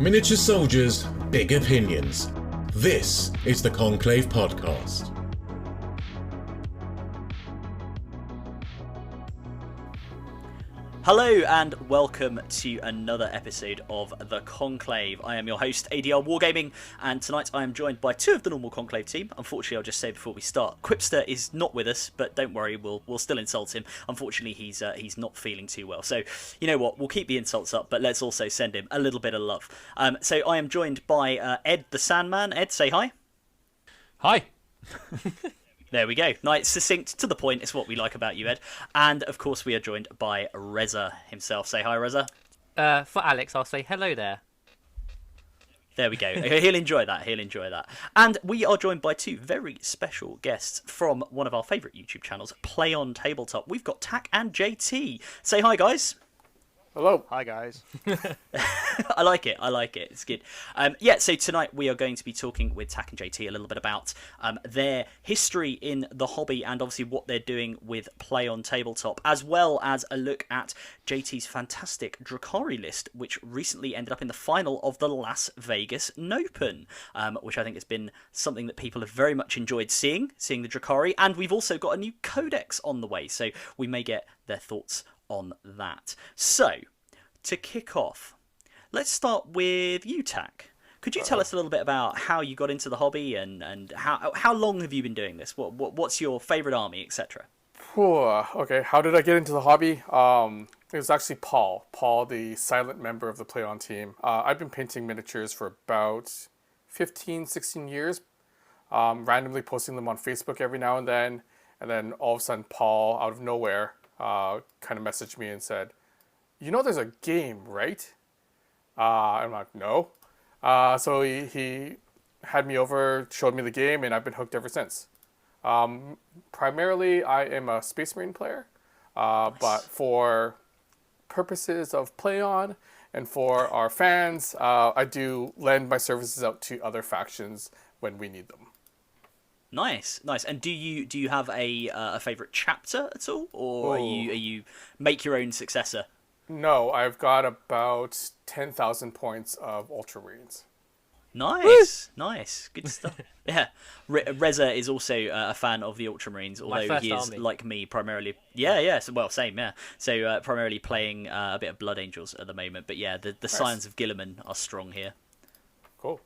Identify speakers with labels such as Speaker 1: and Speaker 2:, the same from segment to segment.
Speaker 1: Miniature soldiers, big opinions. This is the Conclave Podcast.
Speaker 2: Hello and welcome to another episode of The Conclave. I am your host, ADRWargaming, and tonight I am joined by two of the normal Conclave team. Unfortunately, I'll just say before we start, Quipster is not with us, but don't worry, we'll still insult him. Unfortunately, he's not feeling too well. So, you know what, we'll keep the insults up, but let's also send him a little bit of love. So I am joined by Ed the Sandman. Ed, say hi.
Speaker 3: Hi.
Speaker 2: There we go. Nice, succinct, to the point. It's what we like about you, Ed. And, of course, we are joined by Rezza himself. Say hi, Rezza.
Speaker 3: For Alex, I'll say hello there.
Speaker 2: There we go. He'll enjoy that. He'll enjoy that. And we are joined by two very special guests from one of our favourite YouTube channels, PlayOn TableTop. We've got Tak and JT. Say hi, guys.
Speaker 4: Hello.
Speaker 5: Hi, guys.
Speaker 2: I like it. It's good. So tonight we are going to be talking with Tak and JT a little bit about their history in the hobby and obviously what they're doing with PlayOn TableTop, as well as a look at JT's fantastic Drukhari list, which recently ended up in the final of the Las Vegas NOpen, which I think has been something that people have very much enjoyed seeing the Drukhari. And we've also got a new codex on the way, so we may get their thoughts on that. So, to kick off, let's start with you, Tak. Could you tell us a little bit about how you got into the hobby and how long have you been doing this? What's your favourite army, etc.?
Speaker 4: Okay, how did I get into the hobby? It was actually Paul, the silent member of the PlayOn team. I've been painting miniatures for about 15, 16 years, randomly posting them on Facebook every now and then all of a sudden Paul, out of nowhere, kind of messaged me and said, "You know there's a game, right?" I'm like, "No." So he had me over, showed me the game, and I've been hooked ever since. Primarily, I am a Space Marine player, nice. But for purposes of PlayOn and for our fans, I do lend my services out to other factions when we need them.
Speaker 2: Nice. And do you have a favourite chapter at all, or are you make your own successor?
Speaker 4: No, I've got about 10,000 points of Ultramarines.
Speaker 2: Nice, nice, good stuff. Yeah, Rezza is also a fan of the Ultramarines, although he is, like me, primarily. Yeah. So, same. Yeah. So primarily playing a bit of Blood Angels at the moment, but yeah, the nice. Scions of Guilliman are strong here.
Speaker 4: Cool.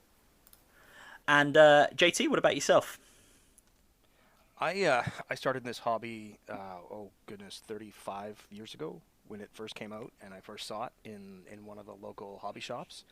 Speaker 2: And JT, what about yourself?
Speaker 5: I started this hobby, 35 years ago when it first came out, and I first saw it in one of the local hobby shops,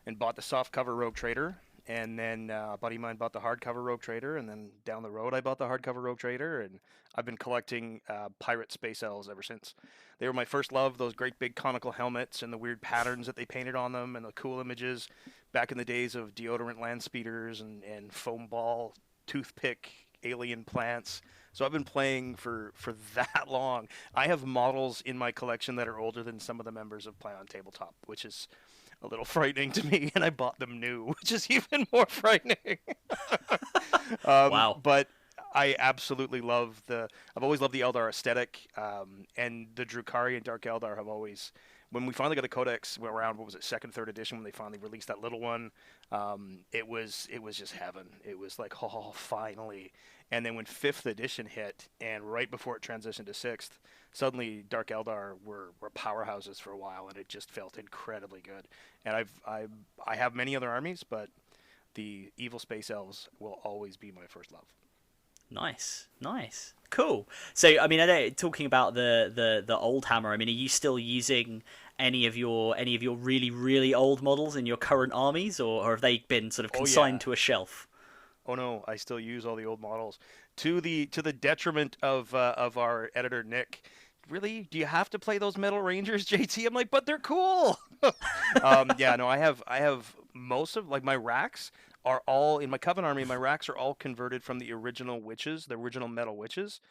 Speaker 5: and bought the softcover Rogue Trader, and then a buddy of mine bought the hardcover Rogue Trader, and then down the road I bought the hardcover Rogue Trader, and I've been collecting pirate space elves ever since. They were my first love, those great big conical helmets and the weird patterns that they painted on them and the cool images back in the days of deodorant land speeders and foam ball, toothpick, alien plants. So I've been playing for that long. I have models in my collection that are older than some of the members of PlayOn TableTop, which is a little frightening to me, and I bought them new, which is even more frightening.
Speaker 2: Wow.
Speaker 5: But I absolutely love I've always loved the Eldar aesthetic, and the Drukhari and Dark Eldar have always, when we finally got the codex around, what was it, second, third edition, when they finally released that little one, it was just heaven. It was like, oh, finally. And then when 5th edition hit, and right before it transitioned to 6th, suddenly Dark Eldar were powerhouses for a while, and it just felt incredibly good. And I have many other armies, but the Evil Space Elves will always be my first love.
Speaker 2: Nice, cool. So, I mean, I know, talking about the old hammer, I mean, are you still using any of your really, really old models in your current armies, or have they been sort of consigned to a shelf?
Speaker 5: Oh no, I still use all the old models to the detriment of our editor Nick. Really? Do you have to play those Metal Rangers, JT? I'm like, but they're cool. I have most of, like, my racks are all in my Coven army. My racks are all converted from the original witches, the original metal witches,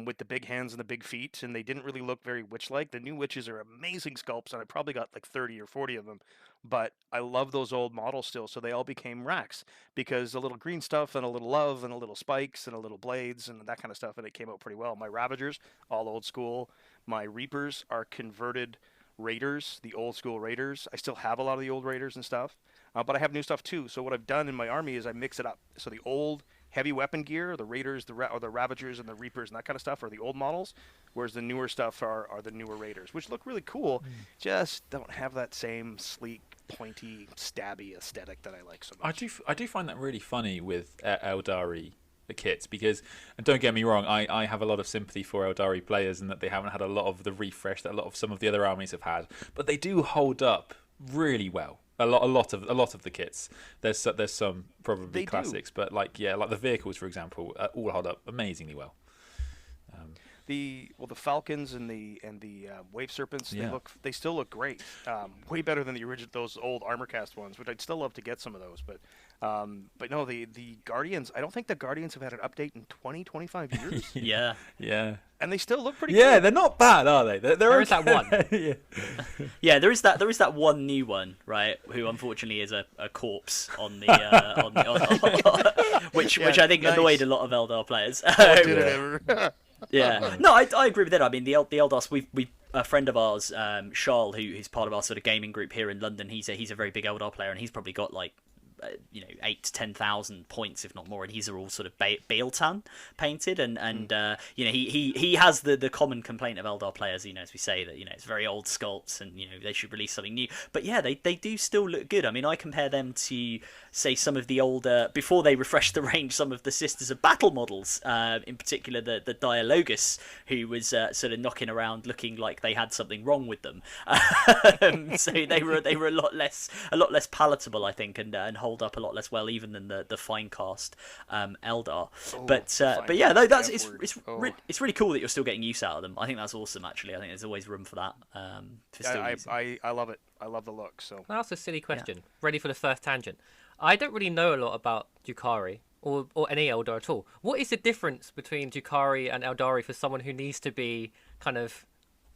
Speaker 5: with the big hands and the big feet, and they didn't really look very witch-like. The new witches are amazing sculpts, and I probably got like 30 or 40 of them, but I love those old models still, so they all became racks, because a little green stuff and a little love and a little spikes and a little blades and that kind of stuff, and it came out pretty well. My Ravagers, all old school. My Reapers are converted Raiders, the old school Raiders. I still have a lot of the old Raiders and stuff, but I have new stuff too. So what I've done in my army is I mix it up. So the old heavy weapon gear, the Raiders, or the Ravagers and the Reapers and that kind of stuff are the old models, whereas the newer stuff are the newer Raiders, which look really cool, just don't have that same sleek, pointy, stabby aesthetic that I like so much.
Speaker 6: I do find that really funny with Eldari the kits, because, and don't get me wrong, I have a lot of sympathy for Eldari players and that they haven't had a lot of the refresh that a lot of some of the other armies have had, but they do hold up really well. A lot of the kits. There's some probably classics, but like the vehicles, for example, all hold up amazingly well.
Speaker 5: The Falcons and the Wave Serpents, they still look great. Way better than those old Armorcast ones, which I'd still love to get some of those. But no, the Guardians, I don't think the Guardians have had an update in 25 years.
Speaker 2: Yeah.
Speaker 5: And they still look pretty
Speaker 6: good. Yeah,
Speaker 5: good.
Speaker 6: they're not bad, are they?
Speaker 3: There is that one.
Speaker 2: Yeah, there is that one new one, right? Who unfortunately is a corpse on the which I think annoyed a lot of Eldar players.
Speaker 5: Did it ever?
Speaker 2: Yeah, no, I agree with that. I mean, the Eldars, we a friend of ours, Charles, who's part of our sort of gaming group here in London. He's a very big Eldar player, and he's probably got like 8,000 to 10,000 points, if not more, and these are all sort of Baeltan painted, and he has the common complaint of Eldar players, as we say, that it's very old sculpts, and they should release something new. But yeah, they do still look good. I mean, I compare them to, say, some of the older, before they refreshed the range, some of the Sisters of Battle models, in particular the Dialogus, who was sort of knocking around looking like they had something wrong with them. So they were a lot less palatable, I think, and hold up a lot less well even than the fine cast Eldar. But yeah, no, it's really cool that you're still getting use out of them. I think that's awesome. Actually, I think there's always room for that.
Speaker 5: I love it. I love the look. So
Speaker 3: that's a silly question. Yeah. Ready for the first tangent? I don't really know a lot about Drukhari or any Eldar at all. What is the difference between Drukhari and Eldari for someone who needs to be kind of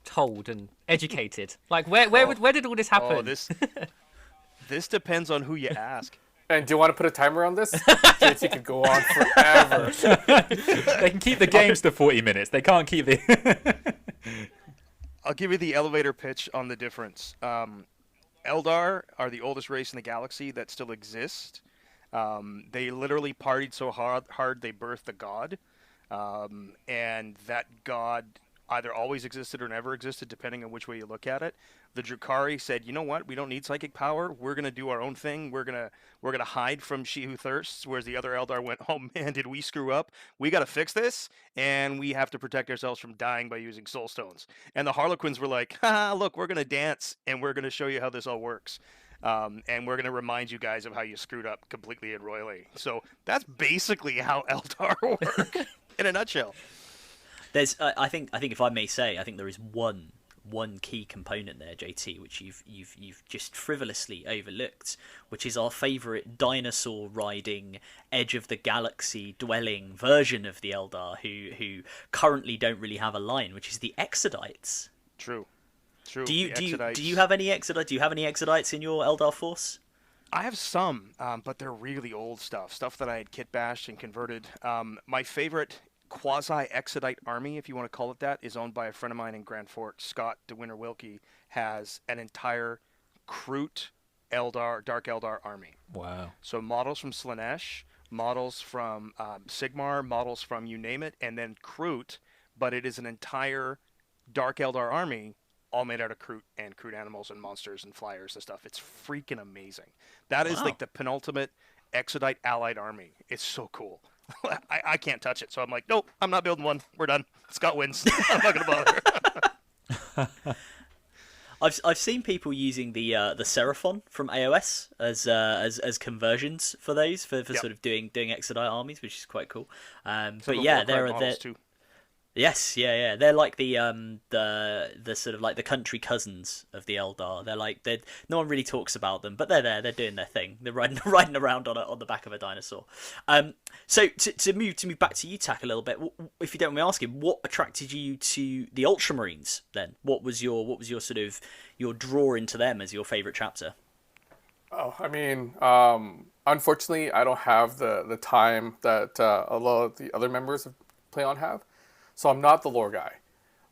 Speaker 3: told and educated? Like where did all this happen?
Speaker 5: This depends on who you ask.
Speaker 4: And do you want to put a timer on this? JT could go on forever.
Speaker 6: They can keep the games to 40 minutes. They can't keep the...
Speaker 5: I'll give you the elevator pitch on the difference. Eldar are the oldest race in the galaxy that still exist. They literally partied so hard they birthed a god. And that god either always existed or never existed, depending on which way you look at it. The Drukhari said, you know what? We don't need psychic power. We're gonna do our own thing. We're gonna hide from She Who Thirsts. Whereas the other Eldar went, oh man, did we screw up? We gotta fix this, and we have to protect ourselves from dying by using soul stones. And the Harlequins were like, look, we're gonna dance, and we're gonna show you how this all works. And we're gonna remind you guys of how you screwed up completely and royally. So that's basically how Eldar work in a nutshell.
Speaker 2: There's, I think if I may say, I think there is one key component there, JT, which you've just frivolously overlooked, which is our favourite dinosaur riding, edge of the galaxy dwelling version of the Eldar, who currently don't really have a line, which is the Exodites.
Speaker 5: True.
Speaker 2: Do you have any Exodites? Do you have any Exodites in your Eldar force?
Speaker 5: I have some, but they're really old stuff that I had kit bashed and converted. My favorite quasi-Exodite army, if you want to call it that, is owned by a friend of mine in Grand Forks. Scott DeWinter Wilkie has an entire Kroot Eldar, Dark Eldar army.
Speaker 6: Wow.
Speaker 5: So models from Slaanesh, models from Sigmar, models from you name it, and then Kroot, but it is an entire Dark Eldar army, all made out of Kroot and Kroot animals and monsters and flyers and stuff. It's freaking amazing. That is like the penultimate Exodite allied army. It's so cool. I can't touch it, so I'm like, nope, I'm not building one. We're done. Scott wins. I'm not gonna bother.
Speaker 2: I've seen people using the Seraphon from AOS as conversions for those for sort of doing Exodite armies, which is quite cool. But yeah, they're
Speaker 5: too.
Speaker 2: Yes, yeah. They're like the sort of like the country cousins of the Eldar. No one really talks about them, but they're there. They're doing their thing. They're riding around on the back of a dinosaur. So to move back to you, Tak, a little bit. If you don't mind me asking, what attracted you to the Ultramarines? Then what was your sort of your draw into them as your favorite chapter?
Speaker 4: Oh, I mean, unfortunately, I don't have the time that a lot of the other members of PlayOn have. So I'm not the lore guy.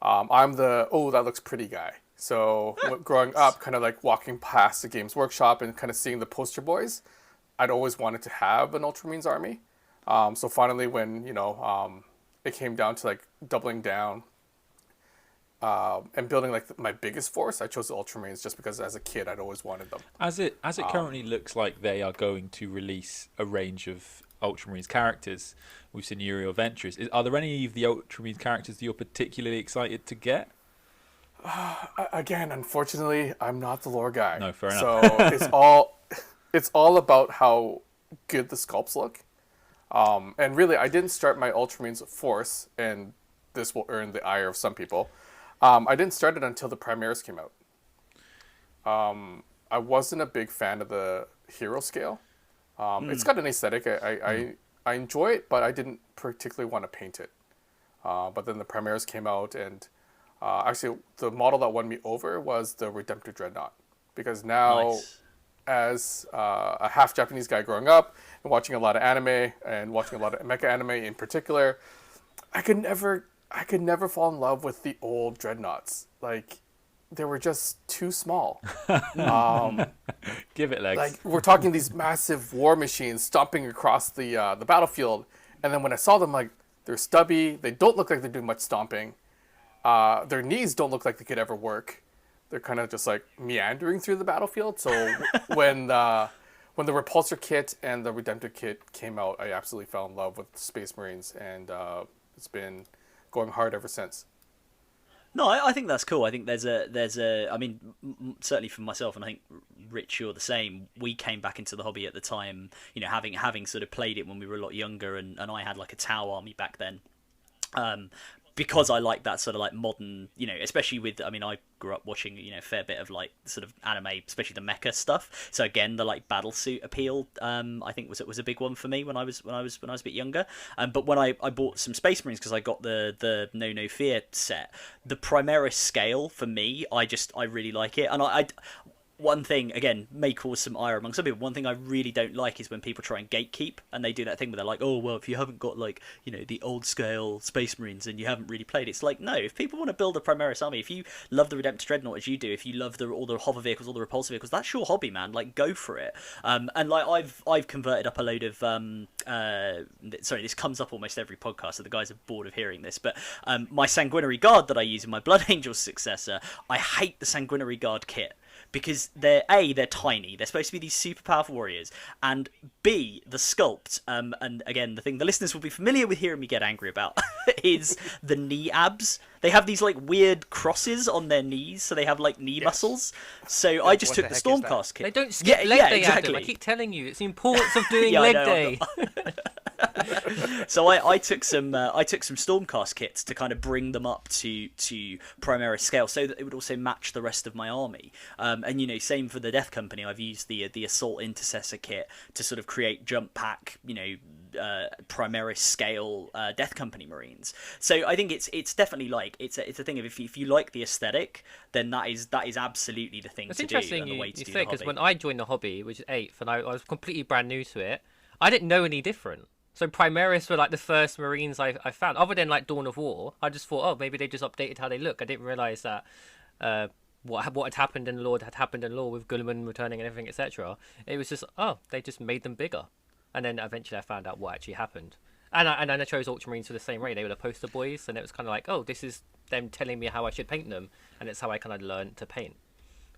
Speaker 4: I'm the, that looks pretty guy. So growing up, kind of like walking past the Games Workshop and kind of seeing the poster boys, I'd always wanted to have an Ultramarines army. So finally, when it came down to like doubling down and building like my biggest force, I chose the Ultramarines just because as a kid I'd always wanted them.
Speaker 6: As it currently looks like they are going to release a range of Ultramarines characters with Scenario Ventures. Are there any of the Ultramarines characters that you're particularly excited to get?
Speaker 4: Again, unfortunately, I'm not the lore guy.
Speaker 6: No, fair enough.
Speaker 4: So it's all about how good the sculpts look. And really, I didn't start my Ultramarines force, and this will earn the ire of some people. I didn't start it until the Primaris came out. I wasn't a big fan of the hero scale. It's got an aesthetic. I enjoy it, but I didn't particularly want to paint it. But then the Primaris came out, and actually the model that won me over was the Redemptor Dreadnought. Because now, as a half Japanese guy growing up and watching a lot of anime and watching a lot of mecha anime in particular, I could never fall in love with the old Dreadnoughts. Like, they were just too small.
Speaker 6: Give it legs.
Speaker 4: Like, we're talking these massive war machines stomping across the battlefield, and then when I saw them, like, they're stubby. They don't look like they're doing much stomping. Their knees don't look like they could ever work. They're kind of just like meandering through the battlefield. So when the Repulsor kit and the Redemptor kit came out, I absolutely fell in love with Space Marines, and it's been going hard ever since.
Speaker 2: No, I think that's cool. I think there's a. I mean, certainly for myself, and I think Rich, you're the same. We came back into the hobby at the time, having sort of played it when we were a lot younger, and I had like a Tau army back then. Because I like that sort of like modern, especially with, I mean, I grew up watching, a fair bit of like sort of anime, especially the mecha stuff. So again, the like battlesuit appeal, I think was a big one for me when I was a bit younger. But when I bought some Space Marines because I got the No Fear set, the Primaris scale for me, I really like it, and I one thing, again, may cause some ire among some people. One thing I really don't like is when people try and gatekeep, and they do that thing where they're like, oh, well, if you haven't got, like, the old-scale Space Marines and you haven't really played, it's like, no, if people want to build a Primaris army, if you love the Redemptor Dreadnought as you do, if you love all the hover vehicles, all the repulsor vehicles, that's your hobby, man. Like, go for it. And, like, I've converted up a load of... sorry, this comes up almost every podcast, so the guys are bored of hearing this, but my Sanguinary Guard that I use in my Blood Angel successor, I hate the Sanguinary Guard kit. Because they're tiny. They're supposed to be these super powerful warriors, and B, the sculpt. And again, the thing the listeners will be familiar with hearing me get angry about is the knee abs. They have these like weird crosses on their knees, so they have like knee muscles. So I just took the Stormcast kit.
Speaker 3: They don't skip leg day,
Speaker 2: exactly.
Speaker 3: Adam. I keep telling you, it's the importance of doing leg day.
Speaker 2: So I took some Stormcast kits to kind of bring them up to Primaris scale, so that it would also match the rest of my army. And same for the Death Company. I've used the Assault Intercessor kit to sort of create jump pack, Primaris scale Death Company Marines. So I think it's definitely like it's a thing of if you like the aesthetic, then that is absolutely the thing to do. It's interesting
Speaker 3: you say, because when I joined the hobby, which is 8th, and I was completely brand new to it, I didn't know any different. So Primaris were like the first Marines I found, other than like Dawn of War. I just thought, oh, maybe they just updated how they look. I didn't realise that what had happened in lore had happened in lore with Guilliman returning and everything, etc. It was just, oh, they just made them bigger. And then eventually I found out what actually happened. And I chose Ultramarines for the same way. They were the poster boys, and it was kind of like, oh, this is them telling me how I should paint them, and it's how I kind of learned to paint.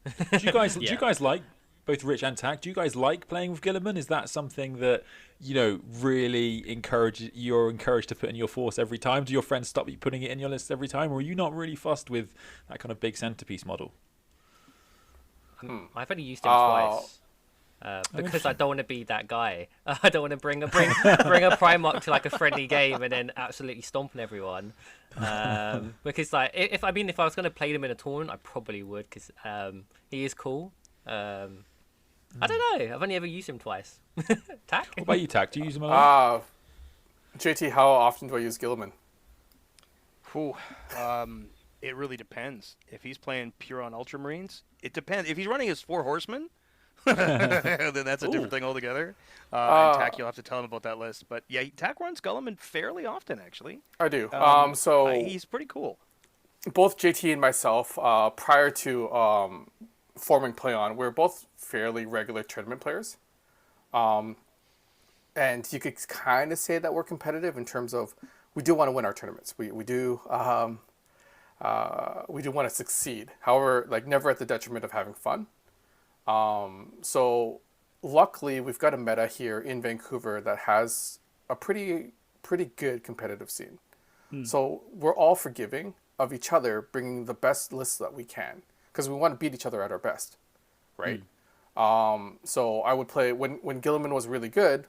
Speaker 6: Do you guys like, both Rich and Tack, do you guys like playing with Guilliman? Is that something that, really you're encouraged to put in your force every time? Do your friends stop you putting it in your list every time, or are you not really fussed with that kind of big centerpiece model?
Speaker 3: I've only used him twice. Because I don't want to be that guy. I don't want to bring a Primarch to like a friendly game and then absolutely stomping everyone. Because like if I was going to play them in a tournament, I probably would, because he is cool. I don't know. I've only ever used him twice. Tack?
Speaker 6: What about you, Tack? Do you use him a lot?
Speaker 4: JT, how often do I use Guilliman?
Speaker 5: It really depends. If he's playing pure on Ultramarines, it depends. If he's running his 4 horsemen, then that's a different thing altogether. And Tack, you'll have to tell him about that list. But yeah, Tack runs Guilliman fairly often, actually.
Speaker 4: I do.
Speaker 5: He's pretty cool.
Speaker 4: both JT and myself, prior to forming PlayOn, we're both fairly regular tournament players. And you could kind of say that we're competitive in terms of we do want to win our tournaments. We do want to succeed. However, like never at the detriment of having fun. So luckily, we've got a meta here in Vancouver that has a pretty good competitive scene. So we're all forgiving of each other, bringing the best lists that we can because we want to beat each other at our best, right? So I would play when Gilliman was really good,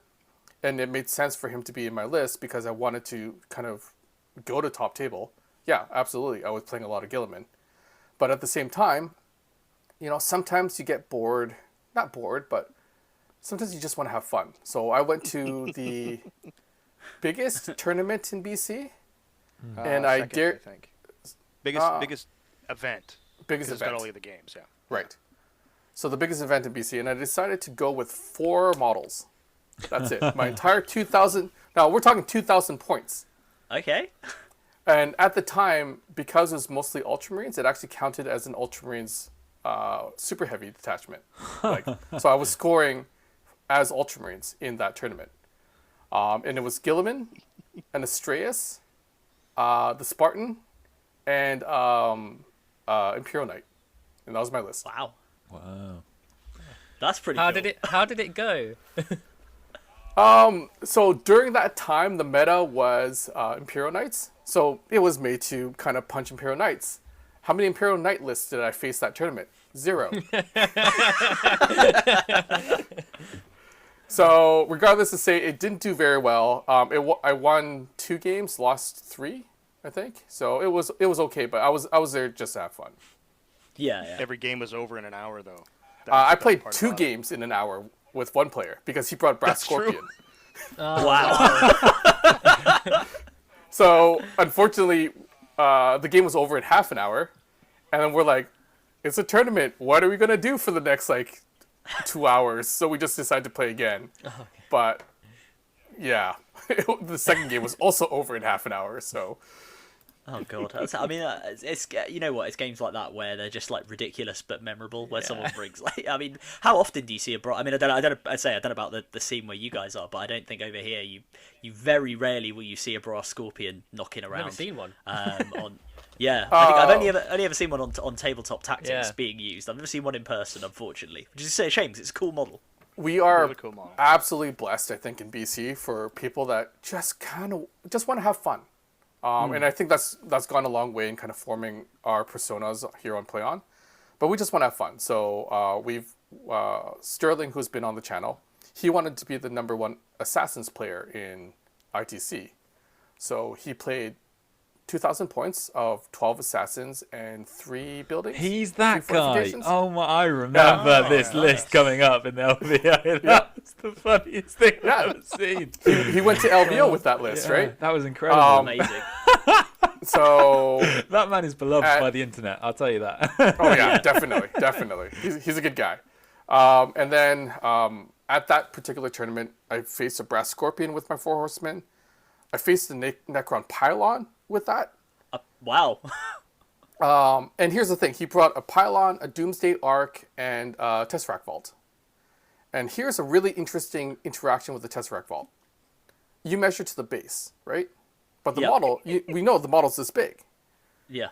Speaker 4: and it made sense for him to be in my list because I wanted to kind of go to top table. Yeah, absolutely. I was playing a lot of Gilliman. But at the same time, you know, sometimes you get bored. Not bored, but sometimes you just want to have fun. So I went to the biggest tournament in BC. And I
Speaker 5: think. Biggest event.
Speaker 4: Biggest
Speaker 5: It's
Speaker 4: event.
Speaker 5: got all of the games, yeah.
Speaker 4: Right. So the biggest event in BC. And I decided to go with 4 models. That's it. My entire 2,000. Now, we're talking 2,000 points.
Speaker 2: Okay.
Speaker 4: And at the time, because it was mostly Ultramarines, it actually counted as an Ultramarines super heavy detachment. Like, so I was scoring as Ultramarines in that tournament. And it was Gilliman, and Astraeus, the Spartan, and Imperial Knight. And that was my list.
Speaker 2: Wow.
Speaker 6: Wow.
Speaker 2: That's pretty
Speaker 3: How
Speaker 2: cool.
Speaker 3: did it go?
Speaker 4: So during that time, the meta was Imperial Knights. So it was made to kind of punch Imperial Knights. How many Imperial Knight lists did I face that tournament? 0. So regardless to say, it didn't do very well. I won 2 games, lost 3, I think. So it was okay, but I was there just to have fun.
Speaker 2: Yeah.
Speaker 5: Every game was over in an hour, though.
Speaker 4: I played 2 games in an hour with one player because he brought Brass Scorpion.
Speaker 2: Wow.
Speaker 4: So unfortunately, the game was over in half an hour, and then we're like, it's a tournament. What are we gonna do for the next 2 hours? So we just decided to play again.
Speaker 3: Okay.
Speaker 4: But yeah, the second game was also over in half an hour. So
Speaker 2: Oh god, I mean, it's you know what? It's games like that where they're just ridiculous but memorable. Where someone brings I mean, how often do you see a I mean, I don't know about the scene where you guys are, but I don't think over here you very rarely will you see a brass scorpion knocking around.
Speaker 3: Never seen one.
Speaker 2: On yeah, I think I've only ever seen one on tabletop tactics being used. I've never seen one in person, unfortunately, which is a shame because it's a cool model.
Speaker 4: we are
Speaker 5: Really cool model.
Speaker 4: absolutely blessed, I think, in BC for people that just want to have fun. And I think that's gone a long way in kind of forming our personas here on PlayOn. But we just want to have fun. So we've Sterling, who's been on the channel, he wanted to be the #1 Assassins player in ITC. So he played 2,000 points of 12 Assassins and 3 buildings.
Speaker 6: He's that
Speaker 4: 3
Speaker 6: guy.
Speaker 4: fortifications.
Speaker 6: Oh my! I remember this list coming up in the LVO. That's the funniest thing I've ever seen.
Speaker 4: He went to LVO with that list, right?
Speaker 6: That was incredible.
Speaker 2: Amazing.
Speaker 4: So
Speaker 6: That man is beloved by the internet. I'll tell you that.
Speaker 4: oh yeah, definitely. He's a good guy. And then at that particular tournament, I faced a Brass Scorpion with my 4 horsemen. I faced the Necron Pylon with that.
Speaker 2: Wow.
Speaker 4: And here's the thing. He brought a Pylon, a Doomsday Arc, and a Tesseract Vault. And here's a really interesting interaction with the Tesseract Vault. You measure to the base, right? But the model, we know the model's this big.
Speaker 2: Yeah.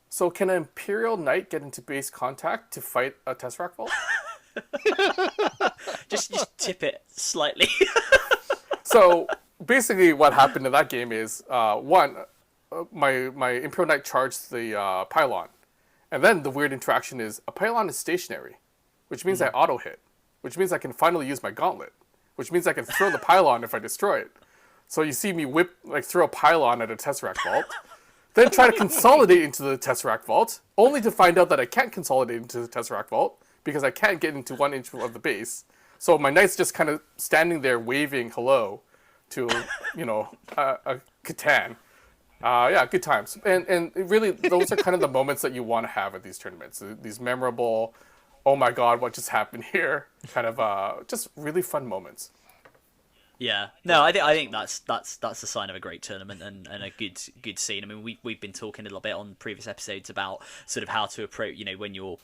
Speaker 4: So can an Imperial Knight get into base contact to fight a Tesseract Vault?
Speaker 2: Just tip it slightly.
Speaker 4: So basically what happened in that game is, my Imperial Knight charged the Pylon. And then the weird interaction is, a Pylon is stationary, which means I auto-hit, which means I can finally use my Gauntlet, which means I can throw the Pylon if I destroy it. So you see me throw a Pylon at a Tesseract Vault, then try to consolidate into the Tesseract Vault, only to find out that I can't consolidate into the Tesseract Vault because I can't get into 1 inch of the base. So my knight's just kind of standing there waving hello to, a Catan. Yeah, good times. And really, those are kind of the moments that you want to have at these tournaments. These memorable, oh my god, what just happened here? Kind of just really fun moments.
Speaker 2: Yeah, no, I think that's a sign of a great tournament and a good scene. I mean, we've been talking a little bit on previous episodes about sort of how to approach, when you're.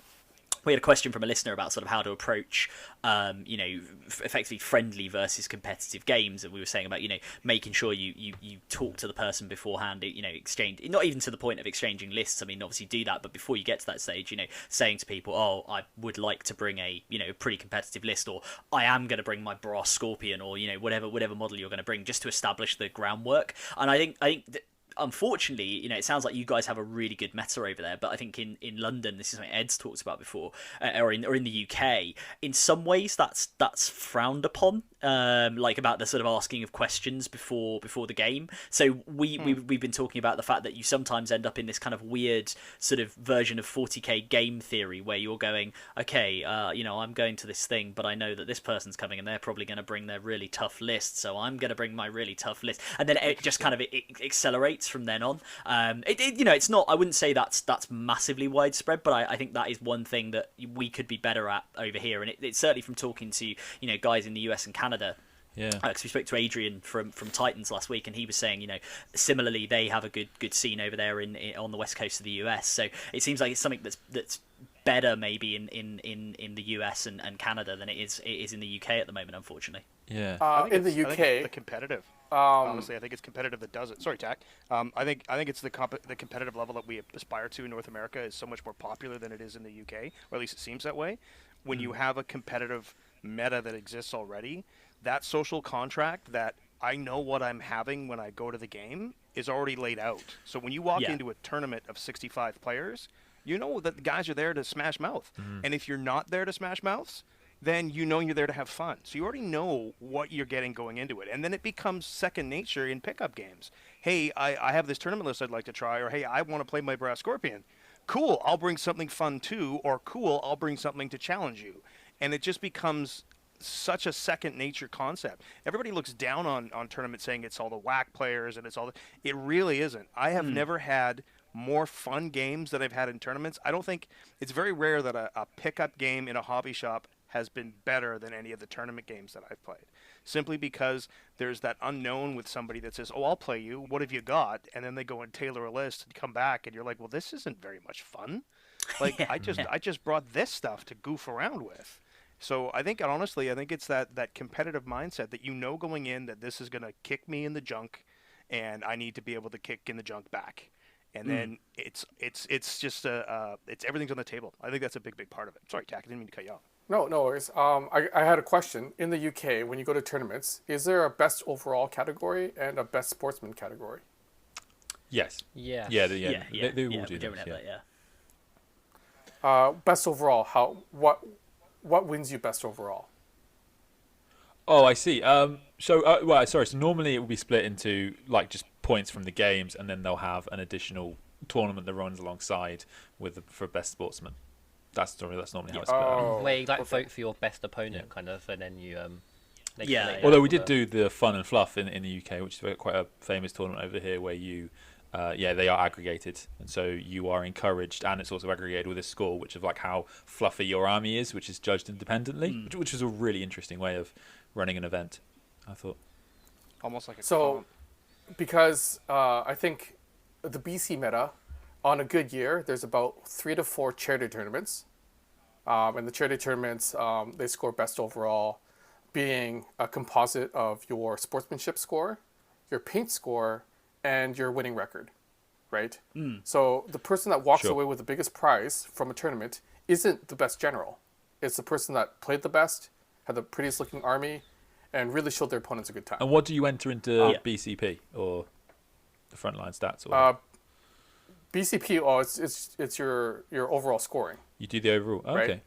Speaker 2: We had a question from a listener about sort of how to approach, effectively friendly versus competitive games, and we were saying about making sure you talk to the person beforehand, exchange, not even to the point of exchanging lists. I mean, obviously do that, but before you get to that stage, saying to people, oh, I would like to bring a pretty competitive list, or I am going to bring my brass scorpion, or whatever model you're going to bring, just to establish the groundwork. And I think that, unfortunately, it sounds like you guys have a really good meta over there, but I think in London, this is something Ed's talked about before, or in the UK, in some ways that's frowned upon, like about the sort of asking of questions before the game. So we've been talking about the fact that you sometimes end up in this kind of weird sort of version of 40k game theory where you're going, okay, I'm going to this thing, but I know that this person's coming and they're probably going to bring their really tough list, so I'm going to bring my really tough list, and then it just kind of it accelerates from then on. It's not, I wouldn't say that's massively widespread, but I think that is one thing that we could be better at over here, and it's certainly from talking to guys in the US and Canada.
Speaker 6: Yeah,
Speaker 2: because we spoke to Adrian from Titans last week, and he was saying, similarly they have a good scene over there on the west coast of the US. So it seems like it's something that's better maybe in the US and Canada than it is in the UK at the moment, unfortunately.
Speaker 6: Yeah,
Speaker 4: in the UK,
Speaker 5: I think it's the competitive. Honestly, I think it's competitive that does it. Sorry, Tack. I think it's the competitive level that we aspire to in North America is so much more popular than it is in the UK, or at least it seems that way. When you have a competitive meta that exists already, that social contract that I know what I'm having when I go to the game is already laid out. So when you walk into a tournament of 65 players, you know that the guys are there to smash mouth. And if you're not there to smash mouths, then you're there to have fun. So you already know what you're getting going into it. And then it becomes second nature in pickup games. Hey, I have this tournament list I'd like to try, or hey, I want to play my Brass Scorpion. Cool, I'll bring something fun too, or cool, I'll bring something to challenge you. And it just becomes such a second nature concept. Everybody looks down on tournaments saying it's all the whack players and it's all it really isn't. I have never had more fun games that I've had in tournaments. I don't think it's very rare that a pickup game in a hobby shop has been better than any of the tournament games that I've played. Simply because there's that unknown with somebody that says, oh, I'll play you, what have you got? And then they go and tailor a list and come back and you're like, well, this isn't very much fun. Like, I just brought this stuff to goof around with. So I think, honestly, it's that competitive mindset that going in that this is going to kick me in the junk and I need to be able to kick in the junk back. And then it's just it's everything's on the table. I think that's a big part of it. Sorry, Tack, I didn't mean to cut you off.
Speaker 4: No worries. I had a question. In the UK, when you go to tournaments, is there a best overall category and a best sportsman category?
Speaker 6: Yes.
Speaker 3: Yeah.
Speaker 6: Yeah. They all do
Speaker 2: that,
Speaker 4: Best overall. What wins you best overall?
Speaker 6: Oh, I see. So normally it will be split into like just points from the games, and then they'll have an additional tournament that runs alongside for best sportsman. That's normally how it's split out.
Speaker 3: Where you vote for your best opponent, kind of, and then you
Speaker 6: Although we did do the Fun and Fluff in the UK, which is quite a famous tournament over here, where you they are aggregated, and so you are encouraged, and it's also aggregated with a score, which of like how fluffy your army is, which is judged independently, which is a really interesting way of running an event, I thought.
Speaker 5: Almost like a
Speaker 4: comp. Because I think the BC meta, on a good year, there's about 3 to 4 charity tournaments. And the charity tournaments, they score best overall, being a composite of your sportsmanship score, your paint score, and your winning record, right? So the person that walks away with the biggest prize from a tournament isn't the best general. It's the person that played the best, had the prettiest looking army, and really showed their opponents a good time.
Speaker 6: And what do you enter into BCP or the frontline stats? Or
Speaker 4: BCP, it's your overall scoring.
Speaker 6: You do the overall. Oh,
Speaker 4: right?
Speaker 6: Okay.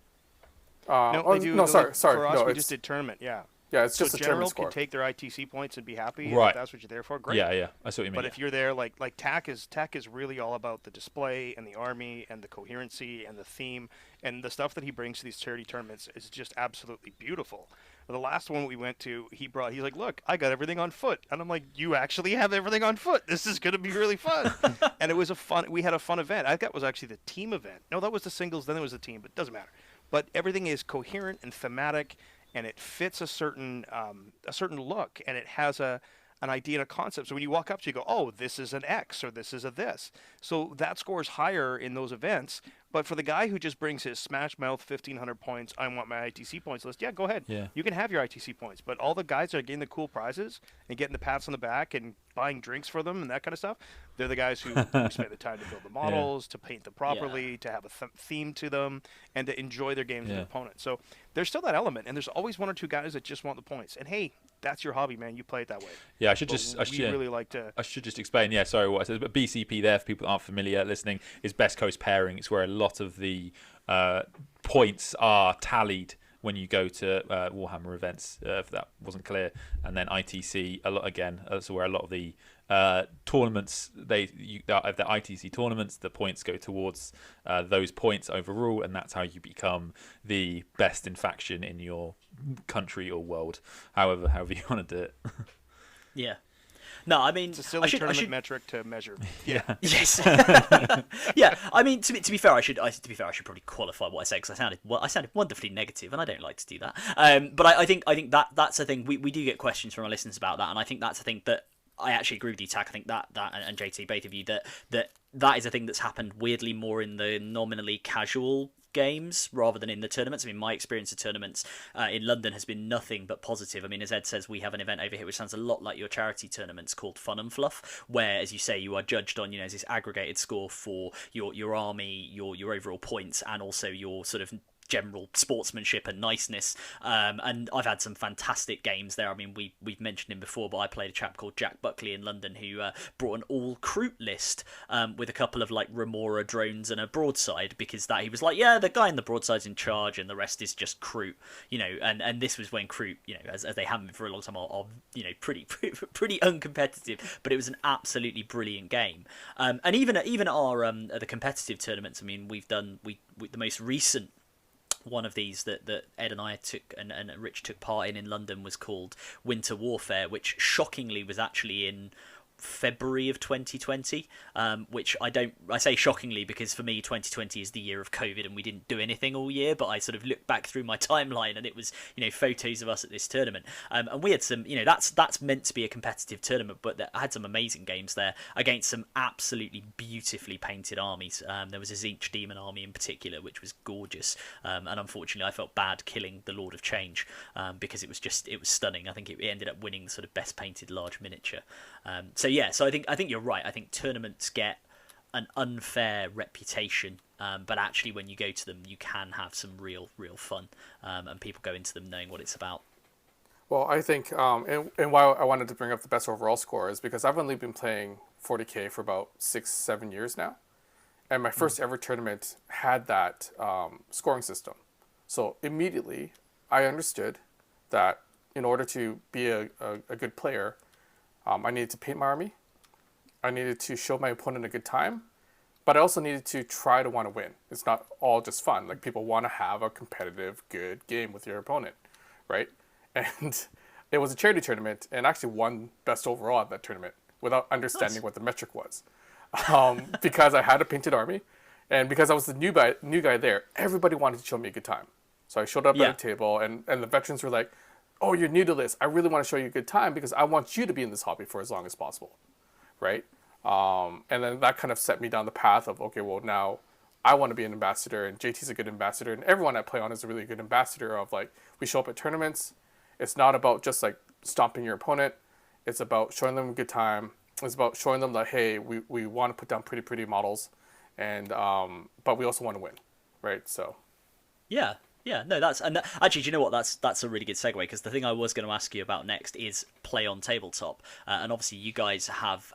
Speaker 4: Sorry.
Speaker 5: For us, we just did tournament. Yeah.
Speaker 4: Yeah, it's just a
Speaker 5: general
Speaker 4: score.
Speaker 5: can take their ITC points and be happy.
Speaker 6: Right.
Speaker 5: If that's what you're there for. Great.
Speaker 6: Yeah. I see what you mean.
Speaker 5: But if you're there, like TAC is really all about the display and the army and the coherency and the theme, and the stuff that he brings to these charity tournaments is just absolutely beautiful. The last one we went to, he's like, look, I got everything on foot. And I'm like, you actually have everything on foot. This is going to be really fun. And we had a fun event. I think that was actually the team event. No, that was the singles, then it was the team, but it doesn't matter. But everything is coherent and thematic, and it fits a certain look, and it has an idea and a concept. So when you walk up to you go, oh, this is an X or this is a this. So that scores higher in those events. But for the guy who just brings his smash mouth 1,500 points, I want my ITC points list, yeah, go ahead.
Speaker 6: Yeah.
Speaker 5: You can have your ITC points. But all the guys that are getting the cool prizes and getting the pats on the back and buying drinks for them and that kind of stuff, they're the guys who spend the time to build the models, to paint them properly, to have a theme to them, and to enjoy their games with their opponent. So there's still that element, and there's always one or two guys that just want the points. And hey, that's your hobby, man. You play it that way.
Speaker 6: Yeah, I should just explain. Yeah, sorry, what I said. But BCP there, for people that aren't familiar listening, is best coast pairing. It's where a lot of the points are tallied when you go to Warhammer events, if that wasn't clear. And then ITC, so where a lot of the tournaments, the ITC tournaments, the points go towards those points overall, and that's how you become the best in faction in your country or world, however you want to do it.
Speaker 2: Yeah. No, I mean,
Speaker 5: it's a silly tournament metric to measure. Yeah.
Speaker 2: Yes. Yeah. I mean, to be fair, I should probably qualify what I say, because I sounded wonderfully negative, and I don't like to do that. But I think that's a thing. We do get questions from our listeners about that, and I think that's a thing that I actually agree with you, Tak. I think that and JT, both of you, that is a thing that's happened weirdly more in the nominally casual games rather than in the tournaments. I mean, my experience of tournaments in London has been nothing but positive. I mean, as Ed says, we have an event over here which sounds a lot like your charity tournaments called Fun and Fluff, where, as you say, you are judged on, this aggregated score for your army, your overall points, and also your sort of general sportsmanship and niceness, and I've had some fantastic games there. I mean, we've mentioned him before, but I played a chap called Jack Buckley in London who brought an all Kroot list with a couple of like Remora drones and a broadside, because he was like, yeah, the guy in the broadside's in charge and the rest is just Kroot, and this was when Kroot, as they haven't been for a long time, are pretty uncompetitive, but it was an absolutely brilliant game. And even at our the competitive tournaments, I mean, we've done the most recent one of these that Ed and I took and Rich took part in London was called Winter Warfare, which shockingly was actually in February of 2020, which I say shockingly because for me 2020 is the year of COVID and we didn't do anything all year, but I sort of looked back through my timeline and it was photos of us at this tournament, and we had some that's meant to be a competitive tournament, but I had some amazing games there against some absolutely beautifully painted armies. There was a Tzeentch demon army in particular which was gorgeous, and unfortunately I felt bad killing the Lord of Change because it was stunning. I think it ended up winning the sort of best painted large miniature. So I think you're right. I think tournaments get an unfair reputation, but actually when you go to them, you can have some real fun, and people go into them knowing what it's about.
Speaker 4: Well, I think, and why I wanted to bring up the best overall score is because I've only been playing 40k for about 6-7 years now, and my first ever tournament had that scoring system. So immediately, I understood that in order to be a good player, I needed to paint my army. I needed to show my opponent a good time, but I also needed to try to want to win. It's not all just fun. Like, people want to have a competitive, good game with your opponent, right? And it was a charity tournament, and I actually won best overall at that tournament without understanding what the metric was, because I had a painted army, and because I was the new guy there, everybody wanted to show me a good time. So I showed up at a table, and the veterans were like, oh, you're new to this. I really want to show you a good time because I want you to be in this hobby for as long as possible, right? And then that kind of set me down the path of, okay, well, now I want to be an ambassador, and JT's a good ambassador, and everyone at PlayOn is a really good ambassador of, like, we show up at tournaments. It's not about just, like, stomping your opponent. It's about showing them a good time. It's about showing them that, hey, we want to put down pretty models, and but we also want to win, right? So.
Speaker 2: Yeah. Yeah, no, actually, do you know what? That's a really good segue, because the thing I was going to ask you about next is PlayOn TableTop, and obviously you guys have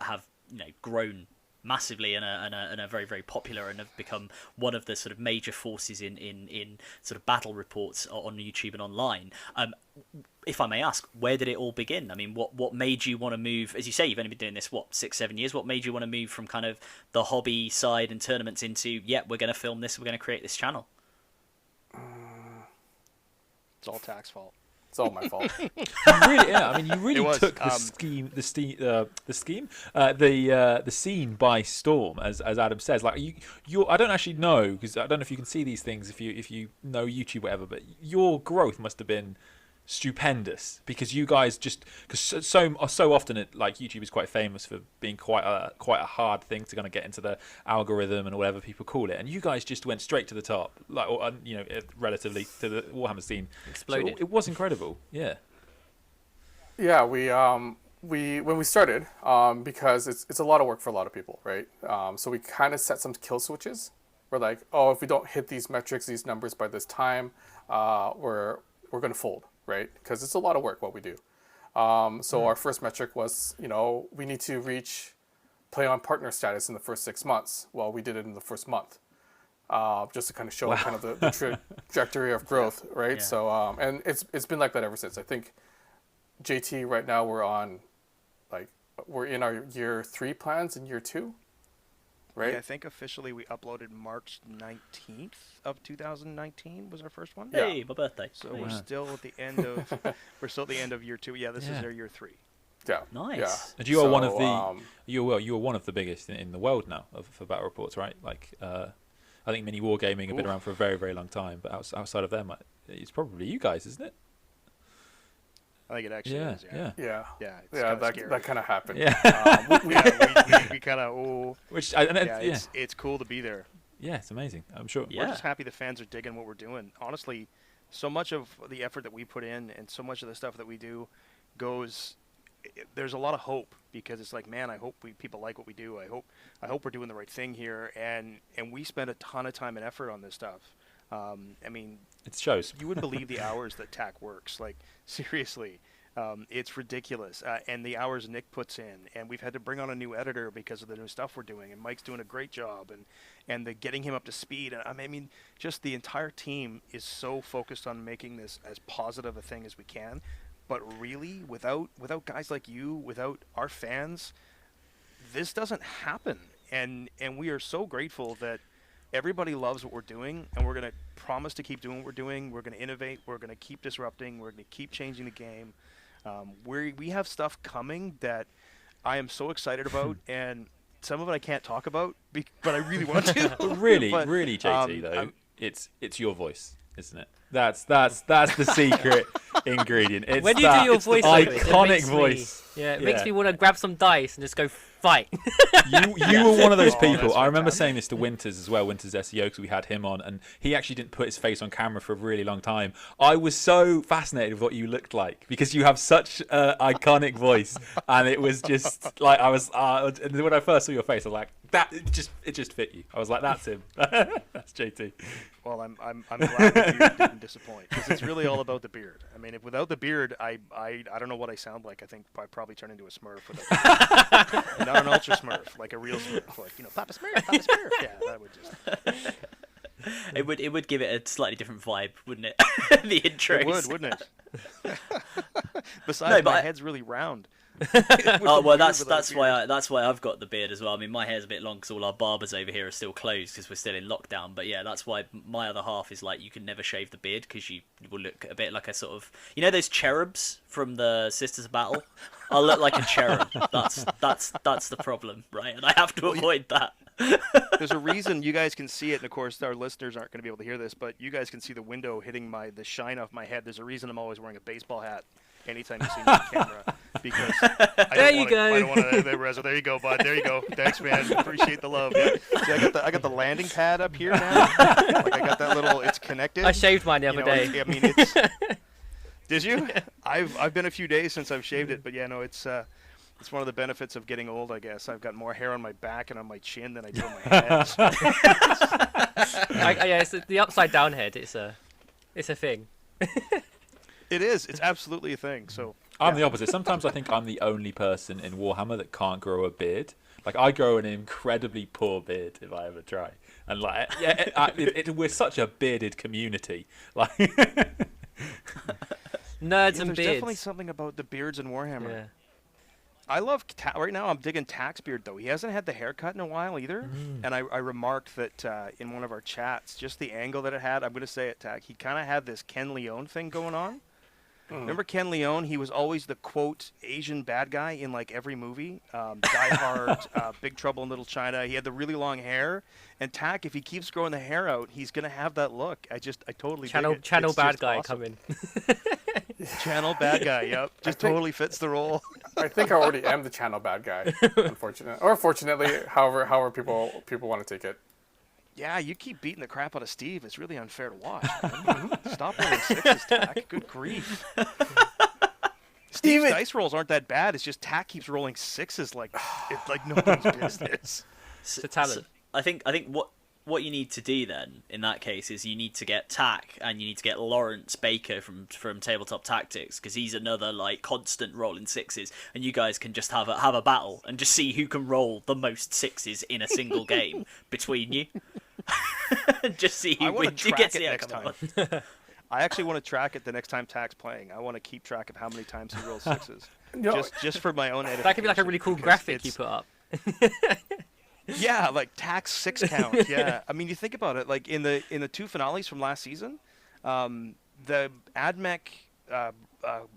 Speaker 2: grown massively and are very, very popular and have become one of the sort of major forces in sort of battle reports on YouTube and online. If I may ask, where did it all begin? I mean, what made you want to move? As you say, you've only been doing this 6-7 years. What made you want to move from kind of the hobby side and tournaments into we're going to film this, we're going to create this channel?
Speaker 5: It's all Tak's fault.
Speaker 4: It's all my fault.
Speaker 6: You really took the scene by storm, as Adam says. Like I don't actually know, because I don't know if you can see these things if you know YouTube, whatever. But your growth must have been stupendous, because you guys just, because so often it, like, YouTube is quite famous for being quite a hard thing to kind of get into the algorithm and whatever people call it, and you guys just went straight to the top, like, or, you know, relatively to the Warhammer scene.
Speaker 3: Exploded.
Speaker 6: So it was incredible. Yeah.
Speaker 4: Yeah, we when we started, because it's a lot of work for a lot of people, right? So we kind of set some kill switches. We're like, oh, if we don't hit these metrics, these numbers by this time, we're going to fold, right? Because it's a lot of work what we do. So our first metric was, you know, we need to reach PlayOn partner status in the first 6 months. Well, we did it in the first month, just to kind of show kind of the trajectory of growth, right? Yeah. So and it's been like that ever since. I think JT right now we're in our year 3 plans in year 2. Right?
Speaker 5: Yeah, I think officially we uploaded March 19th of 2019 was our first one.
Speaker 2: Hey, my birthday.
Speaker 5: So we're still at the end of year 2. Yeah, this is our year 3.
Speaker 4: Yeah.
Speaker 2: Nice.
Speaker 4: Yeah.
Speaker 6: And you are one of the you are one of the biggest in the world now for battle reports, right? Like I think Mini Wargaming have been around for a very, very long time, but outside of them, it's probably you guys, isn't it?
Speaker 5: I think it actually is.
Speaker 4: Yeah.
Speaker 5: That
Speaker 4: kind of happened.
Speaker 6: Yeah.
Speaker 5: We kind of it's cool to be there.
Speaker 6: Yeah, it's amazing. I'm sure.
Speaker 5: We're just happy the fans are digging what we're doing. Honestly, so much of the effort that we put in and so much of the stuff that we do goes. There's a lot of hope, because it's like, man, I hope people like what we do. I hope we're doing the right thing here, and we spend a ton of time and effort on this stuff. I mean,
Speaker 6: it shows.
Speaker 5: You wouldn't believe the hours that TAC works. Like, seriously, it's ridiculous. And the hours Nick puts in, and we've had to bring on a new editor because of the new stuff we're doing. And Mike's doing a great job, and the getting him up to speed. And I mean, just the entire team is so focused on making this as positive a thing as we can. But really, without guys like you, without our fans, this doesn't happen. And we are so grateful that everybody loves what we're doing, and we're going to promise to keep doing what we're doing. We're going to innovate. We're going to keep disrupting. We're going to keep changing the game. We have stuff coming that I am so excited about, and some of it I can't talk about, but I really want to.
Speaker 6: really, JT, though, it's your voice, isn't it? That's the secret ingredient. It's
Speaker 3: when you do your voice,
Speaker 6: iconic voice.
Speaker 3: It makes me want to grab some dice and just go fight.
Speaker 6: You were one of those people. I remember saying this to Winters as well, Winters SEO, because we had him on, and he actually didn't put his face on camera for a really long time. I was so fascinated with what you looked like, because you have such an iconic voice, and it was just like I was. And when I first saw your face, I was like, that it just fit you. I was like, that's him. That's JT.
Speaker 5: Well, I'm glad that you didn't disappoint, because it's really all about the beard. I mean, if without the beard, I don't know what I sound like. I think I probably turn into a Smurf with a not an ultra Smurf, like a real Smurf, like, you know, Papa Smurf. Yeah, that would just.
Speaker 2: It would give it a slightly different vibe, wouldn't it? The intros.
Speaker 5: It would, wouldn't it? Besides, my head's really round.
Speaker 2: Oh well, that's why I've got the beard as well. I mean, my hair's a bit long because all our barbers over here are still closed because we're still in lockdown. But yeah, that's why my other half is like, you can never shave the beard because you will look a bit like a sort of, you know, those cherubs from the Sisters of Battle. I'll look like a cherub. That's the problem, right? And I have to avoid that.
Speaker 5: There's a reason you guys can see it, and of course our listeners aren't going to be able to hear this, but you guys can see the window hitting the shine off my head. There's a reason I'm always wearing a baseball hat anytime you see me on camera, because I don't want to. There you go, bud. There you go. Thanks, man. Appreciate the love. Yeah. See, I got the landing pad up here now. Like, I got that little. It's connected.
Speaker 3: I shaved mine the other day.
Speaker 5: I mean, it's. Did you? I've been a few days since I've shaved it, but yeah, no, it's one of the benefits of getting old, I guess. I've got more hair on my back and on my chin than I do on my head.
Speaker 3: Yeah, it's the upside down head. It's a thing.
Speaker 5: It is. It's absolutely a thing. So
Speaker 6: I'm the opposite. Sometimes I think I'm the only person in Warhammer that can't grow a beard. Like, I grow an incredibly poor beard if I ever try. And like, we're such a bearded community. Like,
Speaker 3: nerds and
Speaker 5: there's
Speaker 3: beards.
Speaker 5: Definitely something about the beards in Warhammer. Yeah. I love right now. I'm digging Tac's beard though. He hasn't had the haircut in a while either. And I remarked that in one of our chats, just the angle that it had. I'm going to say it, Tac. He kind of had this Ken Leone thing going on. Remember Ken Leone? He was always the quote Asian bad guy in like every movie. Die Hard, Big Trouble in Little China. He had the really long hair. And Tac, if he keeps growing the hair out, he's gonna have that look. I totally
Speaker 3: channel
Speaker 5: dig it. It's
Speaker 3: bad
Speaker 5: just
Speaker 3: guy
Speaker 5: awesome.
Speaker 3: coming.
Speaker 5: Channel bad guy. Yep, just totally fits the role.
Speaker 4: I think I already am the channel bad guy, unfortunately, or fortunately, however people want to take it.
Speaker 5: Yeah, you keep beating the crap out of Steve. It's really unfair to watch. Man. Stop rolling sixes, Tack. Good grief. Steve's dice rolls aren't that bad. It's just Tack keeps rolling sixes like it's like nobody's business.
Speaker 3: It's a talent.
Speaker 2: So I think what you need to do then in that case is you need to get Tack and you need to get Lawrence Baker from Tabletop Tactics, because he's another like constant rolling sixes, and you guys can just have a battle and just see who can roll the most sixes in a single game between you. Just see who wins. Who gets the
Speaker 5: next time. I actually want to track it the next time Tack's playing. I want to keep track of how many times he rolls sixes, just for my own edification.
Speaker 3: That could be like a really cool graphic you put up.
Speaker 5: Yeah, like Tack's six count. Yeah, I mean, you think about it. Like in the two finales from last season, the AdMech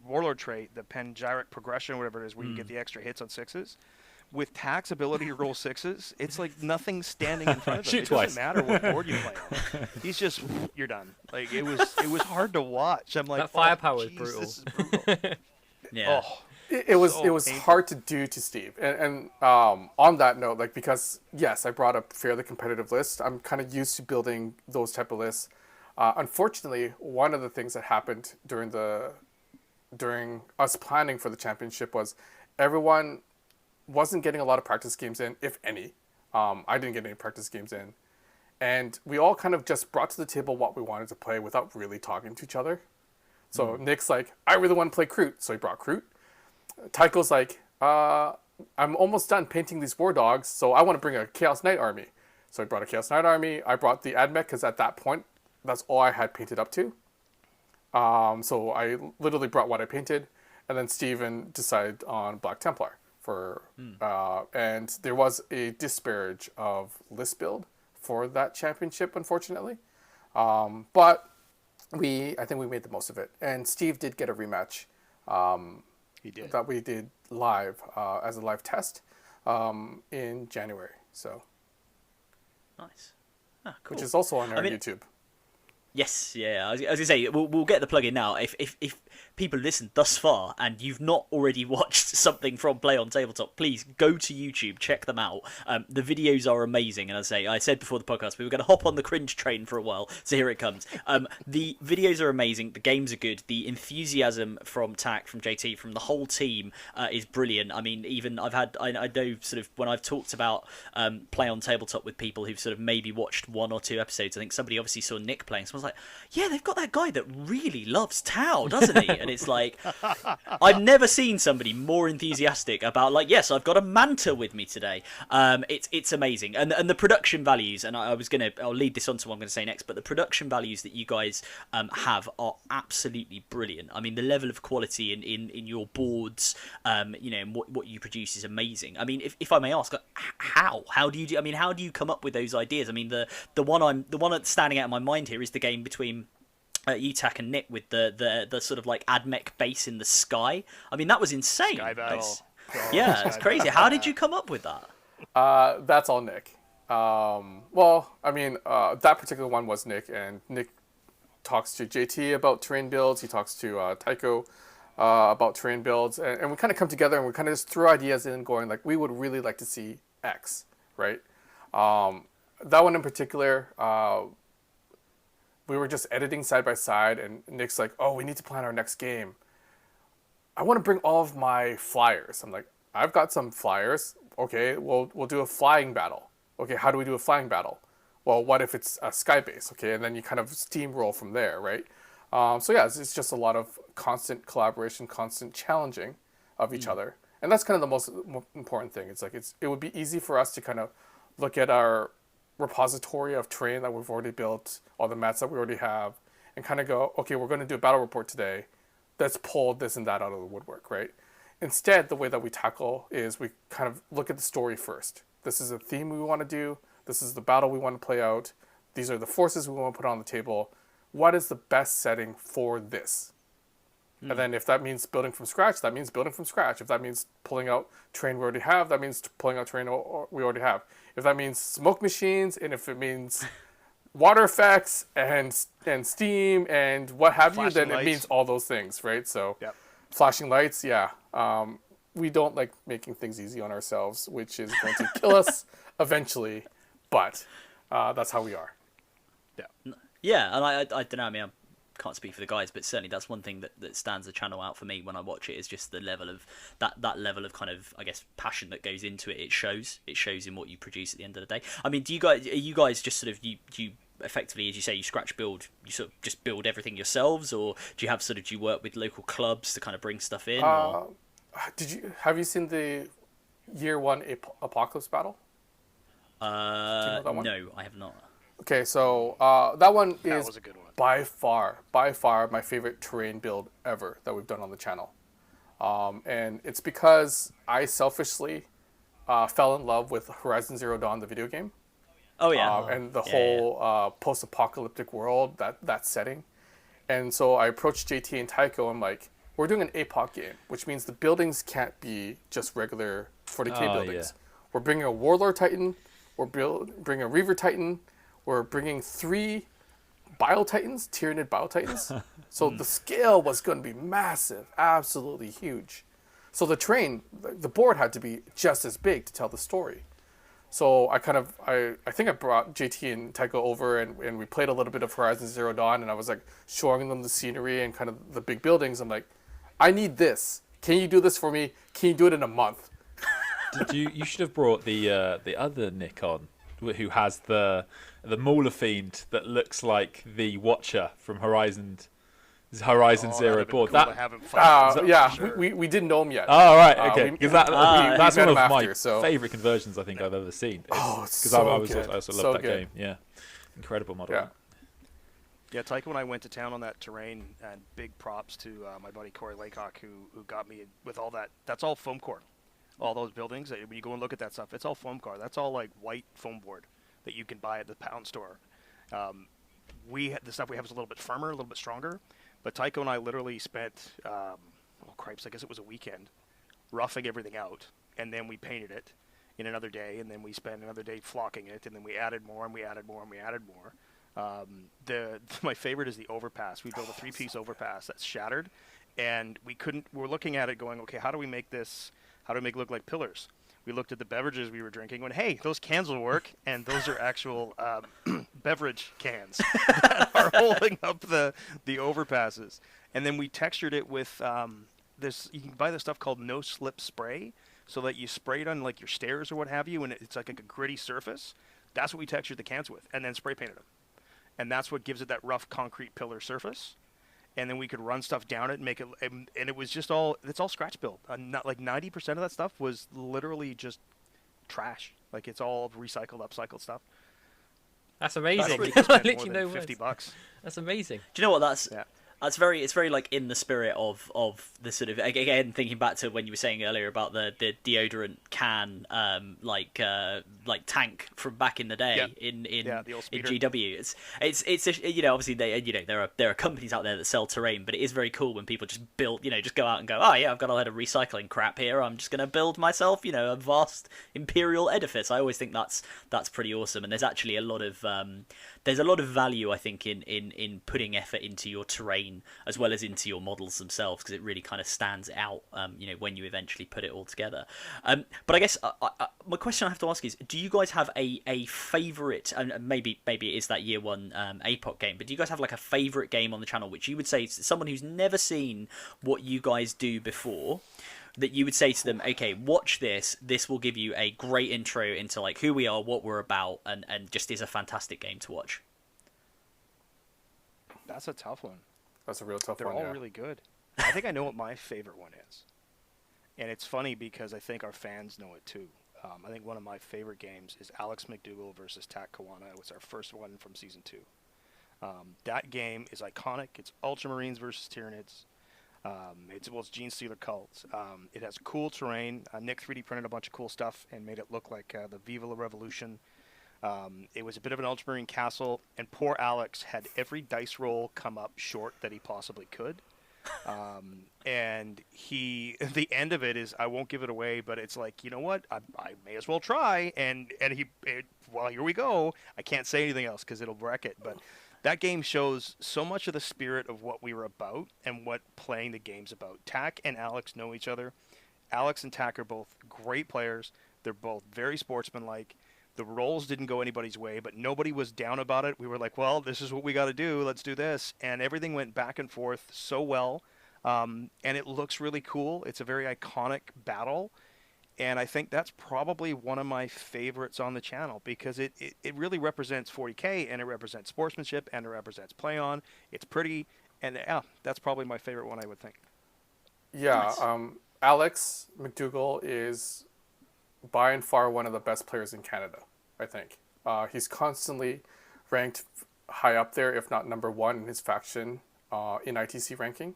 Speaker 5: Warlord trait, the Pangyric progression, whatever it is, where you get the extra hits on sixes. With Tack's ability to roll sixes, it's like nothing standing in front of him.
Speaker 6: Shoot
Speaker 5: it doesn't matter what board you play on. He's just, you're done. Like it was hard to watch. I'm like,
Speaker 3: that firepower is brutal.
Speaker 5: This is brutal.
Speaker 2: Yeah.
Speaker 5: Oh,
Speaker 4: It was hard to do to Steve, and on that note, like, because yes, I brought a fairly competitive list. I'm kind of used to building those type of lists. Unfortunately, one of the things that happened during us planning for the championship was everyone wasn't getting a lot of practice games in, if any. I didn't get any practice games in, and we all kind of just brought to the table what we wanted to play without really talking to each other. So Nick's like, I really want to play Kroot, so he brought Kroot. Tycho's like, I'm almost done painting these war dogs, so I want to bring a Chaos Knight army. So I brought a Chaos Knight army. I brought the AdMech because at that point, that's all I had painted up to. So I literally brought what I painted, and then Steven decided on Black Templar and there was a disparage of list build for that championship, unfortunately. But I think we made the most of it, and Steve did get a rematch.
Speaker 5: he did.
Speaker 4: That we did live as a live test in January. So
Speaker 2: Nice. Ah, cool.
Speaker 4: which is also on our YouTube.
Speaker 2: Yes, yeah. I was gonna say we'll get the plug in now. If people listen thus far and you've not already watched something from Play on Tabletop, please go to YouTube, check them out. The videos are amazing, and I said before the podcast we were going to hop on the cringe train for a while, so here it comes. The videos are amazing, the games are good, the enthusiasm from Tack, from JT, from the whole team is brilliant. I mean, even I know sort of when I've talked about Play on Tabletop with people who've sort of maybe watched one or two episodes, I think somebody obviously saw Nick playing. Someone's like, yeah, they've got that guy that really loves Tau, doesn't he? And it's like, I've never seen somebody more enthusiastic about, like, yes, I've got a Manta with me today. It's amazing, and the production values. And I'll lead this on to what I'm going to say next. But the production values that you guys have are absolutely brilliant. I mean, the level of quality in your boards, and what you produce is amazing. I mean, if I may ask, how do you do? I mean, how do you come up with those ideas? I mean, the one that's standing out in my mind here is the game between UTAC and Nick with the sort of like AdMech base in the sky. I mean, that was insane.
Speaker 5: Sky battle.
Speaker 2: Yeah, it's crazy. How did you come up with that?
Speaker 4: That's all Nick. Well, I mean, that particular one was Nick, and Nick talks to JT about terrain builds. He talks to Tycho about terrain builds, and we kind of come together and we kind of just throw ideas in, going like, we would really like to see X, right? That one in particular, we were just editing side by side, and Nick's like, oh, we need to plan our next game. I want to bring all of my flyers. I'm like, I've got some flyers. Okay, we'll do a flying battle. Okay, how do we do a flying battle? Well, what if it's a sky base? Okay, and then you kind of steamroll from there, right? So yeah, it's just a lot of constant collaboration, constant challenging of each other. And that's kind of the most important thing. It's like, it would be easy for us to kind of look at our repository of terrain that we've already built, all the mats that we already have, and kind of go, okay, we're going to do a battle report today. Let's pull this and that out of the woodwork, right? Instead, the way that we tackle is we kind of look at the story first. This is a theme we want to do. This is the battle we want to play out. These are the forces we want to put on the table. What is the best setting for this? And then if that means building from scratch, that means building from scratch. If that means pulling out terrain we already have, that means pulling out terrain we already have. If that means smoke machines, and if it means water effects and steam and what have you,
Speaker 5: Flashing
Speaker 4: then
Speaker 5: lights.
Speaker 4: it means all those things, right? So
Speaker 5: Yep.
Speaker 4: flashing lights, yeah. We don't like making things easy on ourselves, which is going to kill us eventually, but that's how we are.
Speaker 2: Yeah, and I don't know. I mean, I can't speak for the guys, but certainly that's one thing that stands the channel out for me when I watch it is just the level of that level of kind of, I guess, passion that goes into it. It shows in what you produce at the end of the day. I mean, are you guys just sort of you effectively, as you say, you scratch build, you sort of just build everything yourselves, or do you work with local clubs to kind of bring stuff in? Or?
Speaker 4: Have you seen the year 1 Apocalypse battle? Do you know that one?
Speaker 2: No, I have not.
Speaker 4: Okay, so that one
Speaker 5: That
Speaker 4: is
Speaker 5: was a good one.
Speaker 4: by far my favorite terrain build ever that we've done on the channel. And it's because I selfishly fell in love with Horizon Zero Dawn, the video game.
Speaker 2: Oh yeah,
Speaker 4: And the whole post-apocalyptic world, that setting. And so I approached JT and Tycho. I'm like, we're doing an APOC game, which means the buildings can't be just regular 40k buildings.
Speaker 6: Yeah.
Speaker 4: We're bringing a Warlord Titan. We're bringing a Reaver Titan. We're bringing 3 Bio-Titans, Tyranid Bio-Titans. So the scale was going to be massive, absolutely huge. So the board had to be just as big to tell the story. So I think I brought JT and Tycho over and we played a little bit of Horizon Zero Dawn, and I was like showing them the scenery and kind of the big buildings. I'm like, I need this. Can you do this for me? Can you do it in a month?
Speaker 6: You should have brought the other Nick on, who has the Mauler Fiend that looks like the Watcher from Horizon Zero Dawn.
Speaker 5: Cool to have him fight.
Speaker 4: Yeah,
Speaker 5: Sure.
Speaker 4: we didn't know him yet.
Speaker 6: Oh right, okay.
Speaker 4: we
Speaker 6: Because
Speaker 4: met
Speaker 6: that's one
Speaker 4: him
Speaker 6: of my
Speaker 4: after, so-
Speaker 6: favorite conversions I think I've ever seen.
Speaker 4: It's
Speaker 6: Because
Speaker 4: so
Speaker 6: I
Speaker 4: good.
Speaker 6: also
Speaker 4: So
Speaker 6: love that
Speaker 4: good.
Speaker 6: game. Yeah, incredible model.
Speaker 4: Yeah.
Speaker 5: Yeah, Tycho and I went to town on that terrain, and big props to my buddy Corey Laycock who got me with all that. That's all foam core. All those buildings, when you go and look at that stuff, it's all foam core. That's all like white foam board that you can buy at the pound store. The stuff we have is a little bit firmer, a little bit stronger, but Tycho and I literally spent, cripes, I guess it was a weekend, roughing everything out, and then we painted it in another day, and then we spent another day flocking it, and then we added more, and we added more, and we added more. My favorite is the overpass. We built a 3-piece overpass that's shattered, and we're looking at it going, okay, how do we make it look like pillars? We looked at the beverages we were drinking, went, hey, those cans will work, and those are actual beverage cans that are holding up the overpasses. And then we textured it with you can buy this stuff called no slip spray, so that you spray it on like your stairs or what have you, and it's like a gritty surface. That's what we textured the cans with, and then spray painted them. And that's what gives it that rough concrete pillar surface. And then we could run stuff down it and make it, and it was just it's all scratch built. Not like 90% of that stuff was literally just trash. Like it's all recycled, upcycled stuff.
Speaker 3: That's amazing.
Speaker 5: Really
Speaker 3: I
Speaker 5: spent
Speaker 3: literally
Speaker 5: more
Speaker 3: know
Speaker 5: than
Speaker 3: words.
Speaker 5: $50.
Speaker 3: That's amazing.
Speaker 2: Do you know what that's?
Speaker 5: Yeah.
Speaker 2: It's very like in the spirit of the sort of, again, thinking back to when you were saying earlier about the deodorant can like tank from back in the day in
Speaker 5: the old
Speaker 2: in
Speaker 5: speeder.
Speaker 2: GW. It's obviously there are companies out there that sell terrain, but it is very cool when people just just go out and go, oh yeah, I've got a lot of recycling crap here, I'm just going to build myself a vast imperial edifice. I always think that's pretty awesome, and there's actually a lot of value, I think, in putting effort into your terrain as well as into your models themselves, because it really kind of stands out when you eventually put it all together. But I guess my question I have to ask is, do you guys have a favorite, and maybe it is that year 1 APOC game, but do you guys have like a favorite game on the channel which you would say to someone who's never seen what you guys do before, that you would say to them, okay, watch this will give you a great intro into like who we are, what we're about, and just is a fantastic game to watch?
Speaker 5: That's a tough one.
Speaker 4: That's a real tough
Speaker 5: They're
Speaker 4: one.
Speaker 5: all
Speaker 4: Yeah.
Speaker 5: really good. I think I know what my favorite one is. And it's funny because I think our fans know it too. I think one of my favorite games is Alex McDougall versus Tak Kawana. It was our first one from Season 2. That game is iconic. It's Ultramarines versus Tyranids. It's Gene Stealer Cult. It has cool terrain. Nick 3D printed a bunch of cool stuff and made it look like the Viva la Revolution. It was a bit of an Ultramarine castle, and poor Alex had every dice roll come up short that he possibly could. And the end of it is, I won't give it away, but it's like, you know what, I may as well try. Well, here we go. I can't say anything else because it'll wreck it. But that game shows so much of the spirit of what we were about and what playing the game's about. Tak and Alex know each other. Alex and Tak are both great players. They're both very sportsmanlike. The roles didn't go anybody's way, but nobody was down about it. We were like, well, this is what we got to do. Let's do this. And everything went back and forth so well. And it looks really cool. It's a very iconic battle. And I think that's probably one of my favorites on the channel because it really represents 40k, and it represents sportsmanship, and it represents PlayOn. It's pretty. And yeah, that's probably my favorite one, I would think.
Speaker 4: Yeah,
Speaker 2: Nice.
Speaker 4: Alex McDougall is by and far one of the best players in Canada, I think. He's constantly ranked high up there, if not number one in his faction in ITC ranking.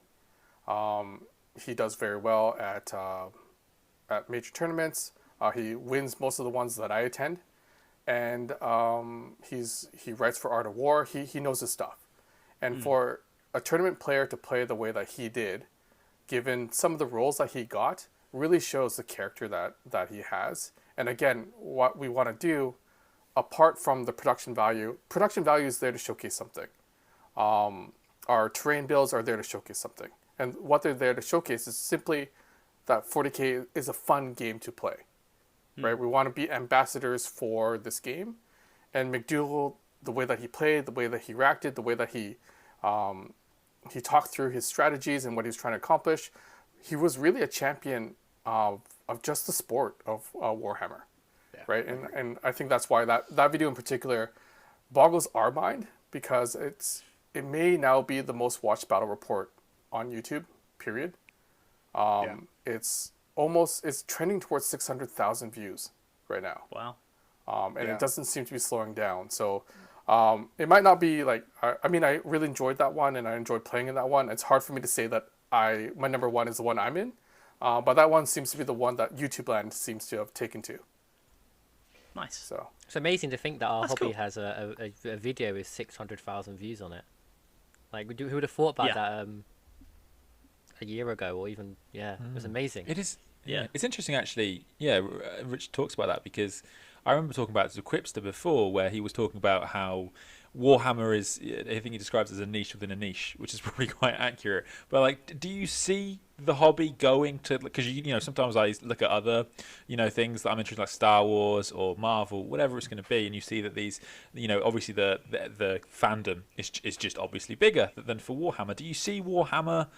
Speaker 4: He does very well at major tournaments. He wins most of the ones that I attend. And he writes for Art of War. He knows his stuff. And for a tournament player to play the way that he did, given some of the roles that he got, really shows the character that he has. And again, what we want to do, apart from the production value is there to showcase something. Our terrain builds are there to showcase something. And what they're there to showcase is simply that 40k is a fun game to play. Right? We want to be ambassadors for this game. And McDougall, the way that he played, the way that he reacted, the way that he talked through his strategies and what he was trying to accomplish, he was really a champion of just the sport of Warhammer, right? And I think that's why that video in particular boggles our mind, because it may now be the most watched battle report on YouTube, period. It's trending towards 600,000 views right now.
Speaker 2: Wow.
Speaker 4: And it doesn't seem to be slowing down. So it might not be like, I mean, I really enjoyed that one and I enjoyed playing in that one. It's hard for me to say that my number one is the one I'm in. But that one seems to be the one that YouTube land seems to have taken to.
Speaker 2: Nice.
Speaker 4: So
Speaker 3: It's amazing to think that our
Speaker 2: That's
Speaker 3: hobby
Speaker 2: cool.
Speaker 3: has a video with 600,000 who would have thought about that a year ago, or even it was amazing.
Speaker 6: It is.
Speaker 2: Yeah.
Speaker 6: It's interesting actually. Yeah, Rich talks about that because I remember talking about it to Quipster before, where he was talking about how Warhammer is, I think he describes it as a niche within a niche, which is probably quite accurate. But like, do you see the hobby going to, because sometimes I look at other things that I'm interested in, like Star Wars or Marvel, whatever it's going to be, and you see that these obviously the fandom is just obviously bigger than for Warhammer. Do you see Warhammer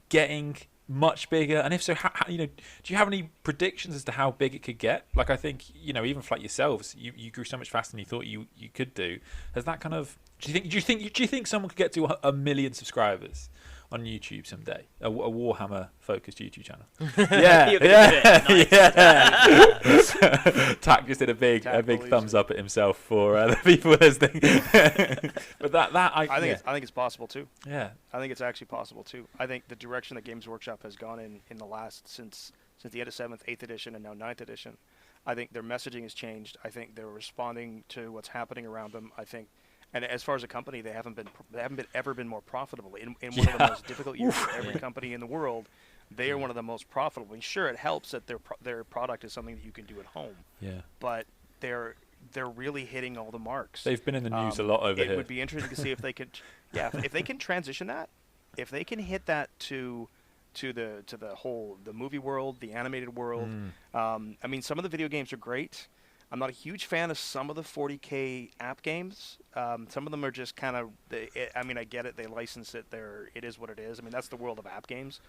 Speaker 6: getting much bigger? And if so, how, do you have any predictions as to how big it could get? Like, I think even for like yourselves, you grew so much faster than you thought you could do. Has that kind of, do you think someone could get to 1 million subscribers on YouTube someday? A Warhammer focused YouTube channel. Yeah,
Speaker 2: You're gonna do it. Nice.
Speaker 6: Tak just did a big thumbs up at himself for the people listening. But I
Speaker 5: think it's possible too.
Speaker 6: Yeah,
Speaker 5: I think it's actually possible too. I think the direction that Games Workshop has gone in the last since the end of 7th, 8th edition, and now 9th edition, I think their messaging has changed. I think they're responding to what's happening around them. I think, and as far as a company, they haven't ever been more profitable in one of the most difficult years for every company in the world. They are one of the most profitable. And sure, it helps that their product is something that you can do at home.
Speaker 6: Yeah,
Speaker 5: but they're really hitting all the marks.
Speaker 6: They've been in the news a lot over here.
Speaker 5: It would be interesting to see if they could, if they can transition that, if they can hit that to the whole movie world, the animated world. I mean, some of the video games are great. I'm not a huge fan of some of the 40k app games. Some of them are just kind of, I get it. They license it. It is what it is. I mean, that's the world of app games.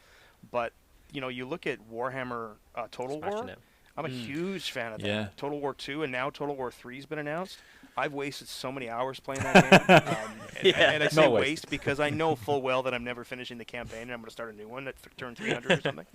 Speaker 5: But you look at Warhammer Total War. I'm a huge fan of that.
Speaker 6: Yeah.
Speaker 5: Total War 2 and now Total War 3 has been announced. I've wasted so many hours playing that game. And I say waste because I know full well that I'm never finishing the campaign and I'm going to start a new one at turn 300 or something.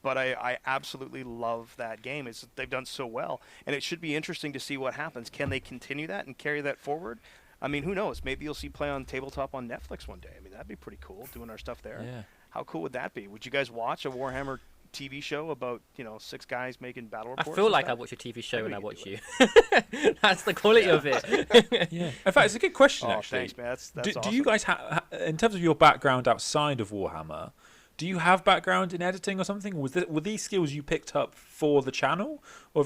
Speaker 5: But I absolutely love that game. They've done so well. And it should be interesting to see what happens. Can they continue that and carry that forward? I mean, who knows? Maybe you'll see PlayOn TableTop on Netflix one day. I mean, that'd be pretty cool, doing our stuff there.
Speaker 6: Yeah.
Speaker 5: How cool would that be? Would you guys watch a Warhammer TV show about 6 guys making battle
Speaker 3: I
Speaker 5: reports.
Speaker 3: feel
Speaker 5: and
Speaker 3: like I
Speaker 5: stuff.
Speaker 3: watch a TV show when I
Speaker 5: Anybody
Speaker 3: watch
Speaker 5: could
Speaker 3: you. That's the quality of it.
Speaker 6: Yeah. In fact, it's a good question,
Speaker 5: Oh,
Speaker 6: actually.
Speaker 5: thanks, man. That's
Speaker 6: do
Speaker 5: awesome.
Speaker 6: you guys have, in terms of your background outside of Warhammer, do you have background in editing or something? Were these skills you picked up for the channel, or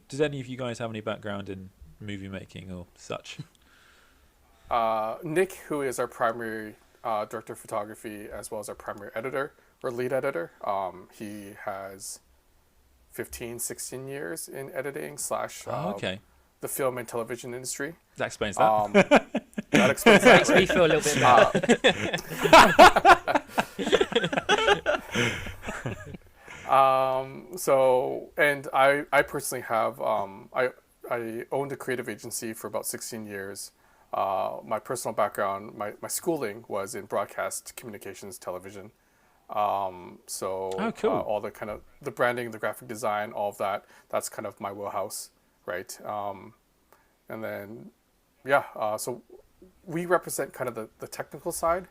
Speaker 6: does any of you guys have any background in movie making or such?
Speaker 4: Nick, who is our primary director of photography as well as our primary editor or lead editor, he has 15, 16 years in editing /
Speaker 6: Okay.
Speaker 4: the film and television industry.
Speaker 6: That explains that.
Speaker 4: That explains that.
Speaker 3: Makes me
Speaker 4: Right?
Speaker 3: feel a little bit bad.
Speaker 4: So, and I personally have, I owned a creative agency for about 16 years. My personal background, my schooling was in broadcast communications television.
Speaker 6: Oh, cool.
Speaker 4: All the kind of the branding, the graphic design, all of that, that's kind of my wheelhouse, right? And then, so we represent kind of the technical side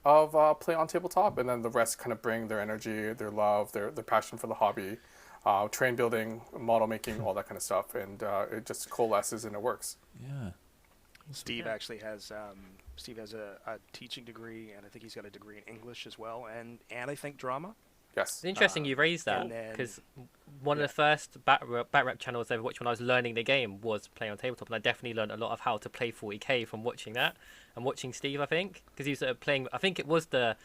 Speaker 4: of Play on Tabletop, and then the rest kind of bring their energy, their love, their passion for the hobby, train building, model making, all that kind of stuff, and it just coalesces and it works.
Speaker 6: Yeah.
Speaker 5: Steve actually has a teaching degree, and I think he's got a degree in English as well, and I think drama.
Speaker 4: Yes.
Speaker 3: It's interesting you raised that,
Speaker 5: and then-
Speaker 3: because one of the first bat rep channels I ever watched when I was learning the game was Play on Tabletop, and I definitely learned a lot of how to play 40k from watching that and watching Steve, I think, because he was playing, I think it was the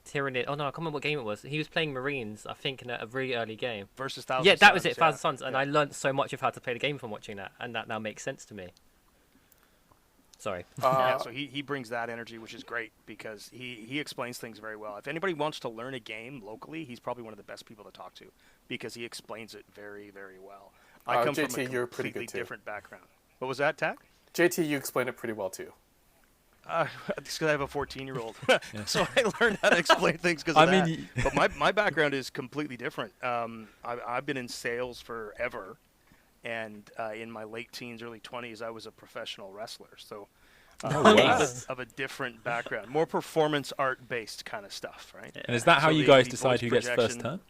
Speaker 3: Tyranid, oh no, I can't remember what game it was. He was playing Marines, I think, in a really early game.
Speaker 5: Versus Thousand
Speaker 3: Yeah, that was
Speaker 5: Suns,
Speaker 3: it, Thousand Suns, and I learned so much of how to play the game from watching that, and that now makes sense to me. Sorry.
Speaker 5: Yeah, so he brings that energy, which is great because he explains things very well. If anybody wants to learn a game locally, he's probably one of the best people to talk to because he explains it very, very well. I come
Speaker 4: JT,
Speaker 5: from a
Speaker 4: you're pretty
Speaker 5: completely
Speaker 4: good too.
Speaker 5: different background. What was that, Tack?
Speaker 4: JT, you explain it pretty well too.
Speaker 5: It's because I have a 14-year-old, so I learned how to explain things because of that. But my background is completely different. I've been in sales forever, and in my late teens, early 20s, I was a professional wrestler. So of a different background, more performance art based kind of stuff, right?
Speaker 6: And is that how
Speaker 5: So
Speaker 6: you
Speaker 5: the
Speaker 6: guys
Speaker 5: voice
Speaker 6: decide who gets first
Speaker 5: projection-
Speaker 6: turn?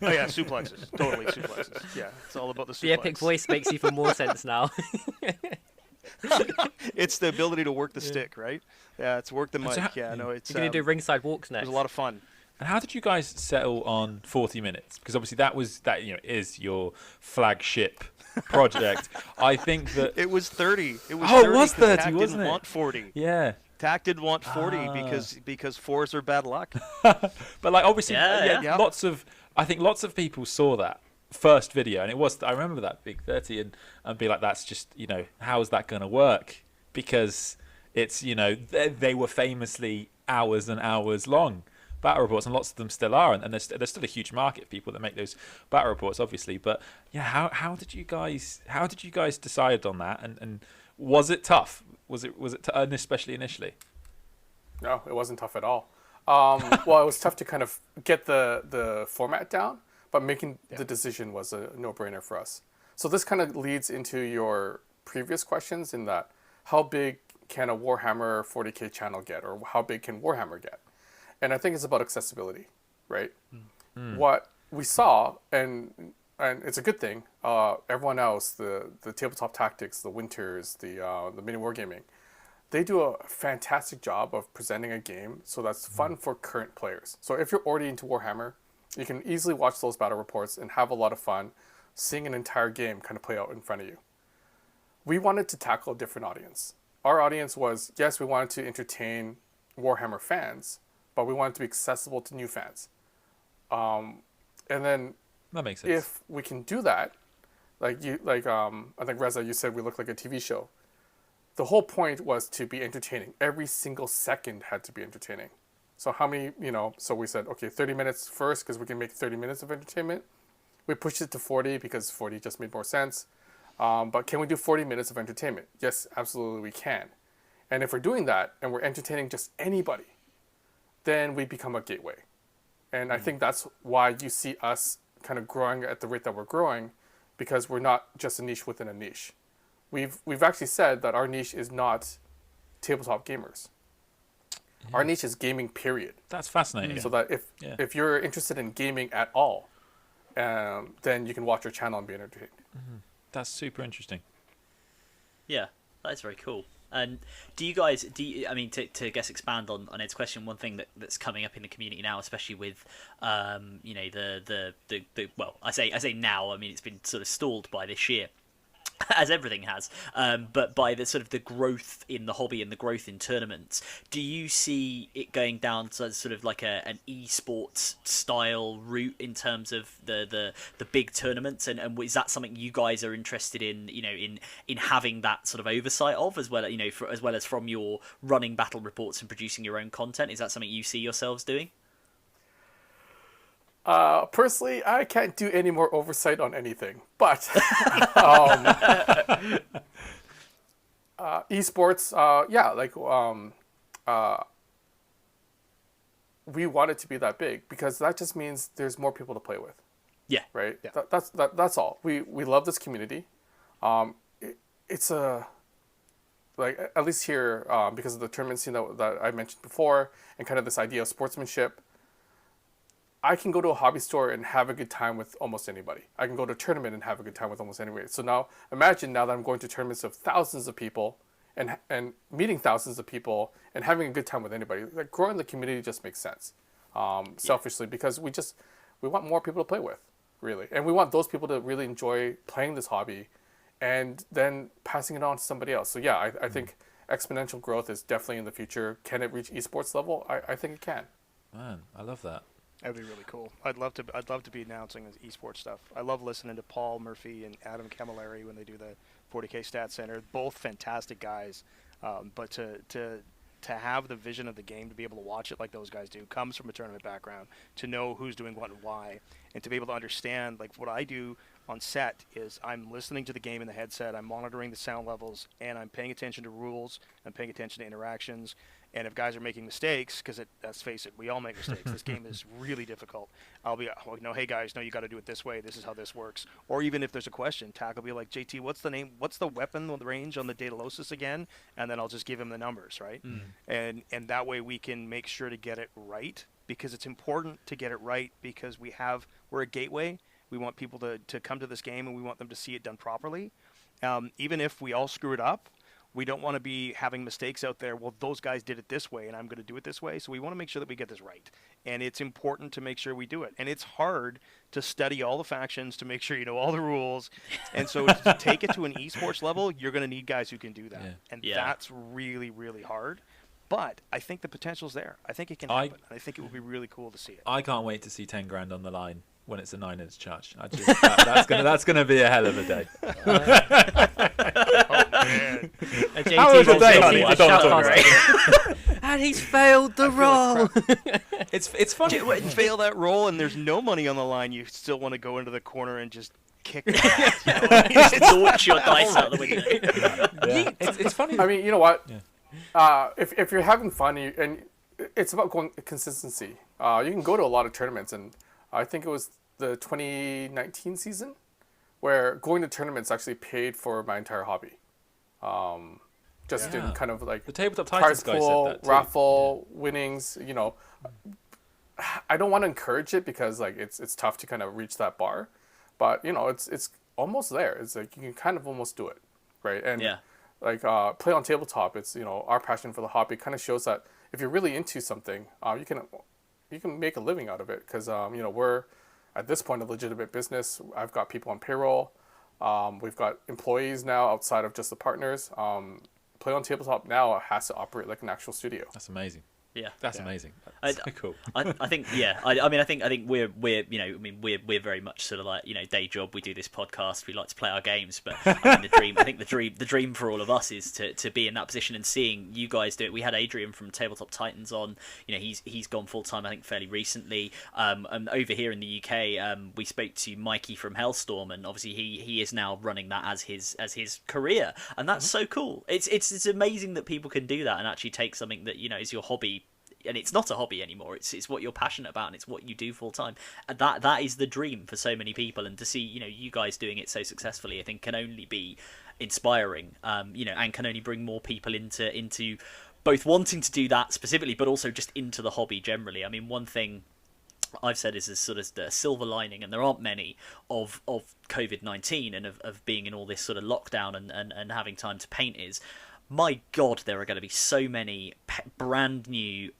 Speaker 5: Oh yeah, suplexes, totally suplexes. Yeah, it's all about the suplex.
Speaker 3: The epic voice makes even more sense now.
Speaker 5: It's the ability to work the stick, right? Yeah, it's work the mic.
Speaker 6: so
Speaker 5: Yeah, no, it's
Speaker 3: You're going to do ringside walks
Speaker 5: it
Speaker 3: next.
Speaker 5: was a lot of fun.
Speaker 6: And how did you guys settle on 40 minutes? Because obviously that is your flagship project. I think that
Speaker 5: It was 30. It was
Speaker 6: Oh, it
Speaker 5: 30
Speaker 6: was
Speaker 5: 'cause
Speaker 6: 30,
Speaker 5: Tack
Speaker 6: wasn't
Speaker 5: didn't
Speaker 6: it?
Speaker 5: want 40.
Speaker 6: yeah.
Speaker 5: Tack didn't want 40 because fours are bad luck.
Speaker 6: But like obviously
Speaker 5: Yeah.
Speaker 6: lots of people saw that first video, and it was, I remember that big 30 and be like, that's just, how is that going to work? Because it's, they were famously hours and hours long battle reports, and lots of them still are, and there's still a huge market of people that make those battle reports, obviously. But yeah, how did you guys decide on that, and was it tough? Was it and especially initially?
Speaker 4: No, it wasn't tough at all. Well, it was tough to kind of get the format down, but making the decision was a no-brainer for us. So this kind of leads into your previous questions in that how big can a Warhammer 40k channel get, or how big can Warhammer get? And I think it's about accessibility, right? What we saw, and it's a good thing, everyone else, the Tabletop Tactics, the Winters, the Mini Wargaming, they do a fantastic job of presenting a game so that's fun for current players. So if you're already into Warhammer, you can easily watch those battle reports and have a lot of fun seeing an entire game kind of play out in front of you. We wanted to tackle a different audience. Our audience was, yes, we wanted to entertain Warhammer fans, but we wanted to be accessible to new fans. And then
Speaker 6: That makes sense.
Speaker 4: if we can do that, I think Rezza, you said we look like a TV show. The whole point was to be entertaining. Every single second had to be entertaining. So how many, so we said, okay, 30 minutes first because we can make 30 minutes of entertainment. We pushed it to 40 because 40 just made more sense. But can we do 40 minutes of entertainment? Yes, absolutely we can. And if we're doing that and we're entertaining just anybody, then we become a gateway. And I think that's why you see us kind of growing at the rate that we're growing, because we're not just a niche within a niche. We've actually said that our niche is not tabletop gamers. Our niche is gaming, period.
Speaker 6: That's fascinating.
Speaker 4: So that if you're interested in gaming at all, then you can watch our channel and be entertained.
Speaker 6: That's super interesting.
Speaker 2: Yeah, that's very cool. And do you guys, I mean, to guess expand on Ed's question, one thing that's coming up in the community now, especially with, you know, the well, I say now, I mean, it's been sort of stalled by this year, as everything has, but by the sort of the growth in the hobby and the growth in tournaments, do you see it going down to sort of like an esports style route in terms of the big tournaments, and is that something you guys are interested in, you know, in having that sort of oversight of, as well, you know, as well as from your running battle reports and producing your own content? Is that something you see yourselves doing?
Speaker 4: Personally, I can't do any more oversight on anything, but esports, yeah, like we want it to be that big because that just means there's more people to play with.
Speaker 2: Yeah.
Speaker 4: Right. Yeah. That's all. We love this community. It's a like at least here because of the tournament scene that I mentioned before and kind of this idea of sportsmanship. I can go to a hobby store and have a good time with almost anybody. I can go to a tournament and have a good time with almost anybody. So now, imagine now that I'm going to tournaments of thousands of people and meeting thousands of people and having a good time with anybody. Like growing the community just makes sense, selfishly, because we want more people to play with, really. And we want those people to really enjoy playing this hobby and then passing it on to somebody else. So yeah, I think exponential growth is definitely in the future. Can it reach esports level? I think it can.
Speaker 6: Man, I love that.
Speaker 5: That'd be really cool. I'd love to be announcing esports stuff. I love listening to Paul Murphy and Adam Camilleri when they do the 40k Stat Center. Both fantastic guys, but to have the vision of the game, to be able to watch it like those guys do, comes from a tournament background, to know who's doing what and why, and to be able to understand, like what I do on set is I'm listening to the game in the headset, I'm monitoring the sound levels, and I'm paying attention to rules, I'm paying attention to interactions. And if guys are making mistakes, because let's face it, we all make mistakes. This game is really difficult. I'll be like, no, hey guys, no, you got to do it this way. This is how this works. Or even if there's a question, Tack will be like, JT, what's the name? What's the weapon the range on the Daedalosus again? And then I'll just give him the numbers, right? And that way we can make sure to get it right, because it's important to get it right, because we're a gateway. We want people to come to this game, and we want them to see it done properly. Even if we all screw it up, we don't want to be having mistakes out there. Well, those guys did it this way, and I'm going to do it this way. So we want to make sure that we get this right. And it's important to make sure we do it. And it's hard to study all the factions to make sure you know all the rules. And so to take it to an esports level, you're going to need guys who can do that. Yeah. And that's really, really hard. But I think the potential's there. I think it can happen. I think it would be really cool to see it.
Speaker 6: I can't wait to see 10 grand on the line when it's a 9-inch charge. That's gonna be a hell of a day.
Speaker 5: Oh man!
Speaker 6: How was the day?
Speaker 3: And he's failed the roll.
Speaker 6: It's funny.
Speaker 5: You fail that roll, and there's no money on the line. You still want to go into the corner and just kick it.
Speaker 2: Launch your dice out the window.
Speaker 6: Yeah. It's funny.
Speaker 4: I mean, you know what? Yeah. If you're having fun and it's about consistency. You can go to a lot of tournaments, and I think it was the 2019 season where going to tournaments actually paid for my entire hobby. Just in kind of like
Speaker 6: the tabletop
Speaker 4: prize
Speaker 6: guy
Speaker 4: pool,
Speaker 6: said that too.
Speaker 4: raffle winnings. You know, I don't want to encourage it because like it's tough to kind of reach that bar, but you know it's almost there. It's like you can kind of almost do it, right? And like play on tabletop. It's our passion for the hobby kind of shows that if you're really into something, you can make a living out of it because we're at this point a legitimate business. I've got people on payroll. We've got employees now outside of just the partners. Play on Tabletop now has to operate like an actual studio.
Speaker 6: That's amazing.
Speaker 2: Yeah,
Speaker 6: that's amazing. That's so cool.
Speaker 2: I think I think we're we're very much sort of like day job. We do this podcast. We like to play our games, but the dream for all of us is to be in that position and seeing you guys do it. We had Adrian from Tabletop Titans on. He's gone full time I think fairly recently. And over here in the UK, we spoke to Mikey from Hellstorm, and obviously he is now running that as his career, and that's so cool. It's amazing that people can do that and actually take something that is your hobby. And it's not a hobby anymore. It's what you're passionate about, and it's what you do full time. And that is the dream for so many people. And to see you guys doing it so successfully, I think can only be inspiring. And can only bring more people into both wanting to do that specifically, but also just into the hobby generally. I mean, one thing I've said is this sort of the silver lining, and there aren't many, of COVID-19 and of being in all this sort of lockdown and having time to paint is, my God, there are going to be so many brand new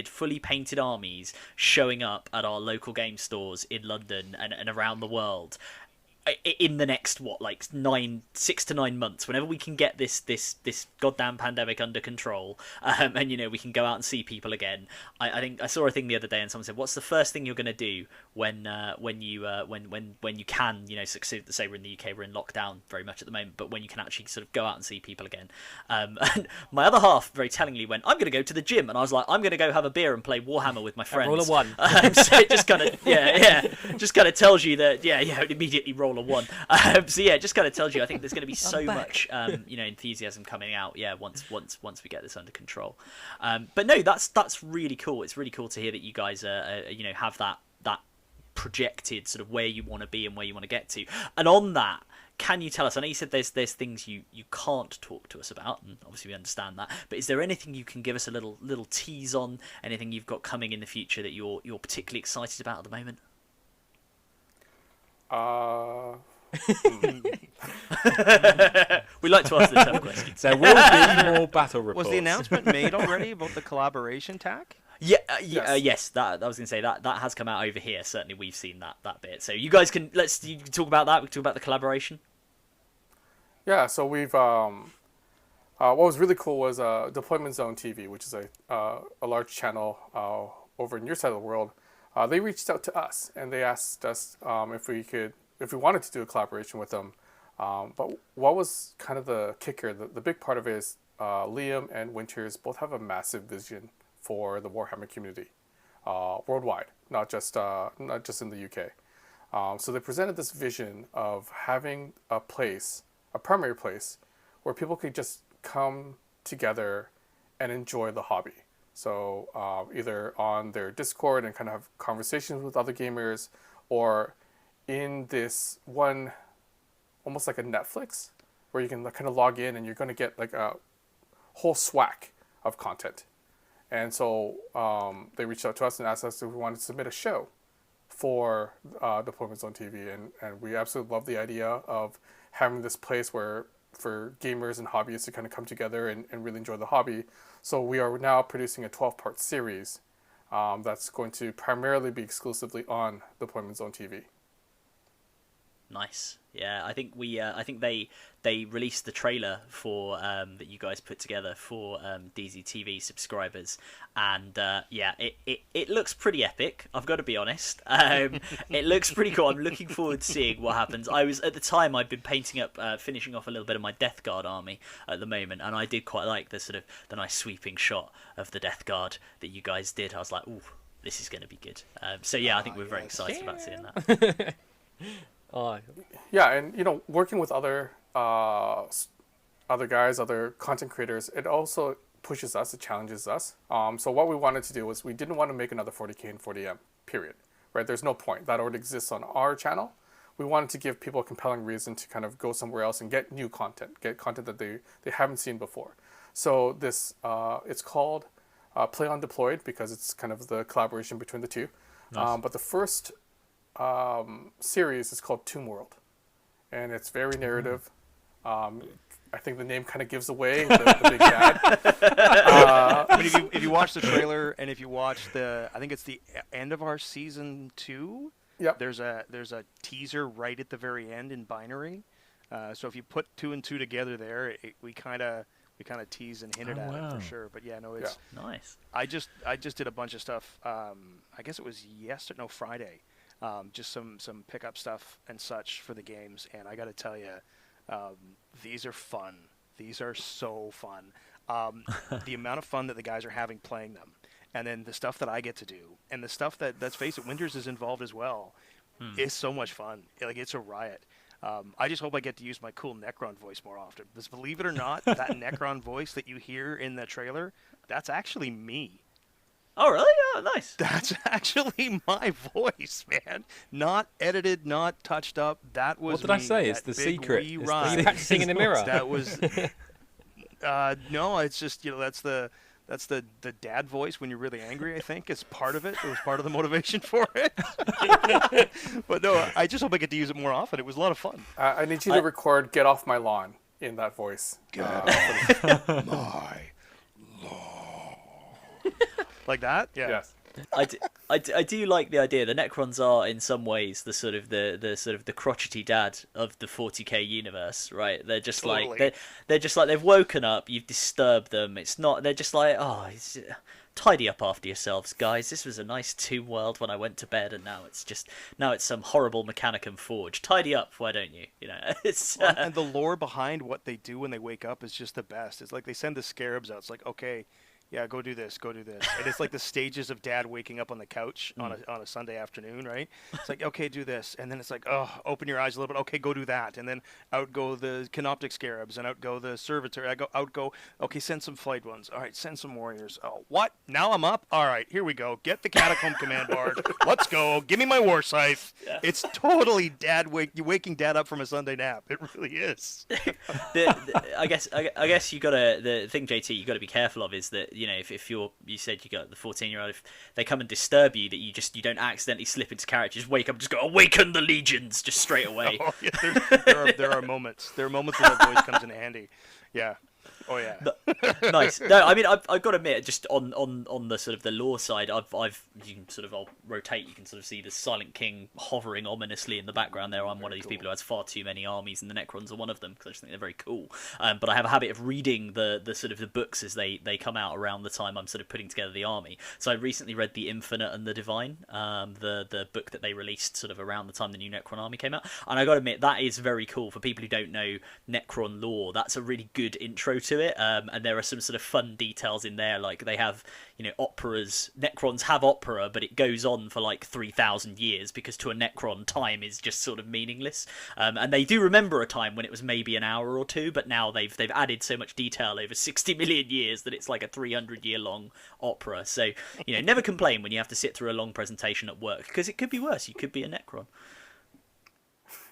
Speaker 2: fully painted armies showing up at our local game stores in London and around the world in the next 6 to 9 months, whenever we can get this goddamn pandemic under control, and we can go out and see people again. I think I saw a thing the other day, and someone said, "What's the first thing you're going to do when you can succeed?" Say we're in the UK, we're in lockdown very much at the moment, but when you can actually sort of go out and see people again. And my other half very tellingly went, "I'm going to go to the gym," and I was like, "I'm going to go have a beer and play Warhammer with my friends."
Speaker 3: Roll a 1.
Speaker 2: So it just kind of just kind of tells you that immediately roll a 1. So yeah, it just kind of tells you. I think there's going to be so much enthusiasm coming out. Yeah, once we get this under control. But no, that's really cool. It's really cool to hear that you guys have that projected sort of where you want to be and where you want to get to. And on that, can you tell us? I know you said there's things you can't talk to us about, and obviously we understand that. But is there anything you can give us a little tease on? Anything you've got coming in the future that you're particularly excited about at the moment? We like to ask the tough questions.
Speaker 6: There will be more battle reports.
Speaker 5: Was the announcement made already about the collaboration tack?
Speaker 2: Yes. That I was going to say that has come out over here. Certainly, we've seen that bit. So you guys can you can talk about that. We can talk about the collaboration.
Speaker 4: Yeah. So we've what was really cool was Deployment Zone TV, which is a large channel over in your side of the world. They reached out to us and they asked us if we wanted to do a collaboration with them. But what was kind of the kicker? The big part of it is Liam and Winters both have a massive vision for the Warhammer community worldwide, not just in the UK. So they presented this vision of having a primary place, where people could just come together and enjoy the hobby. So either on their Discord and kind of have conversations with other gamers, or in this one, almost like a Netflix, where you can kind of log in and you're going to get like a whole swack of content. And so they reached out to us and asked us if we wanted to submit a show for Deployment Zone TV. And we absolutely love the idea of having this place for gamers and hobbyists to kind of come together and really enjoy the hobby. So we are now producing a 12-part series that's going to primarily be exclusively on Deployment Zone TV.
Speaker 2: Nice. Yeah, I think they released the trailer for that you guys put together for DZTV subscribers, and it looks pretty epic. I've got to be honest. It looks pretty cool. I'm looking forward to seeing what happens. At the time I'd been painting up, finishing off a little bit of my Death Guard army at the moment, and I did quite like the nice sweeping shot of the Death Guard that you guys did. I was like, ooh, this is going to be good. So yeah, I think we're very excited about seeing that.
Speaker 4: Yeah, and working with other guys, other content creators, it also pushes us, it challenges us. So what we wanted to do was we didn't want to make another 40k and 40m, period. Right? There's no point. That already exists on our channel. We wanted to give people a compelling reason to kind of go somewhere else and get new content, get content that they haven't seen before. So this it's called PlayOn Deployed, because it's kind of the collaboration between the two. Nice. But the first series is called Tomb World, and it's very narrative. I think the name kind of gives away the big bad.
Speaker 5: I mean, if you watch the trailer and if you watch I think it's the end of our season 2.
Speaker 4: Yep.
Speaker 5: There's a teaser right at the very end in binary. So if you put 2 and 2 together there, we kind of tease and hinted at it for sure. But yeah, no, it's
Speaker 2: nice.
Speaker 5: I just did a bunch of stuff. I guess it was Friday. Just some pickup stuff and such for the games, and I got to tell you, these are fun. These are so fun. The amount of fun that the guys are having playing them, and then the stuff that I get to do, and the stuff that, let's face it, Winters is involved as well, is so much fun. It's a riot. I just hope I get to use my cool Necron voice more often, because believe it or not, that Necron voice that you hear in the trailer, that's actually me.
Speaker 2: Oh, really? Oh, nice.
Speaker 5: That's actually my voice, man. Not edited, not touched up. That was
Speaker 6: What did I say? It's the secret.
Speaker 3: Are you practicing in the mirror?
Speaker 5: That was... No, it's just that's the dad voice when you're really angry. I think is part of it. It was part of the motivation for it. But no, I just hope I get to use it more often. It was a lot of fun.
Speaker 4: I need you to record "Get Off My Lawn" in that voice.
Speaker 5: My law. Like that? Yeah.
Speaker 4: Yes.
Speaker 2: I do like the idea. The Necrons are in some ways the sort of the crotchety dad of the 40k universe, right? They're just
Speaker 5: Totally.
Speaker 2: like they're just like they've woken up, you've disturbed them. It's not. They're just like, oh, tidy up after yourselves, guys. This was a nice tomb world when I went to bed, and now it's some horrible Mechanicum forge. Tidy up, why don't you? You know, it's
Speaker 5: And the lore behind what they do when they wake up is just the best. It's like they send the scarabs out. It's like, okay, yeah, go do this. And it's like the stages of dad waking up on the couch on a Sunday afternoon, right? It's like, okay, do this. And then it's like, oh, open your eyes a little bit. Okay, go do that. And then out go the Canoptic Scarabs, and out go the Servitor. Okay, send some Flight Ones. All right, send some Warriors. Oh, what? Now I'm up? All right, here we go. Get the Catacomb Command Board. Let's go. Give me my War Scythe. Yeah. It's totally waking dad up from a Sunday nap. It really is.
Speaker 2: I guess you gotta, the thing, JT, you gotta be careful of is that, you know, if you said you got the 14-year-old, if they come and disturb you, that you don't accidentally slip into character, just wake up and just go, awaken the legions, just straight away.
Speaker 5: Oh, yeah, there are moments. There are moments when that voice comes in handy. Yeah. Oh yeah.
Speaker 2: Nice. No, I mean I've got to admit, just on the sort of the lore side, I'll rotate. You can sort of see the Silent King hovering ominously in the background there. I'm one of these people who has far too many armies, and the Necrons are one of them because I just think they're very cool. But I have a habit of reading the sort of the books as they come out around the time I'm sort of putting together the army. So I recently read The Infinite and the Divine, the book that they released sort of around the time the new Necron army came out, and I got to admit that is very cool for people who don't know Necron lore. That's a really good intro to it, and there are some sort of fun details in there, like they have, you know, operas. Necrons have opera, but it goes on for like 3,000 years because to a Necron time is just sort of meaningless, and they do remember a time when it was maybe an hour or two, but now they've added so much detail over 60 million years that it's like a 300-year long opera. So, you know, never complain when you have to sit through a long presentation at work, because it could be worse. You could be a Necron.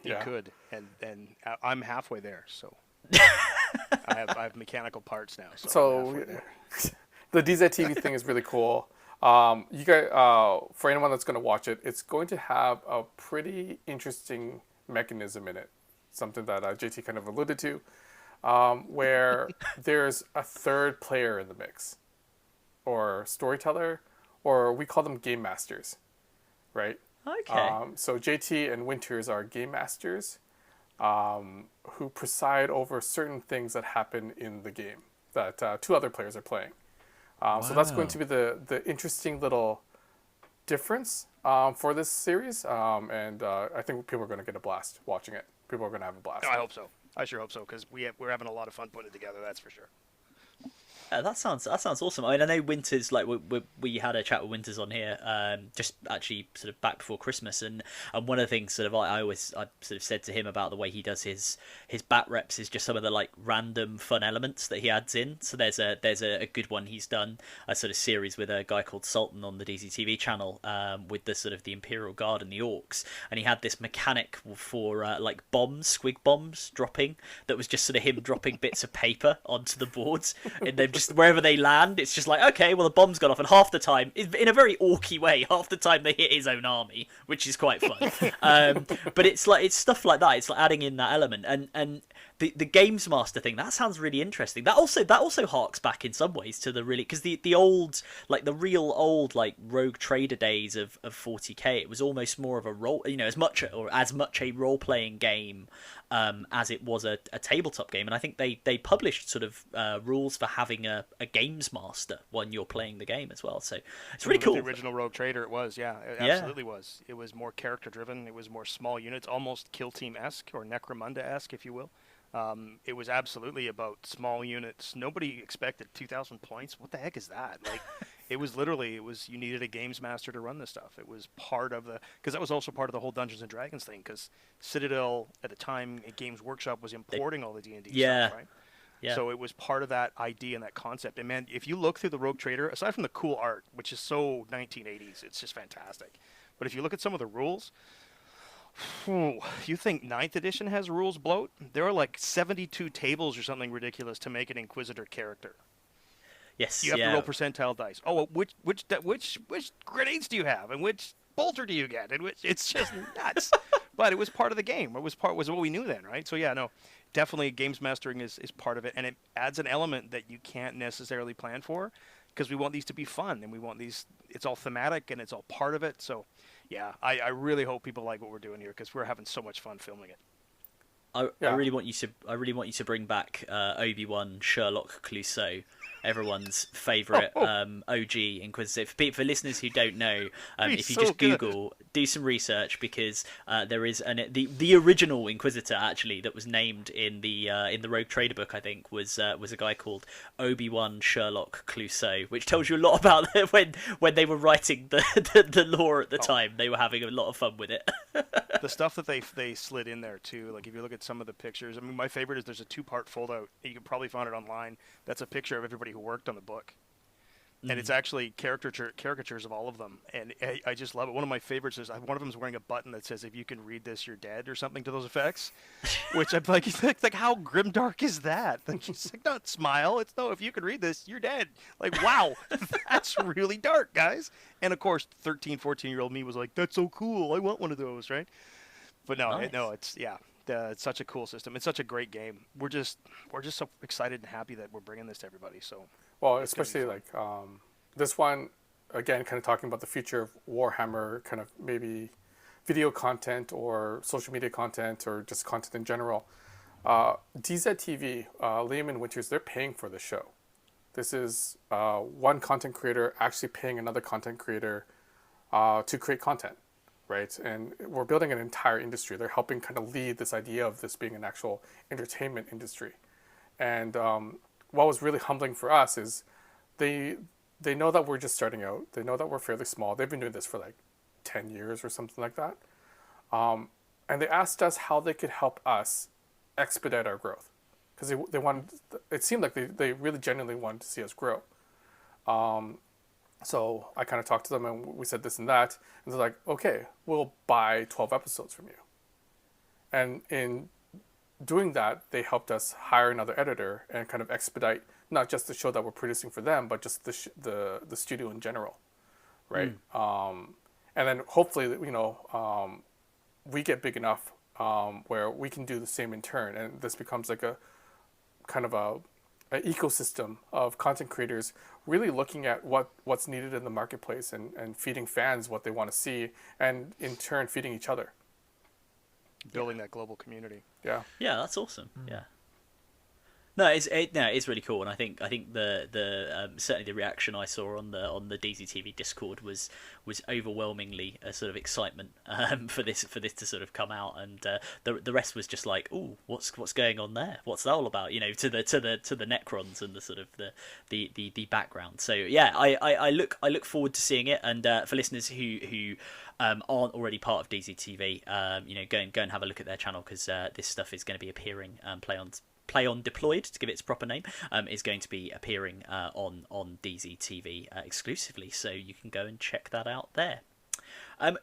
Speaker 5: You could, and I'm halfway there, so I have mechanical parts now. So
Speaker 4: the DZTV thing is really cool. You guys, for anyone that's going to watch it, it's going to have a pretty interesting mechanism in it. Something that JT kind of alluded to, where there's a third player in the mix, or storyteller, or we call them game masters, right?
Speaker 2: Okay.
Speaker 4: So JT and Winters are game masters, who preside over certain things that happen in the game that two other players are playing. So that's going to be the interesting little difference for this series, and I think people are going to get a blast watching it. People are going to have a blast.
Speaker 5: I hope so. I sure hope so, because we're having a lot of fun putting it together. That's for sure.
Speaker 2: That sounds awesome. I mean, I know Winters, like we had a chat with Winters on here, just actually sort of back before Christmas, and one of the things sort of I sort of said to him about the way he does his bat reps is just some of the like random fun elements that he adds in. So there's a good one he's done, a sort of series with a guy called Sultan on the DZTV channel, with the sort of the Imperial Guard and the Orcs, and he had this mechanic for like squig bombs dropping, that was just sort of him dropping bits of paper onto the boards, and then just wherever they land, it's just like, okay, well the bomb's gone off, and half the time, in a very orky way, half the time they hit his own army, which is quite fun. But it's stuff like that. It's like adding in that element, and the games master thing, that sounds really interesting. That also harks back in some ways to the really, because the old, like the real old like Rogue Trader days of 40k, it was almost more of a role, you know, as much a role playing game as it was a tabletop game. And I think they published sort of rules for having a games master when you're playing the game as well. So it's really cool.
Speaker 5: The original Rogue Trader, it was, yeah, it absolutely was. It was more character driven. It was more small units, almost Kill Team-esque or Necromunda-esque, if you will. It was absolutely about small units. Nobody expected 2,000 points. What the heck is that? Like, it was you needed a games master to run this stuff. It was part of because that was also part of the whole Dungeons and Dragons thing, because Citadel at the time, Games Workshop was importing all the D&D stuff, right? Yeah. So it was part of that idea and that concept. And man, if you look through the Rogue Trader, aside from the cool art, which is so 1980s, it's just fantastic. But if you look at some of the rules, You think 9th edition has rules bloat? There are like 72 tables or something ridiculous to make an Inquisitor character.
Speaker 2: Yes,
Speaker 5: You have to
Speaker 2: yeah.
Speaker 5: roll percentile dice. Oh, well, which grenades do you have, and which bolter do you get, and which it's just nuts. But it was part of the game. It was what we knew then, right? So yeah, no, definitely games mastering is part of it, and it adds an element that you can't necessarily plan for, because we want these to be fun, and we want these. It's all thematic, and it's all part of it. So yeah, I really hope people like what we're doing here, because we're having so much fun filming it.
Speaker 2: I really want you to bring back Obi-Wan Sherlock Clouseau, everyone's favourite OG Inquisitive. For listeners who don't know, if you just Google, do some research, because there is the original Inquisitor actually that was named in the Rogue Trader book, I think, was a guy called Obi-Wan Sherlock Clouseau, which tells you a lot about when they were writing the lore at the time. They were having a lot of fun with it.
Speaker 5: The stuff that they slid in there too, like if you look at some of the pictures, I mean, my favorite is there's a 2-part fold out. You can probably find it online. That's a picture of everybody who worked on the book, and it's actually caricatures of all of them, and I just love it. One of my favorites is one of them's wearing a button that says, "If you can read this, you're dead," or something to those effects. Which I'm like, how grimdark is that? Like, he's like, not smile. It's no, if you can read this, you're dead. Like, wow, that's really dark, guys. And of course, 13, 14-year-old me was like, that's so cool. I want one of those, right? But no,
Speaker 2: Nice.
Speaker 5: it's such a cool system. It's such a great game. We're just so excited and happy that we're bringing this to everybody. So,
Speaker 4: well, especially like this one, again, kind of talking about the future of Warhammer, kind of maybe video content or social media content or just content in general. DZTV, Liam and Winters, they're paying for the show. This is one content creator actually paying another content creator to create content, right? And we're building an entire industry. They're helping kind of lead this idea of this being an actual entertainment industry. And what was really humbling for us is they know that we're just starting out. They know that we're fairly small. They've been doing this for like 10 years or something like that. And they asked us how they could help us expedite our growth. Because they wanted, it seemed like they really genuinely wanted to see us grow. So I kind of talked to them and we said this and that. And they're like, okay, we'll buy 12 episodes from you. And in doing that, they helped us hire another editor and kind of expedite not just the show that we're producing for them, but just the studio in general, right? And then hopefully, we get big enough where we can do the same in turn, and this becomes like a kind of an ecosystem of content creators really looking at what's needed in the marketplace and feeding fans what they want to see, and in turn feeding each other.
Speaker 5: Building that global community.
Speaker 4: Yeah.
Speaker 2: Yeah, that's awesome. Yeah. No, it's really cool, and I think the certainly the reaction I saw on the DZTV Discord was overwhelmingly a sort of excitement for this to sort of come out, and the rest was just like, ooh, what's going on there? What's that all about? To the Necrons and the sort of the background. So yeah, I look forward to seeing it, and for listeners who aren't already part of DZTV, go and have a look at their channel, because this stuff is going to be appearing PlayOn Deployed, to give it its proper name, is going to be appearing on DZTV exclusively, so you can go and check that out there.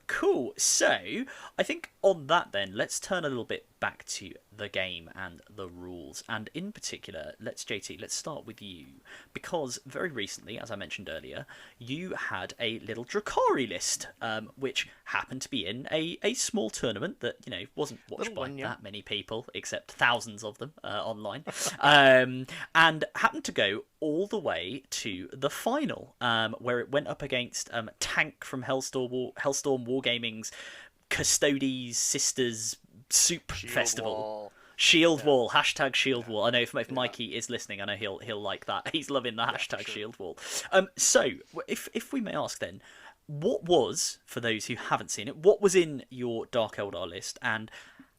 Speaker 2: Cool. So I think on that then, let's turn a little bit back to the game and the rules, and in particular, let's start with you, because very recently, as I mentioned earlier, you had a little Drukhari list, which happened to be in a small tournament that wasn't watched by that many people, except thousands of them online, and happened to go all the way to the final, where it went up against Tank from Hellstorm Wargaming's Custodes Sisters Soup Festival. Shield Wall, hashtag Shield Wall. I know if Mikey is listening, I know he'll like that. He's loving the hashtag Shield Wall. So if we may ask then, what was, for those who haven't seen it, what was in your Dark Eldar list, and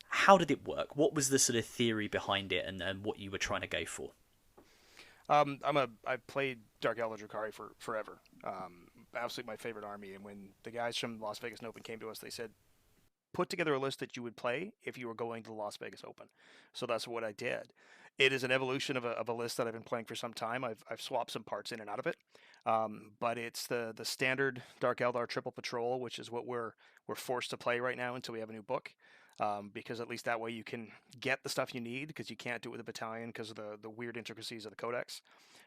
Speaker 2: how did it work? What was the sort of theory behind it, and what you were trying to go for?
Speaker 5: I've played Dark Eldar Drukhari for forever. Absolutely my favorite army. And when the guys from Las Vegas NOpen came to us, they said, put together a list that you would play if you were going to the Las Vegas Open. So that's what I did. It is an evolution of a list that I've been playing for some time. I've swapped some parts in and out of it. But it's the standard Dark Eldar triple patrol, which is what we're forced to play right now until we have a new book. Because at least that way you can get the stuff you need, because you can't do it with a battalion because of the weird intricacies of the codex.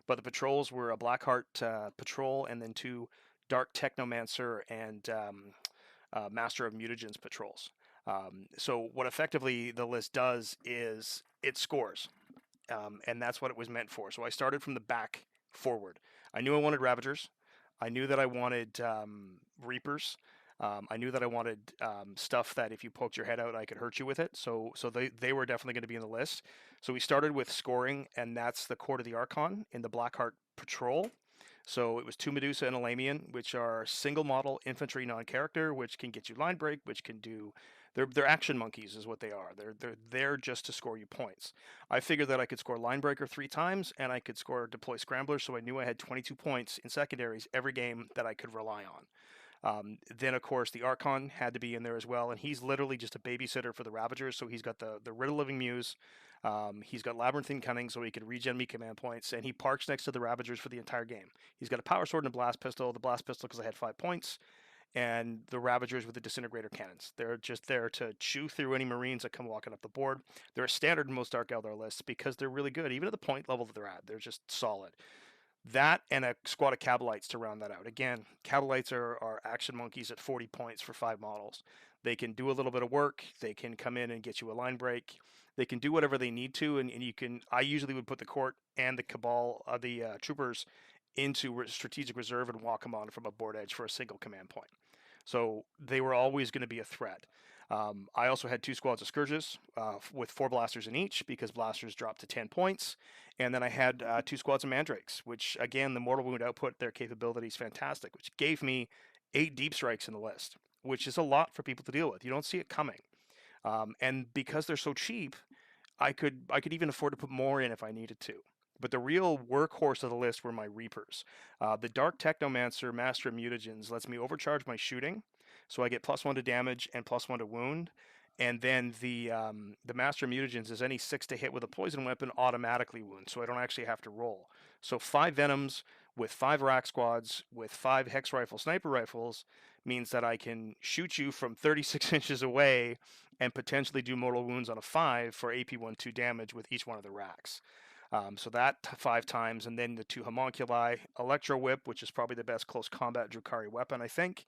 Speaker 5: But the patrols were a Blackheart patrol, and then 2 Dark Technomancer and Master of Mutagens patrols. So what effectively the list does is it scores, and that's what it was meant for. So I started from the back forward. I knew I wanted Ravagers. I knew that I wanted Reapers. I knew that I wanted stuff that if you poked your head out, I could hurt you with it. So they were definitely going to be in the list. So we started with scoring, and that's the Court of the Archon in the Blackheart Patrol. So it was 2 Medusa and a Lamian, which are single model infantry non-character, which can get you line break, which can do... They're action monkeys is what they are. They're there just to score you points. I figured that I could score line breaker 3 times, and I could score deploy scrambler, so I knew I had 22 points in secondaries every game that I could rely on. Then, of course, the Archon had to be in there as well, and he's literally just a babysitter for the Ravagers. So he's got the Riddle Living Muse, he's got Labyrinthine Cunning, so he can regen me command points, and he parks next to the Ravagers for the entire game. He's got a Power Sword and a Blast Pistol. The Blast Pistol because I had 5 points, and the Ravagers with the Disintegrator Cannons. They're just there to chew through any Marines that come walking up the board. They're a standard in most Dark Eldar lists because they're really good, even at the point level that they're at. They're just solid. That and a squad of Cabalites to round that out. Again, Cabalites are action monkeys at 40 points for 5 models. They can do a little bit of work. They can come in and get you a line break. They can do whatever they need to, and you can... I usually would put the Court and the Cabal, the Troopers, into strategic reserve and walk them on from a board edge for a single command point. So they were always going to be a threat. I also had 2 squads of Scourges with 4 blasters in each because blasters dropped to 10 points. And then I had 2 squads of Mandrakes, which, again, the mortal wound output, their capability is fantastic, which gave me 8 deep strikes in the list, which is a lot for people to deal with. You don't see it coming. And because they're so cheap, I could even afford to put more in if I needed to. But the real workhorse of the list were my Reapers. The Dark Technomancer Master of Mutagens lets me overcharge my shooting, so I get +1 to damage and +1 to wound. And then the Master of Mutagens is any 6 to hit with a poison weapon automatically wounds, so I don't actually have to roll. So 5 Venoms with 5 Rack Squads with 5 Hex Rifle Sniper Rifles means that I can shoot you from 36 inches away and potentially do mortal wounds on a 5 for AP1/2 damage with each one of the racks. So that 5 times, and then the 2 Homunculi, Electro Whip, which is probably the best close combat Drukhari weapon, I think,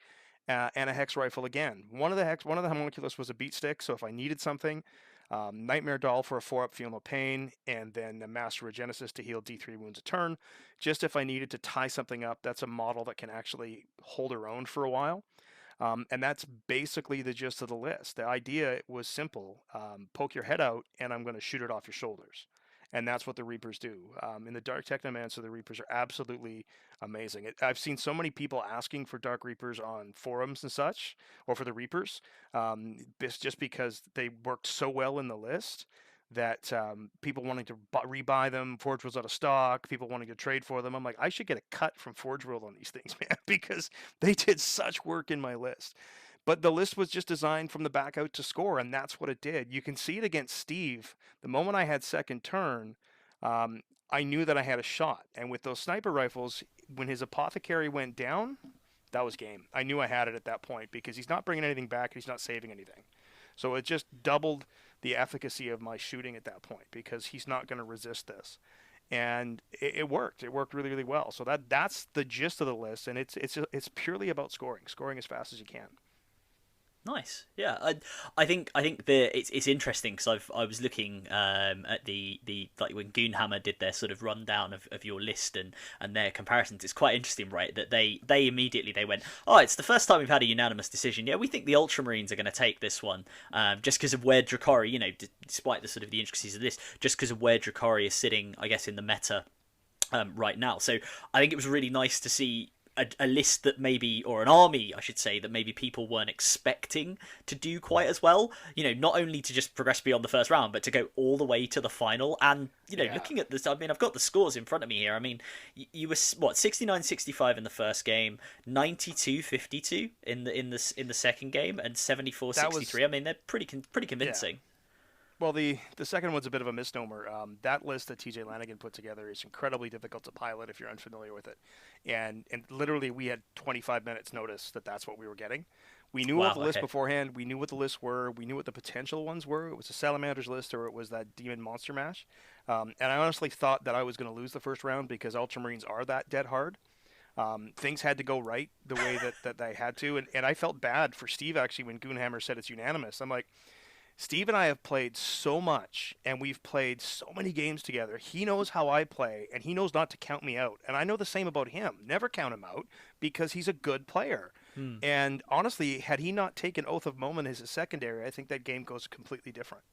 Speaker 5: and a Hex Rifle again. One of the Homunculus was a beat stick, so if I needed something, Nightmare Doll for a 4-up Feel No Pain, and then the Master of Genesis to heal D3 wounds a turn, just if I needed to tie something up. That's a model that can actually hold her own for a while. And that's basically the gist of the list. The idea was simple. Poke your head out, and I'm going to shoot it off your shoulders. And that's what the Reapers do. In the Dark Technomancer, the Reapers are absolutely amazing. I've seen so many people asking for Dark Reapers on forums and such, or for the Reapers, just because they worked so well in the list that people wanting to rebuy them. Forge World's out of stock. People wanting to trade for them. I'm like, I should get a cut from Forge World on these things, man, because they did such work in my list. But the list was just designed from the back out to score, and that's what it did. You can see it against Steve. The moment I had second turn, I knew that I had a shot. And with those sniper rifles, when his apothecary went down, that was game. I knew I had it at that point because he's not bringing anything back and he's not saving anything. So it just doubled the efficacy of my shooting at that point because he's not going to resist this. And it worked. It worked really, really well. So that's the gist of the list, and it's purely about scoring as fast as you can.
Speaker 2: Nice, yeah. I think it's interesting because I was looking at the like when Goonhammer did their sort of rundown of your list and their comparisons. It's quite interesting, right? That they immediately went, oh, it's the first time we've had a unanimous decision. Yeah, we think the Ultramarines are going to take this one, just because of where Drukhari, despite the sort of the intricacies of this, just because of where Drukhari is sitting, I guess, in the meta right now. So I think it was really nice to see a list that maybe, or an army, I should say, that maybe people weren't expecting to do quite as well. Not only to just progress beyond the first round, but to go all the way to the final. And, looking at this, I mean, I've got the scores in front of me here. I mean, you were, 69-65 in the first game, 92-52 in the second game, and 74-63. I mean, they're pretty convincing.
Speaker 5: Well, the second one's a bit of a misnomer. That list that TJ Lanigan put together is incredibly difficult to pilot if you're unfamiliar with it. And literally, we had 25 minutes notice that that's what we were getting. We knew about the list beforehand. We knew what the lists were. We knew what the potential ones were. It was a Salamanders list or it was that Demon Monster Mash. And I honestly thought that I was going to lose the first round because Ultramarines are that dead hard. Things had to go right the way that they had to. And I felt bad for Steve, actually, when Goonhammer said it's unanimous. I'm like, Steve and I have played so much, and we've played so many games together. He knows how I play, and he knows not to count me out. And I know the same about him. Never count him out because he's a good player. And honestly, had he not taken Oath of Moment as a secondary, I think that game goes completely different.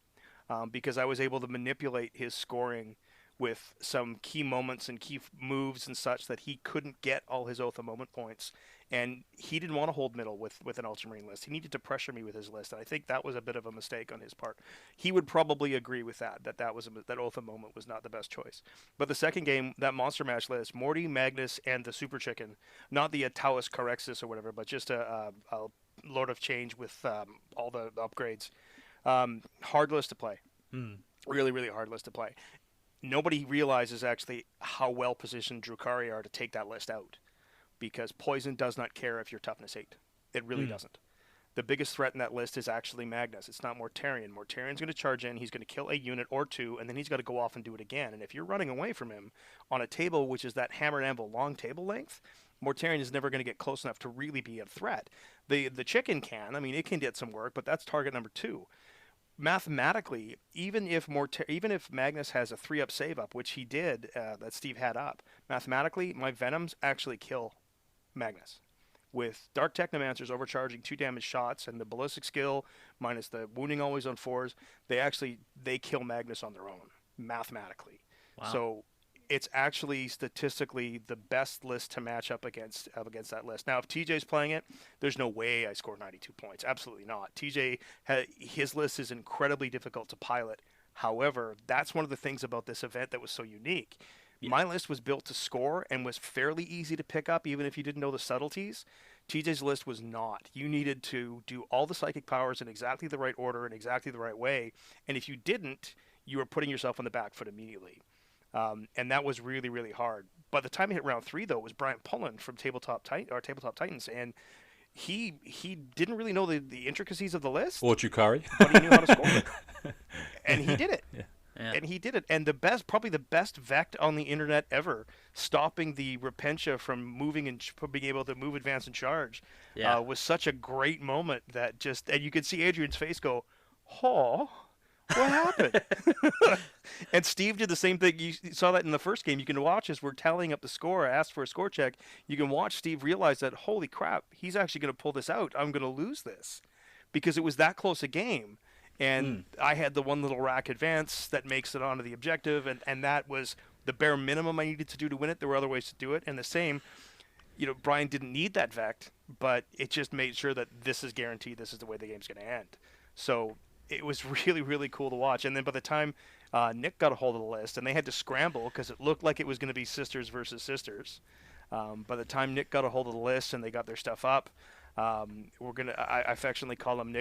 Speaker 5: Because I was able to manipulate his scoring with some key moments and key moves and such that he couldn't get all his Oath of Moment points. And he didn't want to hold middle with an Ultramarine list. He needed to pressure me with his list, and I think that was a bit of a mistake on his part. He would probably agree with that Oath of Moment was not the best choice. But the second game, that Monster Mash list, Morty, Magnus, and the Super Chicken, not the Taoist Corexis or whatever, but just a Lord of Change with all the upgrades. Hard list to play. Really, really hard list to play. Nobody realizes actually how well positioned Drukhari are to take that list out, because Poison does not care if you're toughness 8. It really doesn't. The biggest threat in that list is actually Magnus. It's not Mortarion. Mortarion's going to charge in, he's going to kill a unit or two, and then he's got to go off and do it again. And if you're running away from him on a table which is that hammer and anvil long table length, Mortarion is never going to get close enough to really be a threat. The chicken can, I mean, it can get some work, but that's target number 2. Mathematically, even if Magnus has a 3-up save up, which he did, that Steve had up, mathematically, my Venoms actually kill Magnus. With Dark Technomancers overcharging 2 damage shots and the ballistic skill minus the wounding always on 4s, they kill Magnus on their own, mathematically. Wow. So it's actually statistically the best list to match up against that list. Now, if TJ's playing it, there's no way I score 92 points. Absolutely not. TJ, his list is incredibly difficult to pilot. However, that's one of the things about this event that was so unique. Yeah. My list was built to score and was fairly easy to pick up, even if you didn't know the subtleties. TJ's list was not. You needed to do all the psychic powers in exactly the right order and exactly the right way. And if you didn't, you were putting yourself on the back foot immediately. And that was really, really hard. By the time I hit round 3, though, it was Brian Pullen from Tabletop Titans, and he didn't really know the intricacies of the list.
Speaker 6: Or Drukhari.
Speaker 5: But he knew how to score. And he did it.
Speaker 6: Yeah.
Speaker 2: Yeah.
Speaker 5: And he did it. And probably the best Vect on the internet ever, stopping the Repentia from moving and being able to move, advance, and charge, was such a great moment that and you could see Adrian's face go, oh, what happened? And Steve did the same thing. You saw that in the first game. You can watch as we're tallying up the score. I asked for a score check. You can watch Steve realize that, holy crap, he's actually going to pull this out. I'm going to lose this, because it was that close a game. And I had the one little rack advance that makes it onto the objective, and that was the bare minimum I needed to do to win it. There were other ways to do it. And the same, Brian didn't need that Vect, but it just made sure that this is guaranteed. This is the way the game's going to end. So it was really, really cool to watch. And then by the time Nick got a hold of the list, and they had to scramble because it looked like it was going to be sisters versus sisters. By the time Nick got a hold of the list and they got their stuff up, I affectionately call him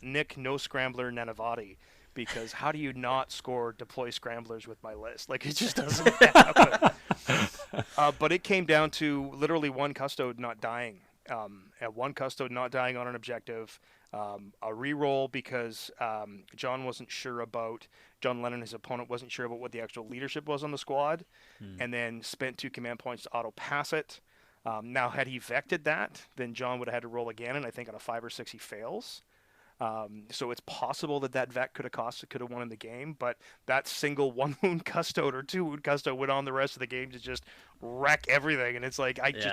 Speaker 5: Nick No Scrambler Nanavati, because how do you not score deploy scramblers with my list? Like, it just doesn't happen. But it came down to literally one custode not dying. One custode not dying on an objective, a reroll because John Lennon, his opponent, wasn't sure about what the actual leadership was on the squad, and then spent 2 command points to auto pass it. Now, had he vected that, then John would have had to roll again, and I think on a 5 or 6 he fails. So it's possible that Vect could have won in the game, but that single 1 wound custode or 2 wound custode went on the rest of the game to just wreck everything. And it's like, I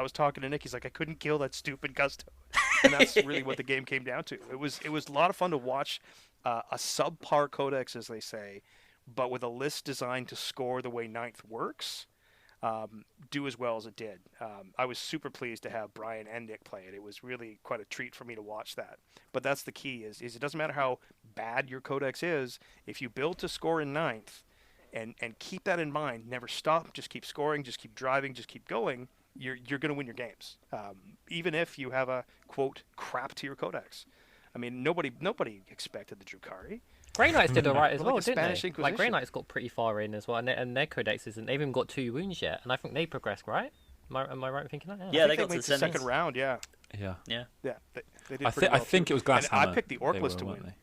Speaker 5: was talking to Nick, he's like, I couldn't kill that stupid custode. And that's really what the game came down to. It was a lot of fun to watch a subpar codex, as they say, but with a list designed to score the way 9th works, do as well as it did. I was super pleased to have Brian and Nick play it. It was really quite a treat for me to watch that. But that's the key, is it doesn't matter how bad your codex is, if you build to score in 9th, and keep that in mind, never stop, just keep scoring, just keep driving, just keep going, you're going to win your games. Even if you have a, quote, crap to your codex. I mean, nobody expected the Drukhari.
Speaker 3: Grey Knights did alright as
Speaker 5: Like
Speaker 3: well,
Speaker 5: a
Speaker 3: didn't
Speaker 5: Spanish
Speaker 3: they? Like Grey
Speaker 5: Inquisition.
Speaker 3: Knights got pretty far in as well, and their codexes, and they've even got 2 wounds yet, and I think they progressed, right? Am I right in thinking that?
Speaker 2: Yeah,
Speaker 5: I
Speaker 2: they
Speaker 5: think
Speaker 2: got to
Speaker 5: made
Speaker 2: the semis.
Speaker 5: second round. Yeah,
Speaker 6: Yeah.
Speaker 2: Yeah.
Speaker 5: yeah, they did
Speaker 6: I
Speaker 5: pretty well
Speaker 6: think
Speaker 5: too.
Speaker 6: it was Glass
Speaker 5: And
Speaker 6: Hammer.
Speaker 5: I picked the
Speaker 6: they
Speaker 5: Orc list
Speaker 6: were,
Speaker 5: to
Speaker 6: weren't
Speaker 5: win.
Speaker 6: they?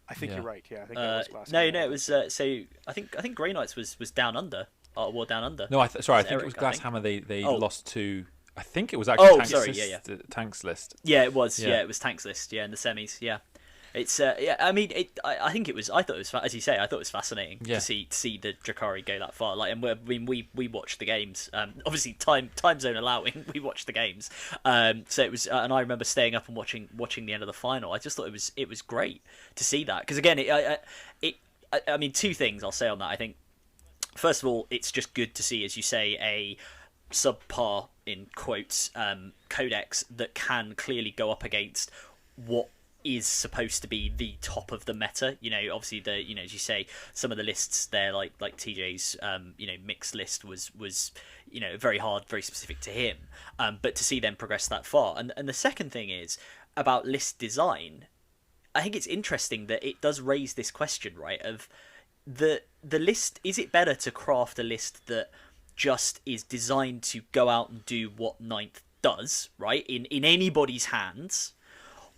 Speaker 5: I think
Speaker 6: Yeah.
Speaker 5: you're right. Yeah, I think that was Glass
Speaker 2: No,
Speaker 5: Hammer.
Speaker 2: no, it was so I think Grey Knights was down under. War down under.
Speaker 6: No, sorry, I
Speaker 2: It's
Speaker 6: think it
Speaker 2: Eric,
Speaker 6: was
Speaker 2: I
Speaker 6: Glass
Speaker 2: think.
Speaker 6: Hammer. They
Speaker 2: Oh.
Speaker 6: lost to. I think it was actually Tanks
Speaker 2: sorry,
Speaker 6: list, Tanks list.
Speaker 2: Yeah, it was.
Speaker 6: Yeah.
Speaker 2: Yeah, it was Tanks list. Yeah, in the semis. Yeah, it's yeah. I mean, I think it was. I thought it was, as you say, I thought it was fascinating
Speaker 6: Yeah.
Speaker 2: to see the Drukhari go that far. Like, and we watched the games. Obviously, time zone allowing, we watched the games. So it was, and I remember staying up and watching the end of the final. I just thought it was great to see that, because again, I mean, 2 things I'll say on that. I think, first of all, it's just good to see, as you say, a subpar in quotes codex that can clearly go up against what is supposed to be the top of the meta. You know, obviously as you say, some of the lists there, like TJ's mixed list was very hard, very specific to him. But to see them progress that far, and the second thing is about list design. I think it's interesting that it does raise this question, right, of the list. Is it better to craft a list that just is designed to go out and do what Ninth does, right, in anybody's hands?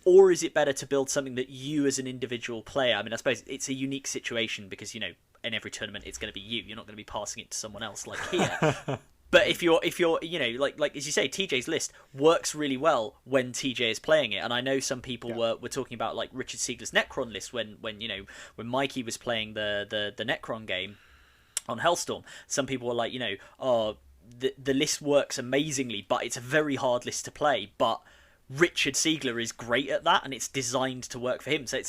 Speaker 2: Or is it better to build something that you as an individual player, I mean, I suppose it's a unique situation because, in every tournament it's going to be you. You're not going to be passing it to someone else like here. But if you're like as you say, TJ's list works really well when TJ is playing it. And I know some people were talking about like Richard Siegler's Necron list when Mikey was playing the Necron game on Hellstorm. Some people were like, the list works amazingly, but it's a very hard list to play. But Richard Siegler is great at that, and it's designed to work for him. So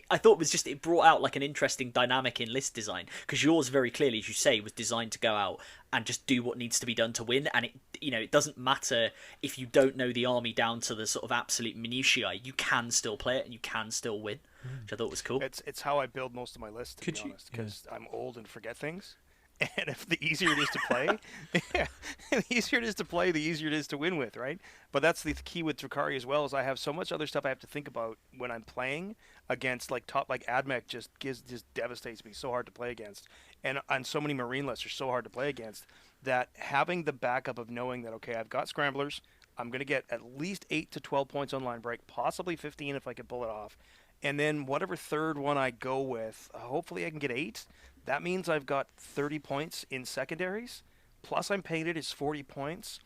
Speaker 2: I thought it brought out like an interesting dynamic in list design, because yours very clearly, as you say, was designed to go out and just do what needs to be done to win. And it doesn't matter if you don't know the army down to the sort of absolute minutiae. You can still play it and you can still win, which I thought was cool.
Speaker 5: It's how I build most of my lists, to be honest, because I'm old and forget things. And if the easier it is to play, the easier it is to play, the easier it is to win with, right? But that's the key with Drukhari as well, is I have so much other stuff I have to think about when I'm playing against like Admech just devastates me, so hard to play against. And on so many Marine lists are so hard to play against, that having the backup of knowing that, okay, I've got Scramblers, I'm going to get at least 8 to 12 points on line break, possibly 15 if I can pull it off. And then whatever third one I go with, hopefully I can get 8. That means I've got 30 points in secondaries, plus I'm painted is 40 points.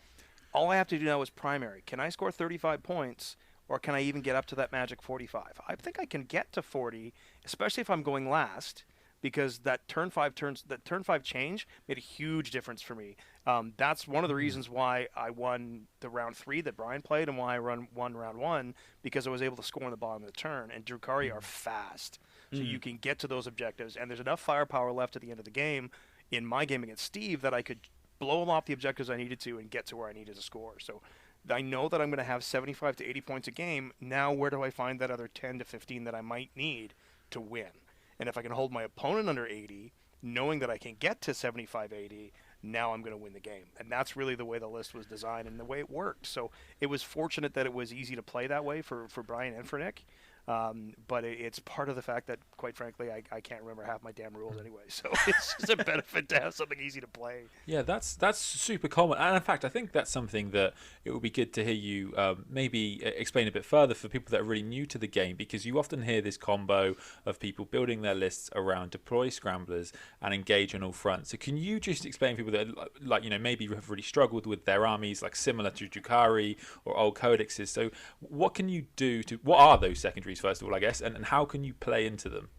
Speaker 5: All I have to do now is primary. Can I score 35 points, or can I even get up to that magic 45? I think I can get to 40, especially if I'm going last, because that turn 5 change made a huge difference for me. That's one of the reasons why I won the round 3 that Brian played, and why I won round 1, because I was able to score on the bottom of the turn. And Drukhari are fast. So you can get to those objectives, and there's enough firepower left at the end of the game in my game against Steve that I could blow off the objectives I needed to and get to where I needed to score. So I know that I'm going to have 75 to 80 points a game. Now where do I find that other 10 to 15 that I might need to win? And if I can hold my opponent under 80, knowing that I can get to 75, 80, now I'm going to win the game. And that's really the way the list was designed and the way it worked. So it was fortunate that it was easy to play that way for Brian and for Nick. But it's part of the fact that, quite frankly, I can't remember half my damn rules anyway. So it's just a benefit to have something easy to play.
Speaker 6: Yeah, that's super common. And in fact, I think that's something that it would be good to hear you maybe explain a bit further for people that are really new to the game, because you often hear this combo of people building their lists around deploy scramblers and engage on all fronts. So can you just explain to people that, maybe have really struggled with their armies, like similar to Drukhari or old codexes? So what can you do what are those secondaries, first of all, I guess, and how can you play into them?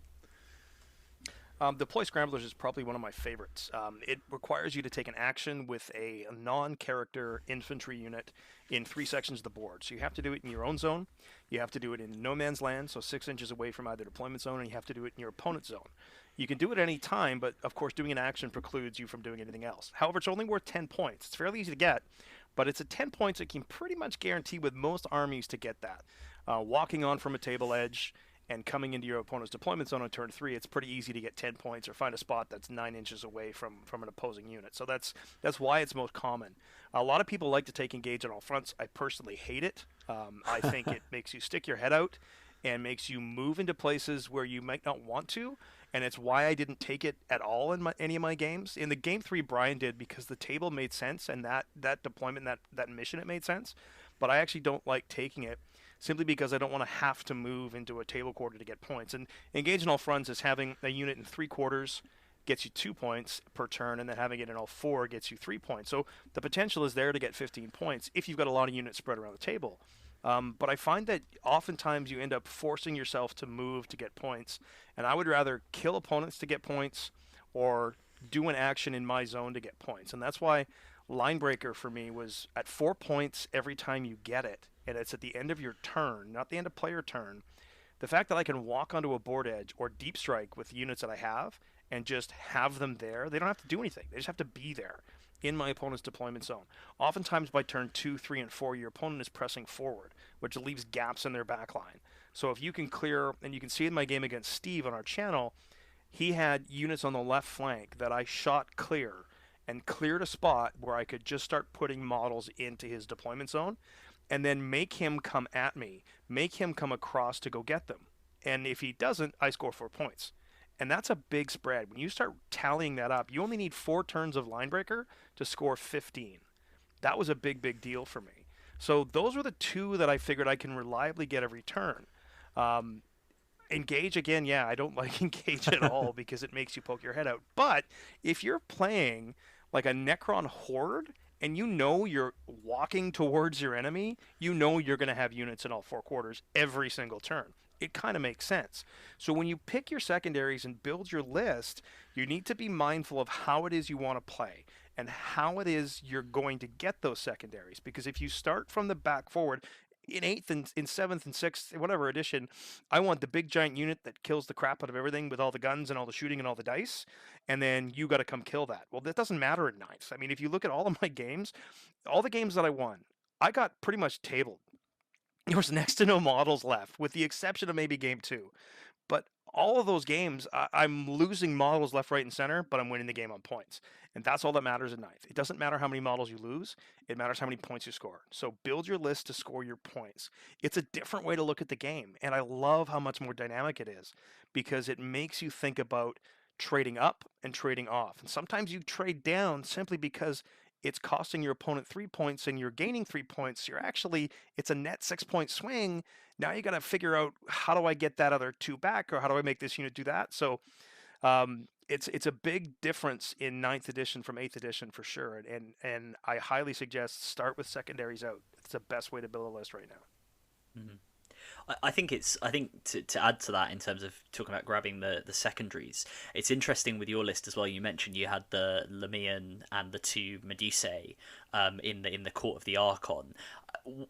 Speaker 5: Deploy Scramblers is probably one of my favorites. It requires you to take an action with a non-character infantry unit in 3 sections of the board. So you have to do it in your own zone, you have to do it in no man's land, so 6 inches away from either deployment zone, and you have to do it in your opponent's zone. You can do it any time, but of course doing an action precludes you from doing anything else. However, it's only worth 10 points. It's fairly easy to get, but it's at 10 points that can pretty much guarantee with most armies to get that. Walking on from a table edge, and coming into your opponent's deployment zone on turn 3, it's pretty easy to get 10 points or find a spot that's 9 inches away from an opposing unit. So that's why it's most common. A lot of people like to take engage on all fronts. I personally hate it. I think it makes you stick your head out and makes you move into places where you might not want to, and it's why I didn't take it at all in any of my games. In the game 3, Brian did, because the table made sense, and that deployment, that mission, it made sense. But I actually don't like taking it simply because I don't want to have to move into a table quarter to get points. And engage in all fronts is having a unit in 3 quarters gets you 2 points per turn, and then having it in all 4 gets you 3 points. So the potential is there to get 15 points if you've got a lot of units spread around the table. But I find that oftentimes you end up forcing yourself to move to get points, and I would rather kill opponents to get points or do an action in my zone to get points. And that's why Linebreaker for me was at 4 points every time you get it, and it's at the end of your turn, not the end of player turn. The fact that I can walk onto a board edge or deep strike with the units that I have and just have them there, they don't have to do anything. They just have to be there in my opponent's deployment zone. Oftentimes by turn 2, 3, and 4, your opponent is pressing forward, which leaves gaps in their back line. So if you can clear, and you can see in my game against Steve on our channel, he had units on the left flank that I shot clear and cleared a spot where I could just start putting models into his deployment zone and then make him come at me, make him come across to go get them. And if he doesn't, I score 4 points. And that's a big spread. When you start tallying that up, you only need 4 turns of Linebreaker to score 15. That was a big, big deal for me. So those were the 2 that I figured I can reliably get every turn. Engage, again, yeah, I don't like Engage at all because it makes you poke your head out. But if you're playing like a Necron Horde and you know you're walking towards your enemy, you know you're going to have units in all 4 quarters every single turn. It kind of makes sense. So when you pick your secondaries and build your list, you need to be mindful of how it is you want to play and how it is you're going to get those secondaries. Because if you start from the back forward, in 8th and in 7th and 6th, whatever edition, I want the big giant unit that kills the crap out of everything with all the guns and all the shooting and all the dice, and then you got to come kill that. Well, that doesn't matter at 9th. I mean, if you look at all of my games, all the games that I won, I got pretty much tabled. There was next to no models left, with the exception of maybe game 2. But all of those games, I'm losing models left, right, and center, but I'm winning the game on points. And that's all that matters at 9th. It doesn't matter how many models you lose. It matters how many points you score. So build your list to score your points. It's a different way to look at the game. And I love how much more dynamic it is because it makes you think about trading up and trading off. And sometimes you trade down simply because it's costing your opponent 3 points and you're gaining 3 points. It's a net 6-point swing. Now you got to figure out, how do I get that other 2 back, or how do I make this unit do that? So it's a big difference in 9th edition from 8th edition for sure. And I highly suggest start with secondaries out. It's the best way to build a list right now.
Speaker 2: Mm-hmm. I think to add to that, in terms of talking about grabbing the secondaries, it's interesting with your list as well. You mentioned you had the Lamian and the 2 Medusae in the Court of the Archon.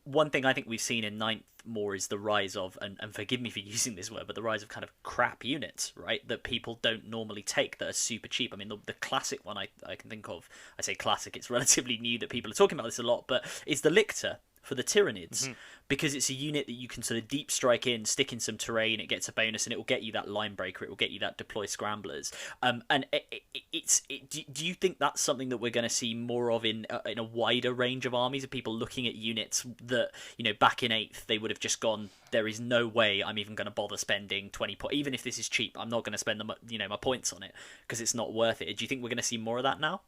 Speaker 2: One thing I think we've seen in 9th more is the rise of, and forgive me for using this word, but the rise of kind of crap units, right, that people don't normally take, that are super cheap. I mean, the classic one I can think of, I say classic, it's relatively new that people are talking about this a lot, but is the Lictor for the Tyranids, because it's a unit that you can sort of deep strike in, stick in some terrain, it gets a bonus, and it will get you that line breaker, it will get you that deploy scramblers. Do you think that's something that we're going to see more of in a wider range of armies, of people looking at units that, you know, back in 8th they would have just gone, there is no way I'm even going to bother spending 20 points, even if this is cheap, I'm not going to spend my points on it because it's not worth it. Do you think we're going to see more of that now?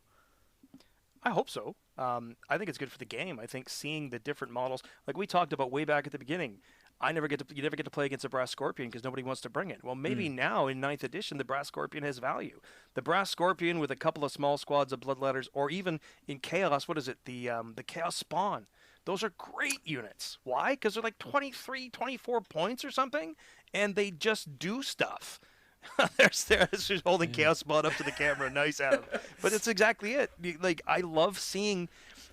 Speaker 5: I hope so. I think it's good for the game. I think seeing the different models, like we talked about way back at the beginning, you never get to play against a Brass Scorpion because nobody wants to bring it. Well, maybe now in 9th edition, the Brass Scorpion has value. The Brass Scorpion with a couple of small squads of Bloodletters, or even in Chaos, what is it? The Chaos Spawn. Those are great units. Why? Because they're like 23, 24 points or something, and they just do stuff. There's just holding Chaos Spawn up to the camera. Nice, Adam. But it's exactly it. Like, I love seeing,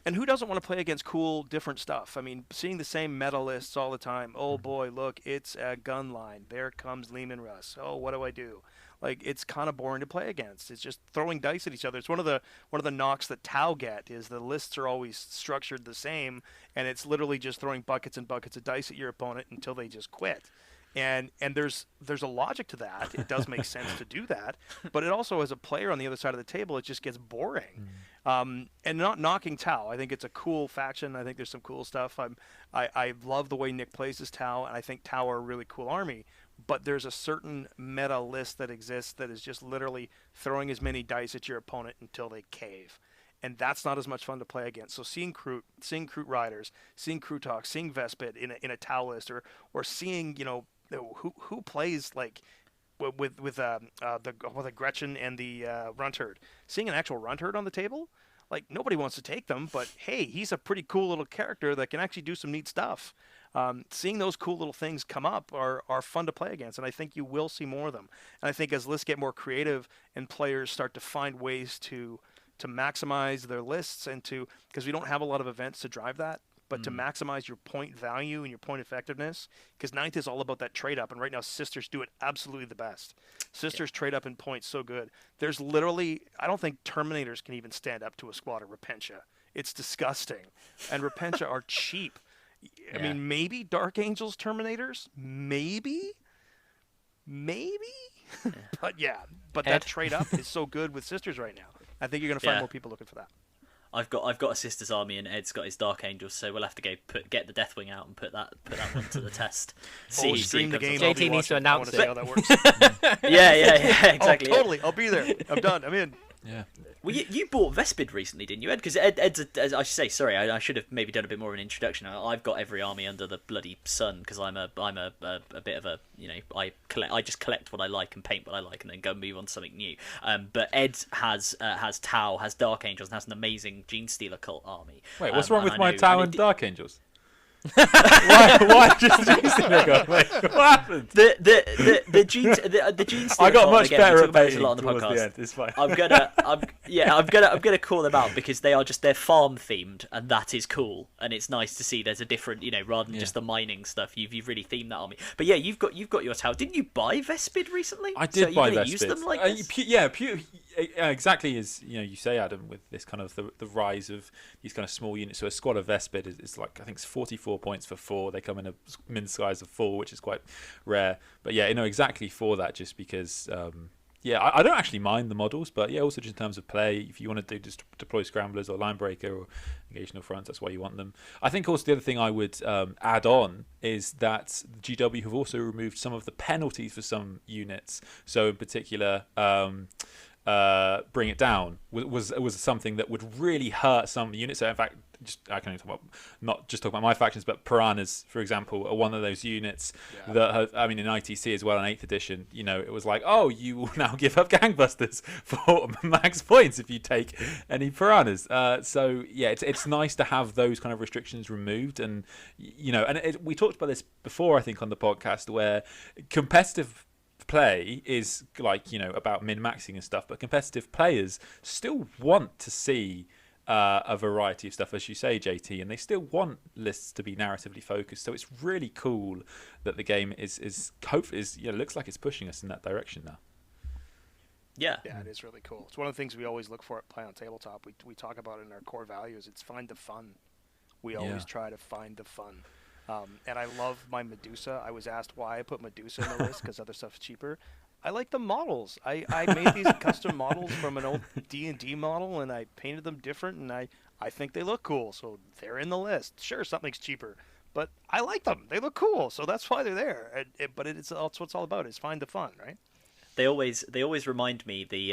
Speaker 5: and who doesn't want to play against cool, different stuff? I mean, seeing the same meta lists all the time. Oh boy, look, it's a gun line. There comes Lehman Russ. Oh, what do I do? Like, it's kind of boring to play against. It's just throwing dice at each other. It's one of the knocks that Tau get, is the lists are always structured the same, and it's literally just throwing buckets and buckets of dice at your opponent until they just quit. And there's a logic to that. It does make sense to do that, but it also, as a player on the other side of the table, it just gets boring. And not knocking Tau. I think it's a cool faction. I think there's some cool stuff. I love the way Nick plays as Tau, and I think Tau are a really cool army. But there's a certain meta list that exists that is just literally throwing as many dice at your opponent until they cave. And that's not as much fun to play against. So seeing Kroot Riders, seeing Krutok, seeing Vespid in a Tau list, or seeing, you know, who plays like with the Gretchen and the Runtherd. Seeing an actual Runtherd on the table, like, nobody wants to take them, but hey, he's a pretty cool little character that can actually do some neat stuff. Seeing those cool little things come up are fun to play against, and I think you will see more of them. And I think as lists get more creative and players start to find ways to maximize their lists, and because we don't have a lot of events to drive that, but to maximize your point value and your point effectiveness, because Ninth is all about that trade up, and right now Sisters do it absolutely the best. Sisters trade up in points so good. There's literally, I don't think Terminators can even stand up to a squad of Repentia. It's disgusting, and Repentia are cheap. I mean, maybe Dark Angels Terminators, maybe, but that trade up is so good with Sisters right now. I think you're going to find more people looking for that.
Speaker 2: I've got a Sisters army, and Ed's got his Dark Angels, so we'll have to get the Deathwing out and put that one to the test.
Speaker 5: Stream the game.
Speaker 3: JT needs to announce it.
Speaker 5: How that works.
Speaker 2: yeah, exactly.
Speaker 5: Oh, totally. I'll be there. I'm done. I'm in.
Speaker 6: Yeah.
Speaker 2: Well, you bought Vespid recently, didn't you, Ed? Because Ed's I should say, sorry, I should have maybe done a bit more of an introduction. I've got every army under the bloody sun because I'm a bit of a, you know, I just collect what I like and paint what I like and then go move on to something new. But Ed has Tau, has Dark Angels, and has an amazing Genestealer cult army.
Speaker 6: Wait, what's wrong with my Tau and Dark Angels?
Speaker 2: Why
Speaker 6: just what happened?
Speaker 2: The Genestealer
Speaker 6: I got much
Speaker 2: again,
Speaker 6: better at
Speaker 2: baiting
Speaker 6: a lot on the podcast. The end. It's fine. I'm
Speaker 2: gonna call them out because they're farm themed, and that is cool, and it's nice to see there's a different, you know, rather than just the mining stuff. You've really themed that army. But yeah, you've got your Tau. Didn't you buy Vespid recently?
Speaker 6: I did buy Vespid.
Speaker 2: Use them like this?
Speaker 6: Exactly as you say, Adam, with this kind of the rise of these kind of small units. So a squad of Vespid is like, I think it's 44 points for 4. They come in a min size of 4, which is quite rare. But yeah, exactly for that, just because I don't actually mind the models, but yeah, also just in terms of play, if you want to just deploy scramblers or line breaker or engational fronts, that's why you want them. I think also the other thing I would add on is that GW have also removed some of the penalties for some units. So in particular, Bring It Down was something that would really hurt some units. So in fact, I can not just talk about my factions, but Piranhas, for example, are one of those units that have, I mean, in ITC as well, in 8th edition, you know, it was like, oh, you will now give up Gangbusters for max points if you take any Piranhas. So yeah, it's nice to have those kind of restrictions removed, and you know, and we talked about this before, I think, on the podcast, where competitive play is like, you know, about min-maxing and stuff, but competitive players still want to see a variety of stuff, as you say, JT, and they still want lists to be narratively focused. So it's really cool that the game is hopefully looks like it's pushing us in that direction now.
Speaker 5: Yeah, it is really cool. It's one of the things we always look for at PlayOn TableTop. We talk about it in our core values. It's find the fun. We always try to find the fun. And I love my Medusa. I was asked why I put Medusa in the list because other stuff's cheaper. I like the models. I made these custom models from an old D&D model, and I painted them different, and I think they look cool, so they're in the list. Sure, something's cheaper, but I like them. They look cool, so that's why they're there. But it's what it's all about, is find the fun, right?
Speaker 2: They always remind me, the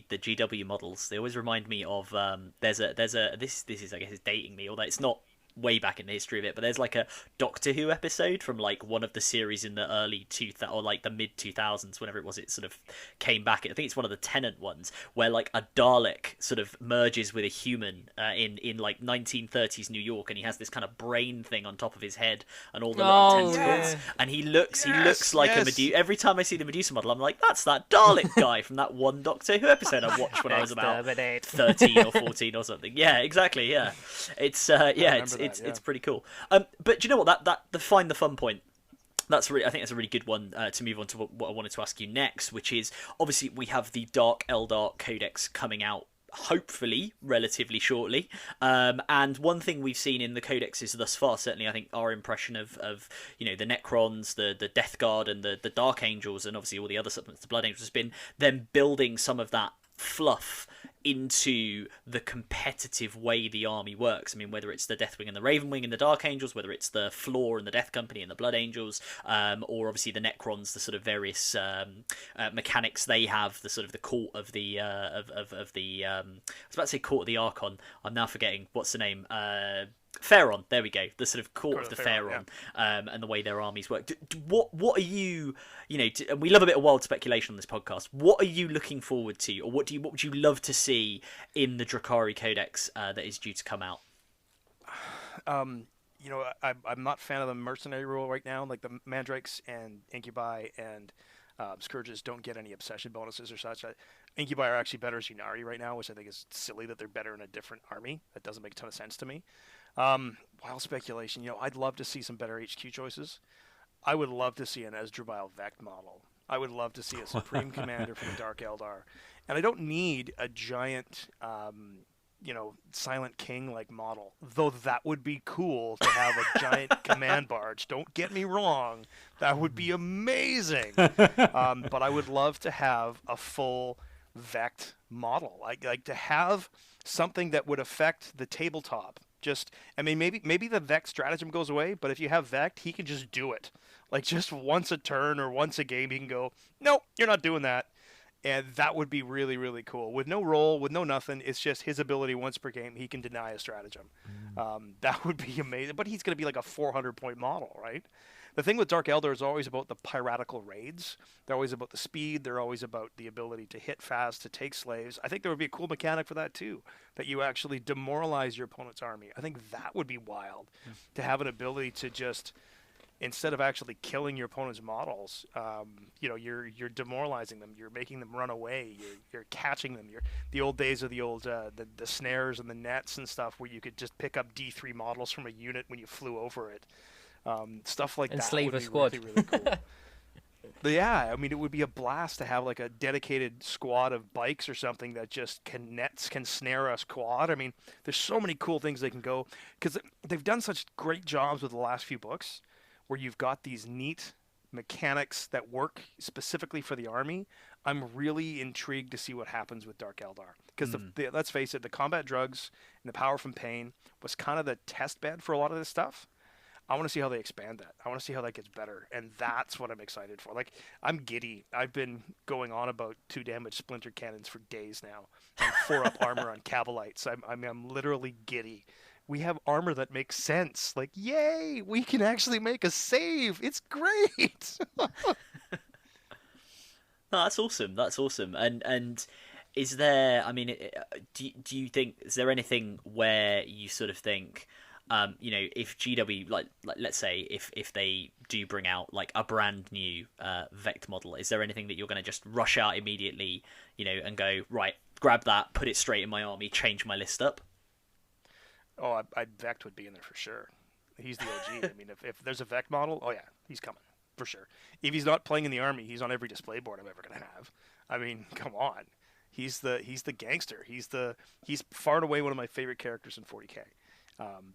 Speaker 2: GW models. They always remind me of this is, I guess, is dating me, although it's not way back in the history of it, but there's like a Doctor Who episode from like one of the series in the early 2000s or like the mid 2000s, whenever it was, it sort of came back. I think it's one of the Tennant ones, where like a Dalek sort of merges with a human in like 1930s New York, and he has this kind of brain thing on top of his head and all the little tentacles, and he looks like a Medusa. Every time I see the Medusa model, I'm like, that's that Dalek guy from that one Doctor Who episode I watched when I was about 13 or 14 or something. Yeah, exactly. Yeah, it's pretty cool. But do you know what, that the find the fun point, I think that's a really good one to move on to what I wanted to ask you next, which is, obviously we have the Dark Eldar Codex coming out hopefully relatively shortly. And one thing we've seen in the codexes thus far, certainly I think our impression of the Necrons, the Death Guard, and the Dark Angels, and obviously all the other supplements, the Blood Angels, has been them building some of that fluff into the competitive way the army works. I mean, whether it's the Deathwing and the Ravenwing and the Dark Angels, whether it's the Floor and the Death Company and the Blood Angels, or obviously the Necrons, the sort of various mechanics they have, the sort of the court of the I was about to say court of the Archon. I'm now forgetting what's the name. Pharaon, there we go. The sort of court of the Pharaon, and the way their armies work. What are you, and we love a bit of wild speculation on this podcast. What are you looking forward to, or what would you love to see in the Drukhari Codex that is due to come out?
Speaker 5: I'm not a fan of the mercenary rule right now. Like the Mandrakes and Incubi and Scourges don't get any obsession bonuses or such. Incubi are actually better as Ynnari right now, which I think is silly that they're better in a different army. That doesn't make a ton of sense to me. Wild speculation, I'd love to see some better HQ choices. I would love to see an Esdrubal Vect model. I would love to see a Supreme Commander for the Dark Eldar. And I don't need a giant, Silent King-like model, though that would be cool to have a giant command barge. Don't get me wrong. That would be amazing. But I would love to have a full Vect model. Like to have something that would affect the tabletop. Maybe the Vect stratagem goes away, but if you have Vect, he can just do it. Like just once a turn or once a game, he can go, nope, you're not doing that. And that would be really, really cool. With no roll, with no nothing, it's just his ability once per game, he can deny a stratagem. That would be amazing. But he's going to be like a 400-point model, right? The thing with Dark Eldar is always about the piratical raids. They're always about the speed. They're always about the ability to hit fast, to take slaves. I think there would be a cool mechanic for that too, that you actually demoralize your opponent's army. I think that would be wild, to have an ability to just, instead of actually killing your opponent's models, you're demoralizing them. You're making them run away. You're catching them. The old days of the old the snares and the nets and stuff, where you could just pick up D3 models from a unit when you flew over it. Stuff like
Speaker 3: and
Speaker 5: that
Speaker 3: slave
Speaker 5: would
Speaker 3: a
Speaker 5: be
Speaker 3: squad.
Speaker 5: really, really cool. But yeah, I mean, it would be a blast to have like a dedicated squad of bikes or something that just can snare a squad. I mean, there's so many cool things they can go, because they've done such great jobs with the last few books, where you've got these neat mechanics that work specifically for the army. I'm really intrigued to see what happens with Dark Eldar, because let's face it, the combat drugs and the power from pain was kind of the test bed for a lot of this stuff. I want to see how they expand that. I want to see how that gets better, and that's what I'm excited for. Like, I'm giddy. I've been going on about 2 damage splinter cannons for days now, and 4-up armor on Cabalites. I'm literally giddy. We have armor that makes sense. Like, yay! We can actually make a save. It's great.
Speaker 2: No, that's awesome. That's awesome. And is there? I mean, do you think, is there anything where you sort of think, if GW, like let's say if they do bring out like a brand new Vect model, is there anything that you're going to just rush out immediately, and go, right, grab that, put it straight in my army, change my list up?
Speaker 5: Oh, Vect would be in there for sure. He's the OG. I mean, if there's a Vect model, oh yeah, he's coming for sure. If he's not playing in the army, he's on every display board I'm ever going to have. I mean, come on. He's the gangster. He's far and away one of my favorite characters in 40k.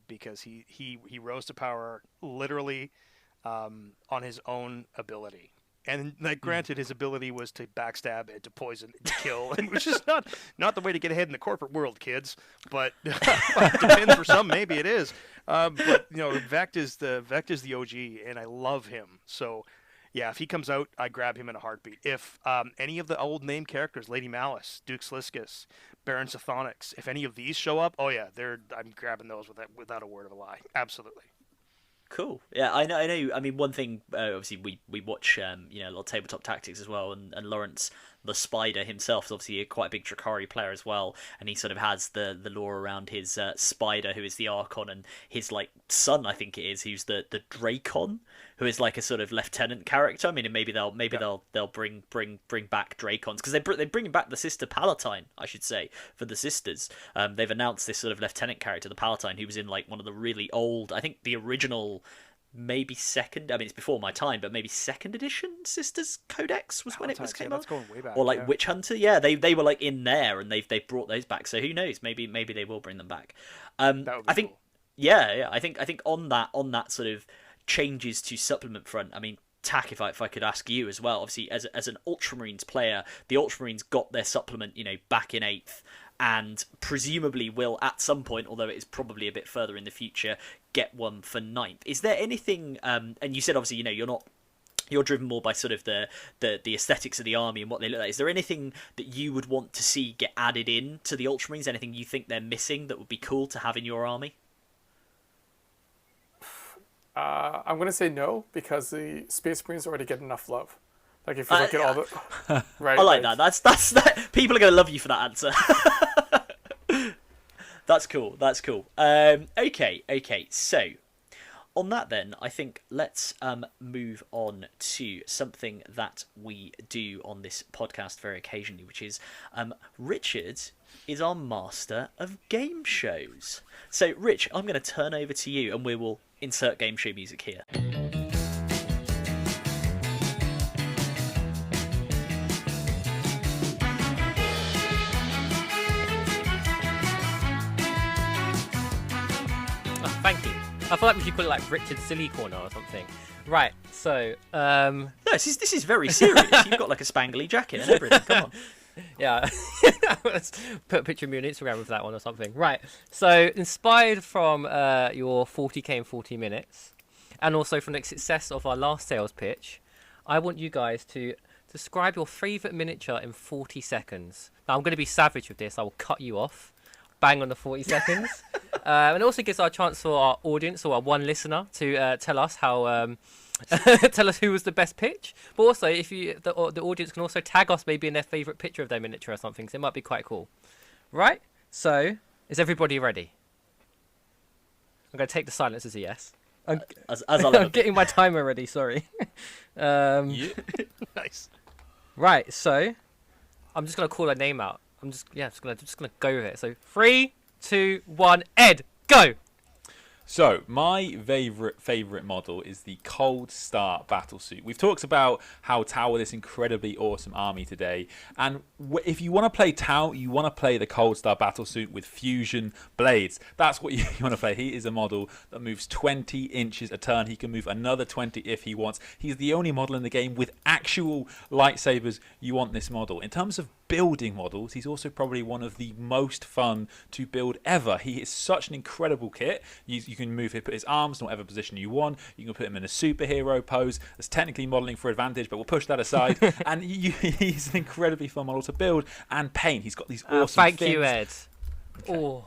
Speaker 5: Because he rose to power literally on his own ability. And like, granted, his ability was to backstab and to poison and to kill, and which is not the way to get ahead in the corporate world, kids. But depends, for some, maybe it is. But Vect is the OG, and I love him. So yeah, if he comes out, I grab him in a heartbeat. If any of the old name characters, Lady Malice, Duke Sliskus, Baron Sathonix, if any of these show up, oh yeah, I'm grabbing those without a word of a lie. Absolutely.
Speaker 2: Cool. Yeah, I know. I mean, one thing, obviously, we watch, a lot of tabletop tactics as well, and Lawrence the Spider himself is obviously quite a big Drukhari player as well, and he sort of has the lore around his Spider, who is the Archon, and his like son, I think it is, who's the Dracon, who is like a sort of lieutenant character. I mean, and maybe they'll bring back Dracons, because they're bringing back the Sister Palatine, I should say, for the sisters. They've announced this sort of lieutenant character, the Palatine, who was in like one of the really old, I think the original maybe second. I mean, it's before my time, but maybe second edition Sisters Codex was when it was came out.
Speaker 5: That's going way back.
Speaker 2: Or like
Speaker 5: yeah.
Speaker 2: Witch Hunter, yeah, they were like in there, and they've brought those back. So who knows? Maybe they will bring them back.
Speaker 5: That would be
Speaker 2: I think,
Speaker 5: cool.
Speaker 2: yeah. I think on that sort of changes to supplement front. I mean, Tack, if I could ask you as well, obviously as an Ultramarines player, the Ultramarines got their supplement, back in 8th, and presumably will at some point, although it is probably a bit further in the future, get one for 9th. Is there anything? And you said obviously you're driven more by sort of the aesthetics of the army and what they look like. Is there anything that you would want to see get added in to the Ultramarines? Anything you think they're missing that would be cool to have in your army?
Speaker 4: I'm going to say no, because the Space Marines already get enough love. Like, if you look at all the... Right,
Speaker 2: I like that. That's that. People are going to love you for that answer. That's cool. Okay. So, on that then, I think let's move on to something that we do on this podcast very occasionally, which is Richard is our master of game shows. So, Rich, I'm going to turn over to you, and we will insert game show music here.
Speaker 3: Oh, thank you. I feel like we should call it like Richard's Silly Corner or something. Right, so...
Speaker 2: No, this is very serious. You've got like a spangly jacket and everything. Come on.
Speaker 3: Yeah, let's put a picture of me on Instagram with that one or something. Right, so inspired from your 40k in 40 minutes, and also from the success of our last sales pitch, I want you guys to describe your favourite miniature in 40 seconds. Now, I'm going to be savage with this. I will cut you off. Bang on the 40 seconds. And it also gives our chance for our audience or our one listener to tell us how... tell us who was the best pitch, but also if the audience can also tag us maybe in their favourite picture of their miniature or something, so it might be quite cool. Right, so is everybody ready? I'm going to take the silence as a yes.
Speaker 2: As I love
Speaker 3: I'm
Speaker 2: it.
Speaker 3: getting my timer ready, sorry.
Speaker 5: Nice.
Speaker 3: Right, so I'm just going to call her name out. I'm just going to go with it. So 3, 2, 1, Ed, go.
Speaker 6: So, my favourite model is the Cold Star Battlesuit. We've talked about how Tau are this incredibly awesome army today, and if you want to play Tau, you want to play the Cold Star Battlesuit with fusion blades. That's what you want to play. He is a model that moves 20 inches a turn. He can move another 20 if he wants. He's the only model in the game with actual lightsabers. You want this model. In terms of building models, he's also probably one of the most fun to build ever. He is such an incredible kit. You can put his arms in whatever position you want. You can put him in a superhero pose. That's technically modeling for advantage, but we'll push that aside. And he's an incredibly fun model to build and paint. He's got these awesome
Speaker 3: Thank
Speaker 6: fins.
Speaker 3: you, Ed. Okay. Oh.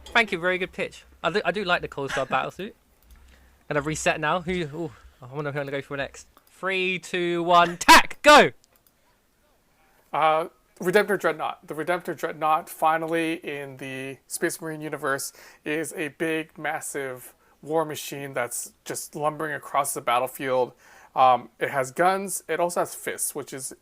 Speaker 3: Thank you, very good pitch. I do like the Cold Star Battlesuit. Gonna reset now. I wonder who I'm gonna go for next. 3, 2, 1, tack, go!
Speaker 4: Redemptor Dreadnought. The Redemptor Dreadnought, finally in the Space Marine universe, is a big, massive war machine that's just lumbering across the battlefield. It has guns. It also has fists, which is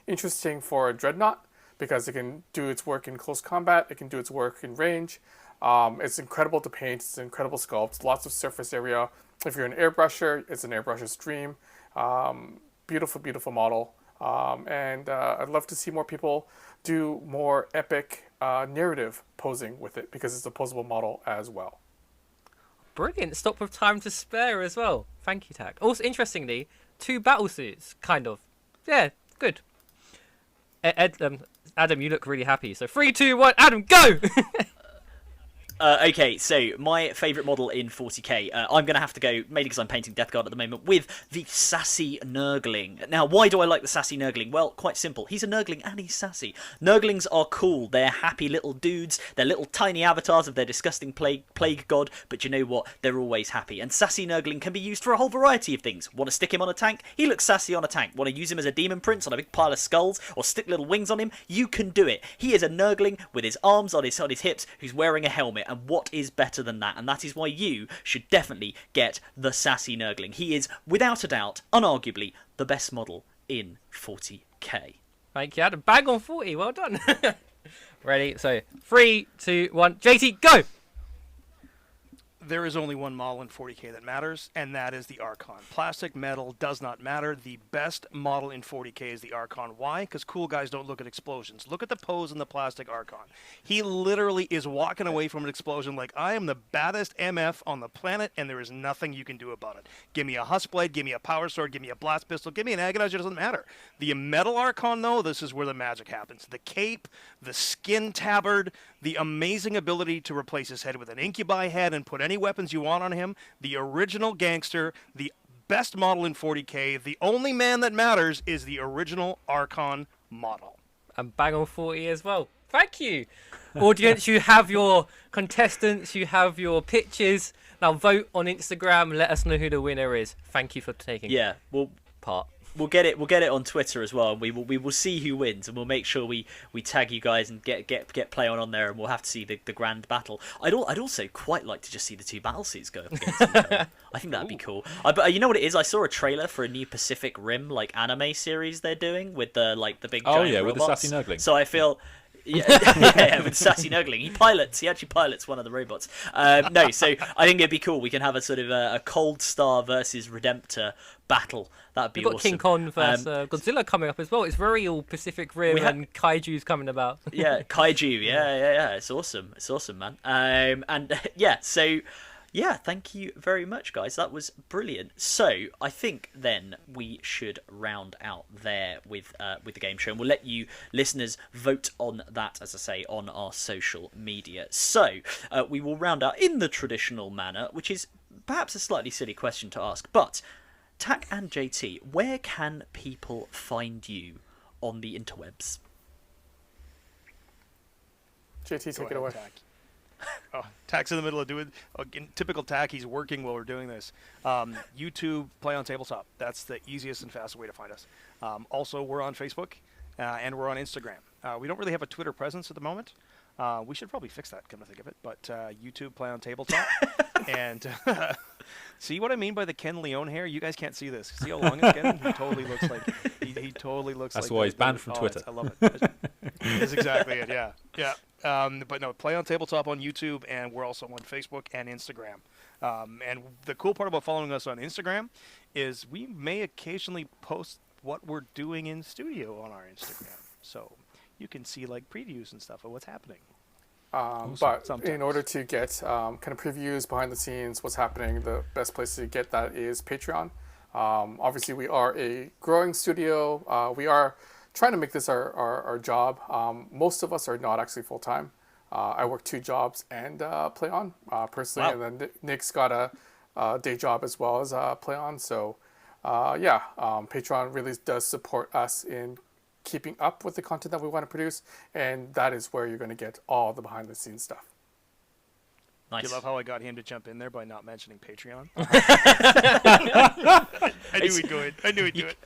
Speaker 4: interesting for a Dreadnought because it can do its work in close combat. It can do its work in range. It's incredible to paint. It's an incredible sculpt. Lots of surface area. If you're an airbrusher, it's an airbrusher's dream. Beautiful, beautiful model. And I'd love to see more people do more epic narrative posing with it because it's a posable model as well.
Speaker 3: Brilliant. Stop with time to spare as well. Thank you, Tack. Also, interestingly, 2 battle suits, kind of. Yeah, good. Adam, you look really happy. So 3, 2, 1, Adam, go!
Speaker 2: Okay, so my favourite model in 40k, I'm going to have to go, mainly because I'm painting Death Guard at the moment, with the Sassy Nurgling. Now, why do I like the Sassy Nurgling? Well, quite simple. He's a Nurgling and he's sassy. Nurglings are cool. They're happy little dudes. They're little tiny avatars of their disgusting plague god, but you know what? They're always happy. And Sassy Nurgling can be used for a whole variety of things. Want to stick him on a tank? He looks sassy on a tank. Want to use him as a demon prince on a big pile of skulls, or stick little wings on him? You can do it. He is a Nurgling with his arms on his hips, who's wearing a helmet. And what is better than that? And that is why you should definitely get the Sassy Nurgling. He is, without a doubt, unarguably, the best model in 40k.
Speaker 3: Thank you, Adam. Bang on 40. Well done. Ready? So 3, 2, 1. JT, go!
Speaker 5: there is only one model in 40k that matters, and that is the Archon. Plastic, metal, does not matter. The best model in 40k is the Archon. Why? Because cool guys don't look at explosions. Look at the pose in the plastic Archon. He literally is walking away from an explosion like, I am the baddest MF on the planet, and there is nothing you can do about it. Give me a Huskblade, give me a Power Sword, give me a Blast Pistol, give me an Agonizer, doesn't matter. The metal Archon, though, this is where the magic happens. The cape, the skin tabard, the amazing ability to replace his head with an Incubi head and put any weapons you want on him, the original gangster, the best model in 40k, the only man that matters is the original Archon model.
Speaker 3: And bang on 40 as well. Thank you. Audience, you have your contestants, you have your pitches. Now vote on Instagram, let us know who the winner is. Thank you for taking part.
Speaker 2: We'll get it on Twitter as well. We will see who wins, and we'll make sure we tag you guys and get PlayOn on there, and we'll have to see the grand battle. I'd also quite like to just see the two battlesuits go up against each other. I think that'd be cool. But you know what it is? I saw a trailer for a new Pacific Rim anime series they're doing with the big giant robots.
Speaker 6: With the sassy nuggling.
Speaker 2: So I feel. Yeah, with sassy nuggling. He actually pilots one of the robots. No, so I think it'd be cool. We can have a sort of a Cold Star versus Redemptor battle. That'd be
Speaker 3: We've got
Speaker 2: awesome.
Speaker 3: King Kong versus Godzilla coming up as well. It's very all Pacific Rim and Kaiju's coming about.
Speaker 2: Yeah, Kaiju. Yeah. It's awesome, man. Yeah, thank you very much, guys. That was brilliant. So I think then we should round out there with the game show, and we'll let you listeners vote on that, as I say, on our social media. So we will round out in the traditional manner, which is perhaps a slightly silly question to ask, but Tack and JT, where can people find you on the interwebs?
Speaker 4: JT, take it away.
Speaker 5: Oh, Tack's in the middle of doing in typical Tack. He's working while we're doing this. YouTube, PlayOn TableTop. That's the easiest and fastest way to find us. Also, we're on Facebook and we're on Instagram. We don't really have a Twitter presence at the moment. We should probably fix that, come to think of it. But YouTube, PlayOn TableTop, and see what I mean by the Ken Leone hair? You guys can't see this. See how long it's getting? He totally looks like. He totally looks like.
Speaker 6: That's why he's banned from Twitter.
Speaker 5: I love it. That's exactly it. Yeah. But no, PlayOn TableTop on YouTube, and we're also on Facebook and Instagram. And the cool part about following us on Instagram is we may occasionally post what we're doing in studio on our Instagram, so you can see previews and stuff of what's happening.
Speaker 4: But in order to get kind of previews behind the scenes, what's happening, the best place to get that is Patreon. Obviously, we are a growing studio. We are trying to make this our job. Most of us are not actually full-time. I work 2 jobs and PlayOn personally, wow. And then Nick's got a day job as well as PlayOn. So Patreon really does support us in keeping up with the content that we want to produce, and that is where you're going to get all the behind-the-scenes stuff.
Speaker 2: Nice.
Speaker 5: Do you love how I got him to jump in there by not mentioning Patreon? I knew he'd do it.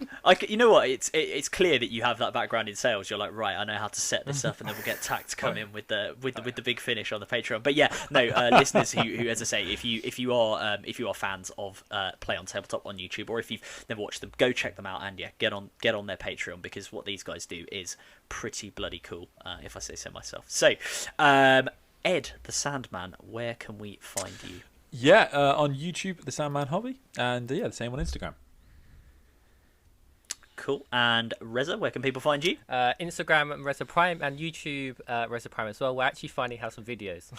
Speaker 2: You know what? It's clear that you have that background in sales. You're like, right, I know how to set this up, and then we'll get Tack to come in with the big finish on the Patreon. But yeah, no, listeners who, as I say, if you are fans of PlayOn TableTop on YouTube, or if you've never watched them, go check them out, and get on their Patreon, because what these guys do is pretty bloody cool, if I say so myself. So. Ed, the Sandman, where can we find you?
Speaker 6: Yeah, on YouTube, the Sandman Hobby, and the same on Instagram.
Speaker 2: Cool. And Rezza, where can people find you?
Speaker 3: Instagram, Rezza Prime, and YouTube, Rezza Prime as well. We're actually finding out some videos.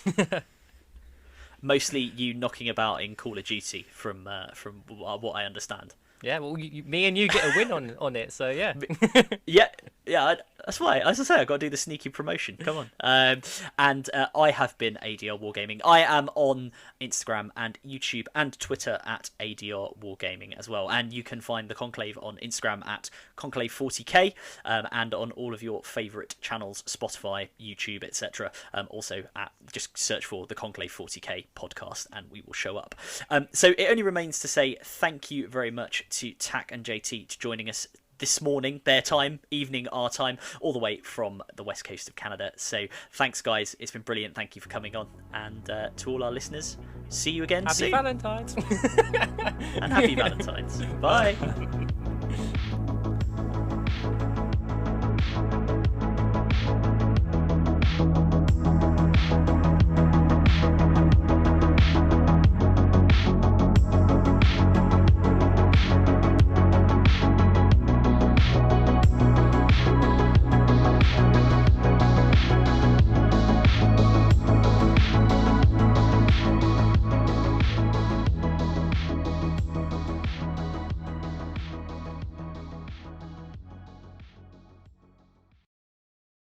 Speaker 2: Mostly you knocking about in Call of Duty, from what I understand.
Speaker 3: Yeah, well, me and you get a win on it, so yeah.
Speaker 2: yeah, that's why. As I say, I've got to do the sneaky promotion. Come on. And I have been ADRWargaming. I am on Instagram and YouTube and Twitter at ADRWargaming as well. And you can find the Conclave on Instagram at Conclave 40k, and on all of your favourite channels, Spotify, YouTube, etc. Also, just search for the Conclave 40k podcast and we will show up. So it only remains to say thank you very much to Tack and JT to joining us this morning, their time, evening, our time, all the way from the west coast of Canada. So thanks, guys. It's been brilliant. Thank you for coming on. And to all our listeners, see you again soon.
Speaker 3: Happy Valentine's.
Speaker 2: And happy Valentine's. Bye.